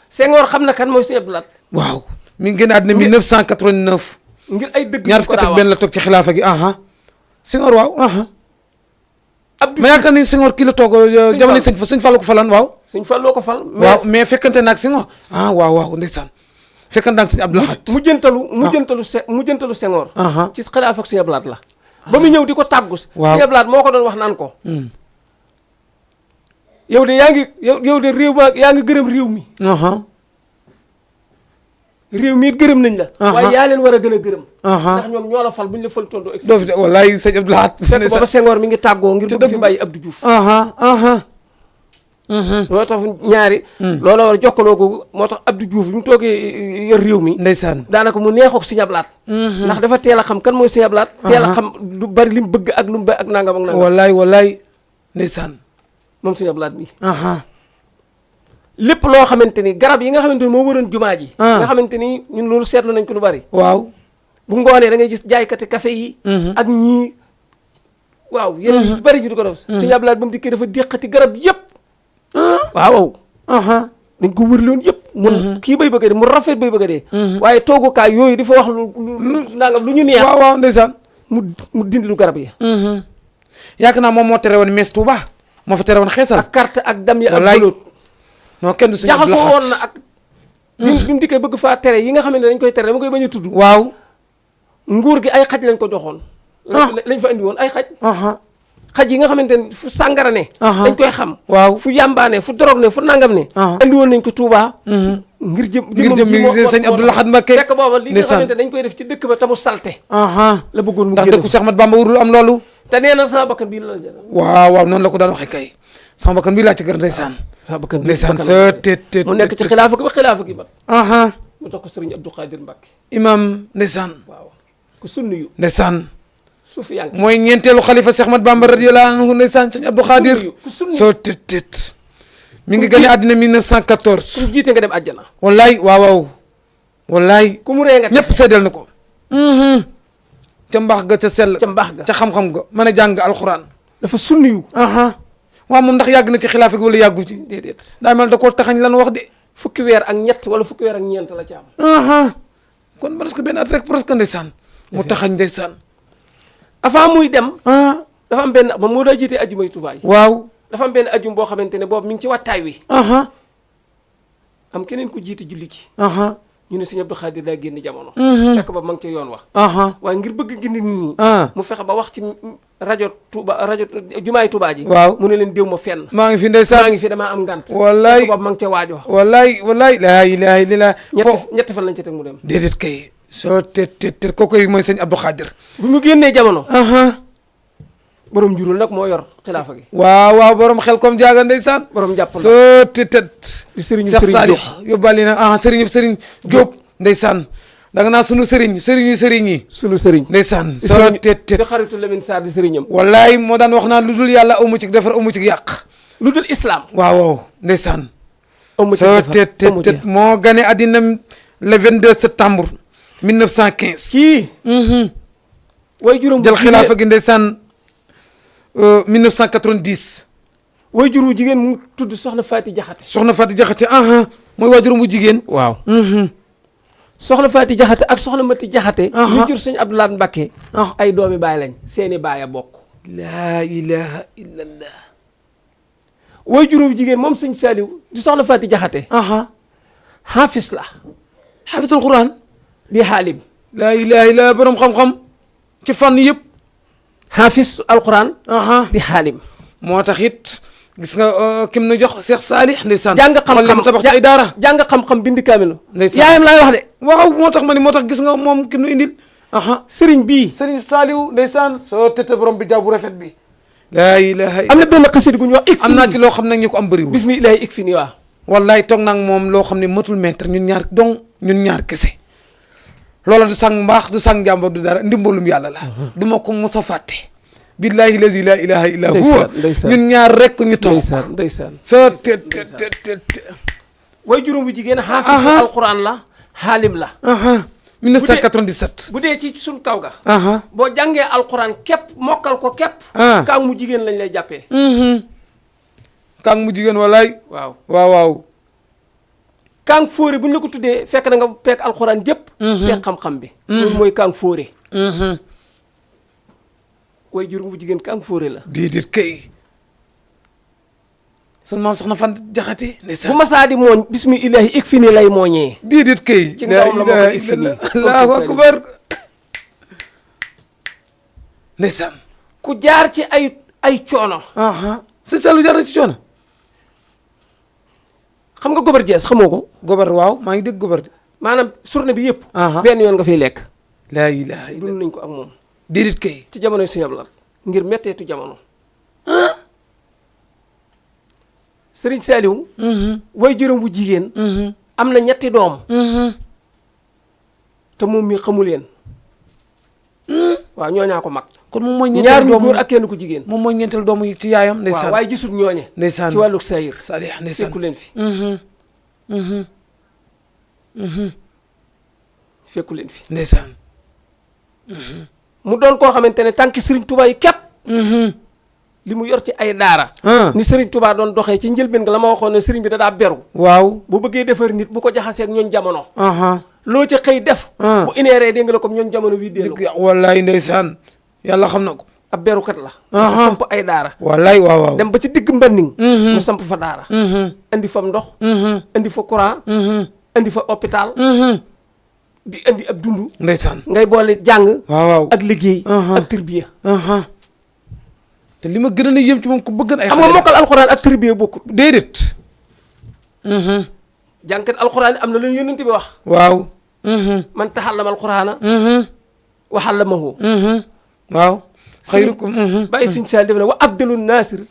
Senghor xam na kan mooy Sëñ Abdou Lahad. waaw mi ngi génn àddina 1989. ngir ay dëgg ñaar fukki at ak benn la toog ci xilaafa gi. Senghor waaw. Abdou ma yaakaar ni Senghor kii la toog jamono sëñ Fallu ko falan waaw. Sëñ Falloo ko fal. waaw mais fekkante naag Senghor. waaw ndeysaan. fekkante naag Sëñ Abdou Lahad. mujjantalu Senghor. ci xilaafa ak Sëñ Abdou Lahad la. ba mu ñëw di ko tàggu. waaw Sëñ Abdou Lahad moo ko doon wax naan ko. yow de yow de réew ma yaa ngi gërëm réew mi. réew mi it gërëm nañ la. waaye yaa leen war a gën a gërëm. ndax ñoom ñoo la fal bu ñu la fal tondo. doo fi wallaay Sëñ Abdou Lahad. fekk booba Senghor mi ngi tàggoo ngir bëgg fi bàyyi Abdou Diouf. loolu tax ñaari. loolu war a jokkaloo ko moo tax Abdou Diouf bi mu toogee yor réew mi. ndeysaan daanaka mu neexoo ko Sëñ Abdou Lahad. ndax dafa teel a xam kan mooy Sëñ Abdou Lahad. teel a xam lu bari li mu bëgg ak lu mu bëgg ak nangam ak nangam. wallaay ndeysaan. moom Sëñ Abdou Lahad bi. lépp loo xamante ni garab yi nga xamante ni moo waroon jumaa ji. nga xamante ni ñun loolu seetlu nañ ko lu bari. waaw. bu ngoonee da ngay gis jaaykati café yi. ak ñii. waaw yeneen yu bari ji du ko def. Sëñ Abdou Lahad ba mu dikkee dafa déqati garab yëpp. waaw. dañ ko wërloon yëpp. mun kii bay bëgg a dee mu rafet bay bëgg a dee. waaye toogukaay yooyu dafa wax lu nangam lu ñu neex. waaw ndeysaan. mu dindi lu garab yi. yaakaar naa moom moo tere woon Mees Tuuba moo fa tere woon xeesal. ak carte ak dam yi ak wallaay bëloot. non kenn du Sëñ Abdou Lahad jaxasoo woon na ak. bi mu dikkee bëgg faa tere yi nga xam ne dañ koy tere dama koy bañ a tudd. waaw. nguur gi ay xaj lañ ko joxoon. lañ fa indi woon ay xaj. xaj yi nga xamante ne fu sàngara ne dañ koy xam waaw fu yàmbaane fu dorog ne fu nangam ne andi woon nañ ko Touba ngir jëm sëñ Abdou Lahad Mbacké fekk booba li nga xamante dañ koy def ci dëkk ba tamu salte la bëggoon mu ndax dëkku Cheikh Ahmad Bamba warul am loolu te nee na sama bakkan bii la jël waaw noonu la ko daan waxee kay sama bakkan bii laa ci gër ndeysaan sama bakkan ndeysaan sa te mu nekk ci xilaafa gi ba xilaafa gi ba mu tax ko sëriñ Abdou Khadir Mbacké imam ndeysaan waaw ku sunni yu ndeysaan suufiyanke mooy ñeenteelu xalifa Cheikh Ahmad Bamba radiyallahu anhu ndeysaan sëñ Abdou Khadir soo tët mi ngi gane àddina 1914 ku jiite nga dem àjjana wallaay waaw wallaay ku mu ree nga ñëpp seedal na ko ca mbaax ga ca sell ca mbaax ga ca xam-xam ga mën a jàng alxuraan dafa sunni yu waaw moom ndax yàgg na ci xilaafa gi wala yàggu ci déedéet daa mel da koo taxañ lan wax de fukki weer ak ñett wala fukki weer ak ñeent la ci am kon presque benn at rek presque ndeysaan mu taxañ ndeysaan avant muy dem dafa am benn moom moo daa jiite ajjumay Tuubaa yi waaw dafa am benn ajjum boo xamante ne boobu mi ngi ci wattaay wi am keneen ku jiite julli gi ñu ne sëñ Abdou Khadir daa génn jamono fekk ba ma ngi ca yoon wax waaye ngir bëgg gindi nit ñi mu fexe ba wax ci rajo jumaay Touba ji waaw mu ne leen déw ma fenn maa ngi fi ndeysaan maa ngi fi damaa am ngant wallaay boobu ma ngi ca waaj wax wallaay laa ilaaha illallaah ñetti fan lañ ca teg mu dem déedéet kay soo te kooku mooy sëñ Abdou Khadir bu mu génnee jamono borom njurul nag moo yor xilaafa gi waaw borom xel comme jaaga ndeysaan borom jàpp soo te di sëriñ Cheikh Salih yóbbaale na sëriñ Diop ndeysaan da nga naa sunu sëriñ yi sunu sëriñ ndeysaan soo te di xaritu Lamine Sarr di sëriñam wallaay moo daan wax naan lu dul yàlla amu ci defar amu ci yàq lu dul islam waaw ndeysaan amu ci soo te moo gane àddina le 22 septembre 1915 kii way juróom jël xilaafa gi ndeysaan 1990 way jur wu jigéen mu tudd soxna Faati Jaxate mooy waajuram bu jigéen waaw soxna Faati Jaxate ak soxna Mati Jaxate ñu jur sëñ Abdou Lahad Mbacké ay doomi baay lañ seeni baay a bokk laa ilaha illallah way jur wu jigéen moom sëñ Saliou di soxna Faati Jaxate xaafis la xaafisul Quran di xaalim laa ilaha illallah borom xam-xam ci fànn yëpp xaafis alquran di xaalim moo tax it gis nga kim nu jox Cheikh Salih ndeysaan jàng xam-xam tabax ci ay daara jàng xam-xam bind kaamil ndeysaan yaayam laay wax de waaw moo tax ma ni moo tax gis nga moom kim nu indil sëriñ bii sëriñ Saliou ndeysaan soo tëte borom bi jaaw bu rafet bi laa ilaha am na benn xasida gu ñu wax am naa ci loo xam ne ñu ko am bëriwul bismillahi ik fi nii waa wallaay toog naag moom loo xam ne matul mètre ñun ñaar kese loola du sang mbaax du sang jàmbur du dara ndimbalum yàlla la du ma ko mos a fàtte billahi lazi la ilaha illa huwa ñun ñaar rek ñu toog ndeysaan soo way juróom bu jigéen xaafis alquran la xaalim la 1997 bu dee ci suñ kaw ga boo jàngee alquran képp mokkal ko képp kaa mu jigéen lañ lay jàppee kaa mu jigéen wallaay waaw kaang fóore bu ñu la ko tuddee fekk na nga peek alxuraan jëpp peek xam-xam bi loolu mooy kaang fóore way jur bu jigéen kaang fóore la déedéet kay sun maam soxna Fan Jaxate bu masaa di mooñ bismillahi ik fi ni lay mooñee déedéet kay ci ndawam la moo ko ik fi nii allahu akbar ndeysaan ku jaar ci ay coono sëñ Saliou jaar na ci coono xam nga gobar jees xamoo ko gobar waaw maa ngi dégg gobar de maanaam journée bi yëpp benn yoon nga fiy lekk laa ilaha illa dund nañ ko ak moom déedéet kay ci jamonoy Sëñ Abdou Lahad ngir metteetu jamono Sëriñ Saliou way juróom bu jigéen am na ñetti doom te moom mi xamu leen waaw ñooñaa ko mag kon moom mooy ñaar ñu góor ak kenn ku jigéen moom mooy ñeenteel doomu ci yaayam ndeysaan waaw waaye gisul ñooñe ndeysaan ci wàllu sayir Salih ndeysaan fekku leen fi fekku leen fi ndeysaan mu doon koo xamante ne tànki Serigne Touba yi képp li mu yor ci ay daara ni Serigne Touba doon doxee ci njëlbeen nga la ma waxoon ne Serigne bi da daa beru waaw bu bëggee defar nit bu ko jaxaseeg ñooñ jamono loo ci xëy def bu ineeree dégg nga la comme ñooñ jamono wi dee wallaay ndeysaan yàlla xam na ko ab berukat la mu samp ay daara wallaay waaw dem ba ci digg mbanning mu samp fa daara indi fa ndox indi fa courant indi fa hôpital di indi ab dund ndeysaan ngay boole jàng waaw ak liggéey ak tarbiya te li ma gën a na yëm ci moom ku bëggan ay xam nga mokkal alxuraan ak tërbiya bokkut. déedéet. jàngkat alxuraan am na lu yonent bi wax. waaw. man taxallama alxuraana. wa allamahu. waaw. xayrukum. bàyyi Sëñ Saaliw def na wa abdalu naasir.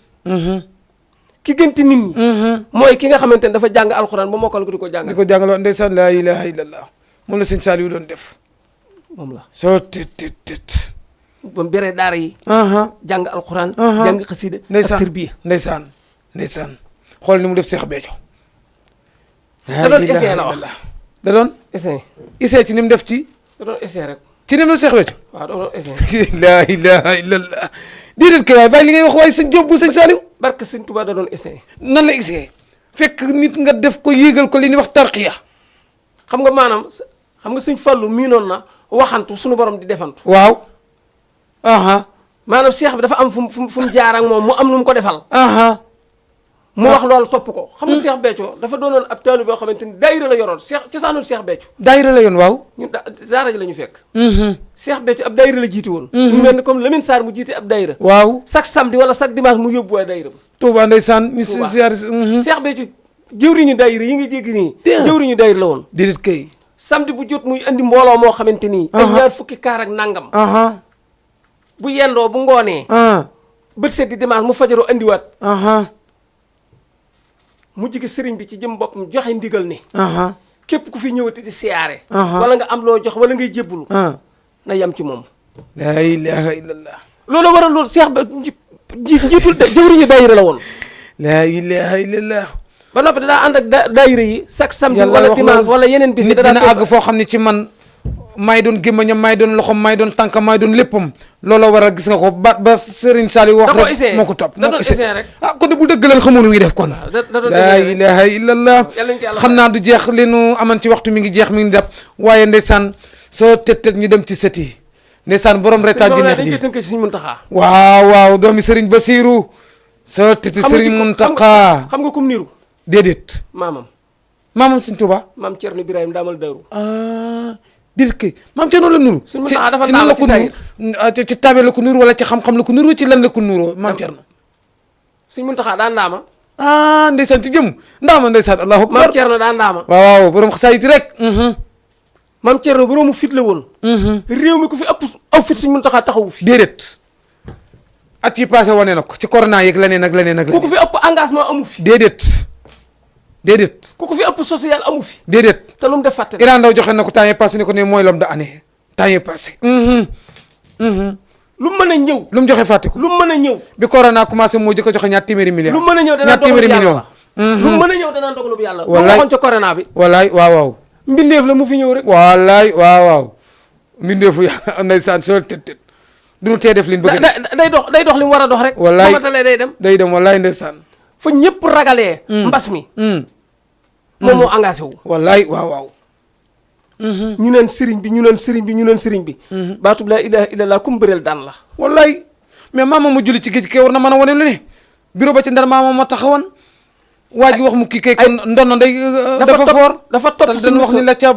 ki gën ci nit ñi. mooy ki nga xamante ne dafa jàng alxuraan ba mokkal ko di ko jàng. di ko jàngaloo ndeysaan laa ilaha illallah moom la Sëñ Saaliw doon def. moom la soo tit. ba mu beree daara yi. jàng alxuraan. jàng xasida ak tërbiya. ndeysaan xool ni mu def Seex Béthio. da doon essayé la wax da doon. essayé ci ni mu def ci. da doon essayé rek. ci ni mu def Seex Béthio. waaw da doon essayé. laa ilaha illallah déedéet kay waay bàyyi li ngay wax waaye sëñ Jóob bu Sëñ Saaliw. barke Sëñ Tuubaa da doon essayé. nan la essayé fekk nit nga def ko yéegal ko li ñuy wax tarqiya. xam nga maanaam xam nga Sëñ Fallu miinoon na waxantu suñu borom di defantu. waaw. maanaam Cheikh bi dafa am fu mu jaar ak moom mu am nu mu ko defal. mu wax loolu topp ko. xam nga Cheikh Béthio dafa doonoon ab taalibe boo xamante ni daayira la yoroon Cheikh ci saanul Cheikh Béthio. daayira la yoon waaw. ñun daara ji la ñu fekk. Cheikh Béthio ab daayira la jiiti woon. mu mel ni comme Lamine Sarr mu jiite ab daayira. waaw chaque samedi wala chaque dimanche mu yóbbu waay daayira ba. Touba ndeysaan. Touba Cheikh Béthio jëwriñu daayira yi nga jéggi nii. jëwriñu daayira la woon. déedéet kay. samedi bu jot muy andi mbooloo moo xamante ni. ay ñaar fukki kaar ak nangam. bu yendoo bu ngoonee. bët set di dimanche mu fajaroo andiwaat. mu jigi sëriñ bi ci jëm boppam joxe ndigal ni. képp ku fi ñëwati di siyaare. wala nga am loo jox wala ngay jébbalu. na yem ci moom. laa ilaha illallah. loolu waral loolu Cheikh ba njiitul jëwriñu daayira la woon. laa ilaha illallah. ba noppi daa ànd ak daayira yi chaque samedi wala dimanche wala yeneen bis yi. dina àgg foo xam ne ci man. maay doon gémmañam maay doon loxom maay doon tànkam maay doon léppam looloo war a gis nga ko ba Serigne Saliou wax rek moo ko topp da doon essayé rek kon de bu dëggaleen xamoon nu ngi def kon laa ilaha illallah xam naa du jeex li nu aman ci waxtu mi ngi jeex mi ngi dab waaye ndeysaan soo tët ñu dem ci sët yi ndeysaan borom retaa ju neex ji tënk ci Serigne Mountakha waaw doomi Serigne Bassirou soo tëti Serigne Mountakha xam nga kum niru déedéet maamam Serigne Touba maam Thierno Ibrahima daamal Daaru dir kay maam Thierno la nuru. suñu mën dafa ndaama ci say ci tabe la ko nuru wala ci xam-xam la ko nuru ci lan la ko nuroo maam Thierno. suñu mën taxaa daan ndaama. ndeysaan ci jëm ndaama ndeysaan allahu akbar. maam Thierno daan ndaama. waaw borom xasaayit rek. maam Thierno boroomu fit la woon. réew mi ku fi ëpp aw fit suñu mën taxaa taxawu fi. déedéet at yi passé wane na ko ci corona yeeg leneen ak leneen ak leneen. ku fi ëpp engagement amu fi. déedéet. ku fi ëpp social amu fi. déedéet. te lu mu def fàtte Iran Ndaw joxe na ko temps yii passé ne ko ne mooy l'homme de année temps yii passé. lu mu mën a ñëw. lu mu joxe fàtte ko. lu mu mën a ñëw. bi corona commencé moo jëkk a joxe ñaar téeméeri millions. lu mu mën a ñëw danaa dogalu yàlla lu mu mën a ñëw danaa dogalu yàlla. wallaay waxoon ca corona bi. wallaay waaw. mbindeef la mu fi ñëw rek. wallaay waaw. mbindeefu yàlla ndeysaan soo tët. du ñu tee def li ñu bëgg day dox li mu war a dox rek. wallaay day dem wallaay ndeysaan. fa ñëpp ragalee. mbas mi. moom moo engagé wu. wallaay waaw. ñu naan sëriñ bi. baatub laa ilaha illallah kum bëreel daan la. wallaay mais maama mu julli ci géej kay war na mën a wane lu ne. bureau ba ci ndar maama ma taxawoon. waa ji wax mu kii kay kon ndono day. dafa foor dafa topp suñu wax ni la ca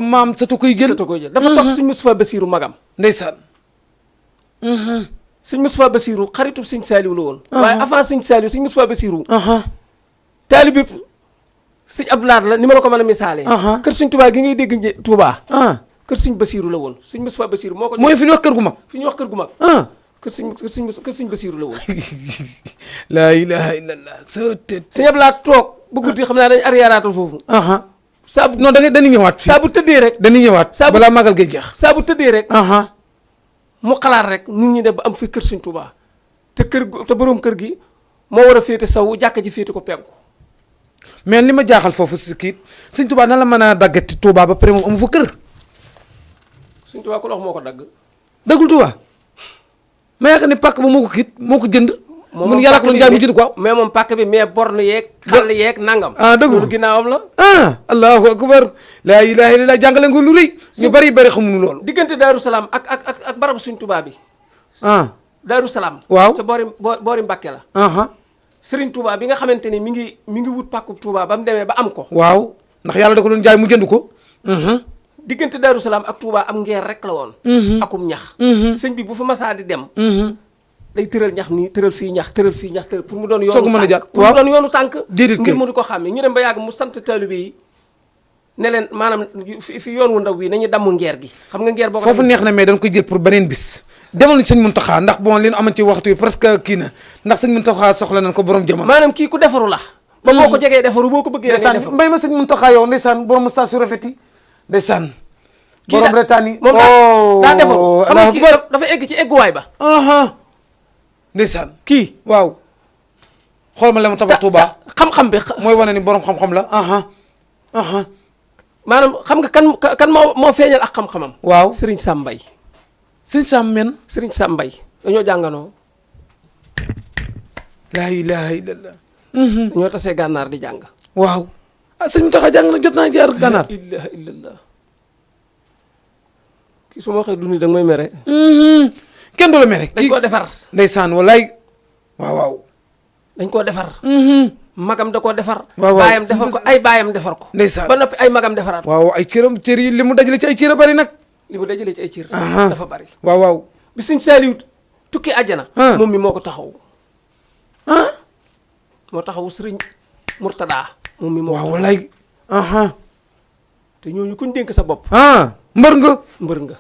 maam satu koy jël. dafa topp suñ Moustapha Bassirou magam. ndeysaan. suñ Moustapha Bassirou xaritu suñ Saliou la woon. waaye avant suñ Saliou suñ Moustapha Bassirou. taalibe sëñ Abdoulaye la ni ma la ko mën a misaalee. kër suñ Touba gi ngay dégg Touba. kër suñ Bassirou la woon suñ Moustapha Bassirou moo ko. mooy fi ñu wax kër gu mag. fi ñu wax kër gu mag. kër suñ Bassirou la woon. laa ilaha illallah. sëñ Abdoulaye toog bu guddi xam naa dañu arriéraatal foofu. saa bu non dañuy ñëwaat fii. saa bu tëddee rek. dañuy ñëwaat. balaa magal gay jeex. saa bu tëddee rek. mu xalaat rek nit ñi def ba am fi kër suñ Touba te borom kër gi moo war a féete saw jàkka ji féete ko penku. mais li ma jaaxal foofu si kii sëñ Touba nan la mën a daggati Touba ba pare moom amu fa kër. sëñ Touba ku la wax moo ko dagg. daggul Touba ma yaakaar ni pàkk ba moo ko kiit moo ko jënd. mun yàlla ko doon jaay mu jënd quoi. mais moom pàkk bi mais borne yeeg. xàll yeeg nangam. dëgg loolu ginnaawam la. allahu akbar laa ilaaha illallaah jàngale nga lu rëy. ñu bari xamuñu loolu. diggante Daaru Salaam ak barabu sëñ Touba bi. Daaru Salaam. waaw ca boori Mbàkke la. Sëriñ Touba bi nga xamante ni mi ngi wut pàkkub Touba ba mu demee ba am ko. waaw ndax yàlla da ko doon jaay mu jënd ko. diggante Daaru Salaam ak Touba am ngeer rek la woon. akum ñax. sëñ bi bu fa masaa di dem. day tëral ñax nii tëral fii ñax tëral fii ñax tëral pour mu doon soog a mën a yoonu jàpp tànk pour mu doon yoonu tànk déedéet ngir kay mu di ko xàmme ñu dem ba yàgg mu sant taalibe yi ne leen maanaam fi yoon wu ndaw wi nañu damm ngeer gi xam nga ngeer boo ko foofu neex na mais dañ koy jël pour beneen bis demal sëñ Muntaxa ndax bon li ñu amoon ci waxtu yi presque kii na ndax sëñ Muntaxa soxla nañ ko borom jamono maanaam kii ku defaru la ba boo ko jegee defaru boo ko bëggee da ngay ndeysaan defaru mbay ma sëñ Muntaxa yow ndeysaan borom moustache yu rafet yi ndeysaan kii borom retaan yi moom daa defaru xam nga kii dafa egg ci egguwaay ba ndeysaan kii waaw xool ma la mu tabax Tuuba xam-xam bi mooy wane ni borom xam-xam la maanaam xam nga kan moo feeñal ak xam-xamam waaw Serigne Sam Mbaye sëñ Sam men Serigne Sam Mbaye dañoo jànganoo laa ilaha illallah dañoo tasee gànnaar di jàng waaw sëñ Muntaxa jàng na jot naa jaar gànnaar la ilaha illallah kii su ma waxee du ni da nga may mere kenn du la mere dañ koo defar ndeysaan walaay waaw dañ koo defar magam da koo defar waaw baayam defar ko ay baayam defar ko ndeysaan ba noppi ay magam defaraat ko waaw ay cër yi li mu dajale ci ay cër a bari nag li mu dajale ci ay cër dafa bari waaw bi Sëñ Saaliw tukki àjjana moom mi moo ko taxaw moo taxaw Sëriñ Murtada moom mi moo waaw walaay te ñooñu kuñ dénk sa bopp mbër nga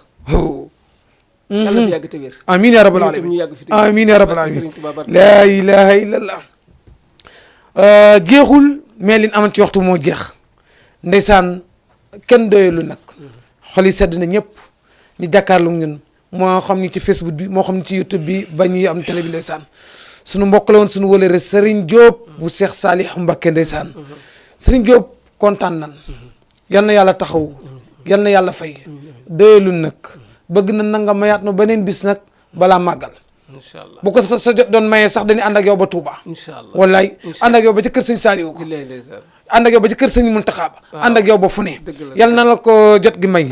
yàlla fi yàgg te wér amiin yaa rabbal ñu alamin yàgg fi te amiin yaa rabbal alamin Sëriñ Tuubaa barke laa ilaha illallah jeexul mais liñ amoon ci waxtu moo jeex ndeysaan kenn doyalu nag xol yi sedd na ñëpp ñu jàkkaarlu ñun moo xam ni ci Facebook bi moo xam ni ci YouTube bi ba ñuy am télé bi ndeysaan suñu mbokk la woon suñu wëlëre Serigne Diop bu Cheikh Saliou Mbacké ndeysaan Serigne Diop kontaan nan yal na yàlla taxaw yal na yàlla fay doyalu nag bëgg na nanga mayaat no beneen bis nag balaa màggal incha allah bu ko sa jot doon mayee sax dañuy ànd ak yow ba Touba incha allah wallaay ànd ak yow ba ci kër sëñ Saliou ko ànd ak yow ba ci kër sëñ Muntaxa ba ànd ak yow ba fu ne yal na la ko jot gi may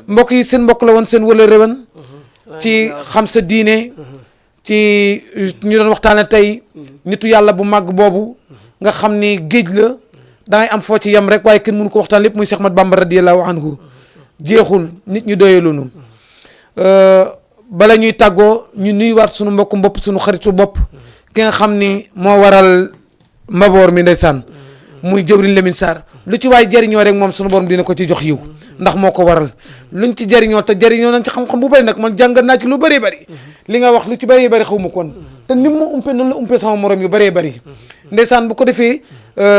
mbokk yi seen mbokk la woon seen wala réwan ci xam sa diine ci ñu doon waxtaane tey nitu yàlla bu màgg boobu nga xam ni géej la dangay am foo ci yem rek waaye kenn mënu ko waxtaan lépp muy Cheikh Ahmad Bamba radiyallahu anhu jeexul nit ñu doyaloonu bala ñuy tàggoo ñu nuyuwaat sunu mbokku bopp sunu xaritu bopp ki nga xam ni moo waral mbaboor mi ndeysaan muy jëwriñ Lamine Sarr lu ci waay jëriñoo rek moom sunu borom dina ko ci jox yiw ndax moo ko waral luñ ci jëriñoo te jëriñoo nañ ci xam-xam bu bëri nag man jàngat naa ci lu bëree bëri li nga wax lu ci bëree bëri xaw ma koon te ni mu umpe noonu la umpe sama morom yu bëree bëri ndeysaan bu ko defee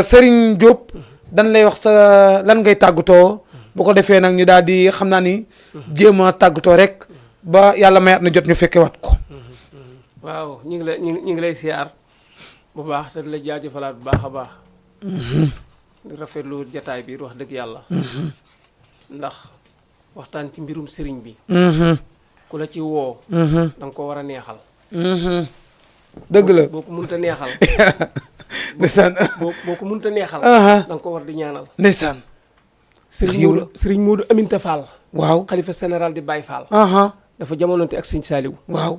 Serigne Diop dañ lay wax sa lan ngay tàggatoo bu ko defee nag ñu daal di xam naa ni jéem a tàggatoo rek ba yàlla mayaat na jot ñu fekke wat ko waaw ñu ngi lay siyaar bu baax te di la jaajëfalaat bu baax a baax di rafetlu jataay bi wax dëgg yàlla ndax waxtaan ci mbirum sëriñ bi ku la ci woo da nga ko war a neexal dëgg la boo ko munta neexal ndeysaan boo ko munta neexal da nga ko war di ñaanal ndeysaan sëriñ Modou Aminta Fall waaw xalifa général di Baye Fall dafa jamononte ak sëñ Saliou waaw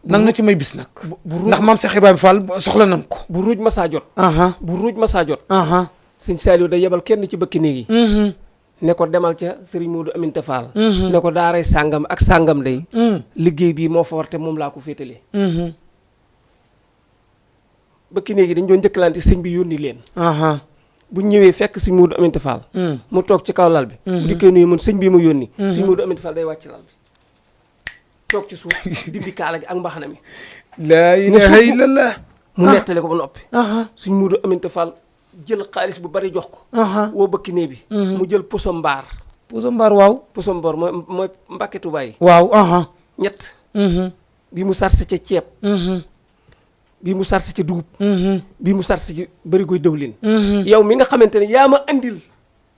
nang na ci may bis nag ndax maam Cheikh Ibrahima Fall soxla nam ko bu ruuj masaa jot bu ruuj masaa jot sëñ Saliou day yebal kenn ci bëkki néeg yi ne ko demal ca sëriñ Modou Aminta Fall ne ko daaray sàngam ak sàngam day liggéey bii moo fa war te moom laa ko féetalee bëkki néeg yi dañ doon njëkkalante sëñ bi yónni leen bu ñëwee fekk sëñ Modou Aminta Fall mu toog ci kaw lal bi bu dikkee nuyu mun sëñ bi ma yónni sëñ Modou Aminta Fall day wàcc lal bi toog ci suuf dindi kaala gi ak mbaxana mi laa ilaha illallah mu nettali ko ba noppi sëñ Modou Aminta Fall jël xaalis bu bari jox ko woo bëkki néeg bi mu jël posom mbaar waaw posom mbaar mooy Mbàkke Tuubaa yi waaw ñett bii mu sarse ca ceeb bii mu sarse ca dugub bii mu sarse ci bërigoy dëwlin yow mi nga xamante ne yaa ma andil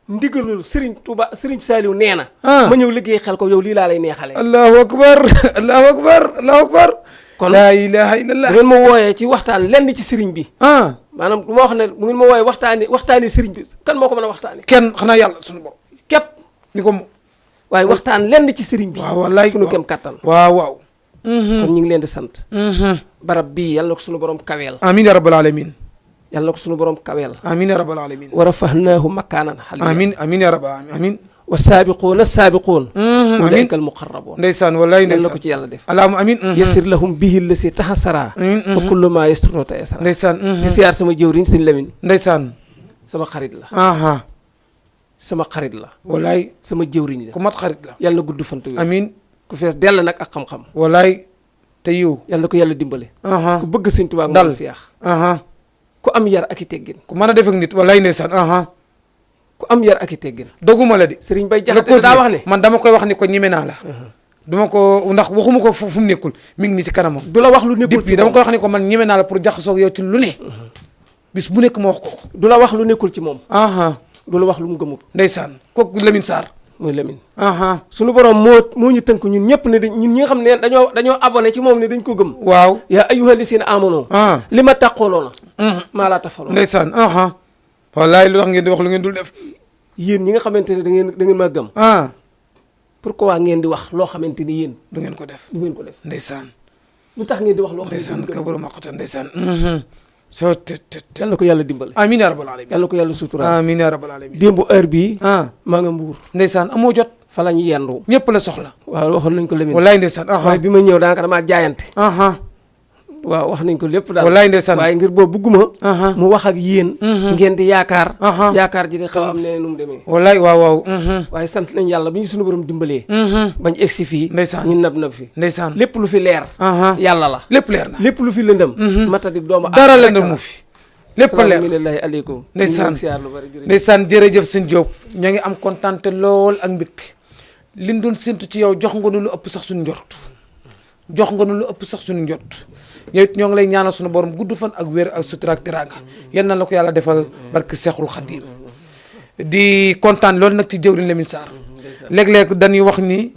ndigalul Serigne Touba Serigne Saliou nee na ma ñëw liggéey xel ko yow lii laa lay neexale allahu akbar allahu akbar allahu akbar kon laa ilaha illallah bu ngeen ma wooyee ci waxtaan lenn ci Serigne bi maanaam du ma wax ne bu ngeen ma wooyee waxtaani Serigne bi kan moo ko mën a waxtaani kenn xanaa yàlla suñu bopp képp ni ko waaye waxtaan lenn ci Serigne bi waaw wallaay suñu kem kattan waaw kon ñu ngi leen di sant barab bii yàlla na ko suñu borom kaweel amin ya rabbal alamin yàlla na ko suñu borom kaweel amin ya rabbal alamin wa rafahnaahu makaanan aliyya amin ya rabbal alamin wa saabiquuna saabiquun ulaika al muqarrabuun ndeysaan wallaay yal na ndeysaan ko ci yàlla def allahumma amin yasir lahum bihi la si taxasara fa kullu ma yasturoo ta esara ndeysaan di siyaar sama jëwriñ sëñ Lamin ndeysaan sama xarit la aha sama xarit la wallaay sama jëwriñ la ku mat xarit la yàlla na gudd fantu wér amin ku fees dell nag ak xam-xam wallaay te yiw yàlla na ko yàlla dimbale aha ku bëgg sëñ Tuubaa dal nga siyaax aha ku am yar ak i teggin ku mën a def ak nit wallaay ndeysaan aha ku am yar ak i teggin doguma la de sëriñ Bay nga Jaxate daa wax ne man dama koy wax ni ko ñeme naa la duma ko ndax waxuma ko fu mu nekkul mi ngi nii ci kanamam du la wax lu nekkul depuis dama koy wax ni ko man ñeme naa la pour jaxasoo ak yow ci lu ne bis bu nekk ma wax ko du la wax lu nekkul ci moom aha du la wax lu mu gëmul ndeysaan kooku Lamine Sarr mooy Lamine aha suñu borom moo ñu tënk ñun ñëpp ne ñun ñi nga xam ne dañoo abonné ci moom ne dañ ko gëm waaw yaa ayyuhal lazina amanu li ma tàqooloona maa laa tafaloo ndeysaan aha wallaay lu tax ngeen di wax lu ngeen dul def yéen ñi nga xamante ne da ngeen maa gëm pourquoi ngeen di wax loo xamante ni yéen du ngeen ko def du ngeen ko def ndeysaan lu tax ngeen di wax loo xamante ndeysaan ni kabaro maqata ndeysaan soo te yal na ko yàlla dimbale amiin yaa rabbal alamin yal na ko yàlla sutura amiin yaa rabbal alamin démb heure bii maa nga Mbuur ndeysaan amoo jot fa la ñu yendu ñëpp la soxla waaw waxoon nañ ko Lamine wallaay ndeysaan waaye bi ma ñëw daanaka damaa jaayante aha waaw wax nañ ko lépp daal wallaay ndeysaan waaye ngir boobu bugguma mu wax ak yéen ngeen di yaakaar yaakaar ji di xaw am ne nu mu demee wallaay waaw waaw waaye sant nañ yàlla bi ñu suñu borom dimbalee bañ egsi fii ndeysaan ñu nab fi ndeysaan lépp lu fi leer yàlla la lépp leer na lépp lu fi lëndëm matadi doomu dara la mu fi lépp a leer salaamaaleykum aleykum ndeysaan siyaar lu bari jërëjëf ndeysaan jërëjëf sëñ Diop ñoo ngi am kontaante lool ak mbégte liñ doon séntu ci yow jox nga nu lu ëpp sax suñu njort jox nga nu lu ëpp sax suñu njort yow it ñoo ngi lay ñaanal suñu borom gudd fan ak wér ak sutura ak teraanga yal na la ko yàlla defal barke Seexul Xadiim di kontaan loolu nag ci jëwriñ Lamine Sarr léeg-léeg dañuy wax ni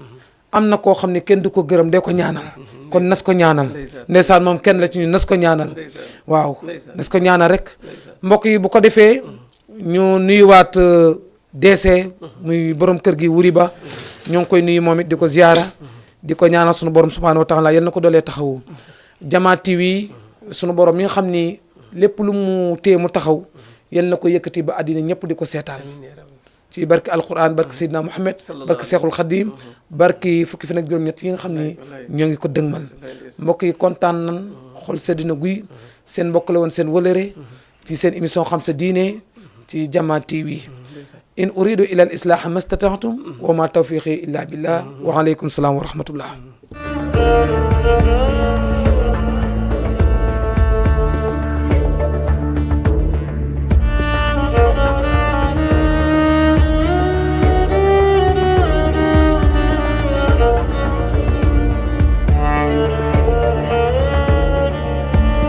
am na koo xam ne kenn du ko gërëm dee ko ñaanal kon nas ko ñaanal ndeysaan moom kenn la ci ñu nas ko ñaanal waaw nas ko ñaanal rek mbokk yi bu ko defee ñu nuyuwaat DC muy borom kër gi wuri ba ñoo ngi koy nuyu moom it di ko ziyaara di ko ñaanal sunu borom subhaanahu wa taala yal na ko doolee taxawu Jama TV sunu borom mi nga xam ni lépp lu mu téye mu taxaw yal na ko yëkkati ba àddina ñëpp di ko seetaan ci barki alquran barki Seydina Muhammad barki Seexul Xadim barki fukki fan ak juróom-ñett yi nga xam ni ñoo ngi ko dëgmal mbokk yi kontaan nan xol seddina guy seen mbokk la woon seen wëlëre ci seen émission xam sa diine ci Jama TV in uridu ila al islaha mastata'tum wa ma tawfiqi illa billah wa alaykum salaam wa rahmatullah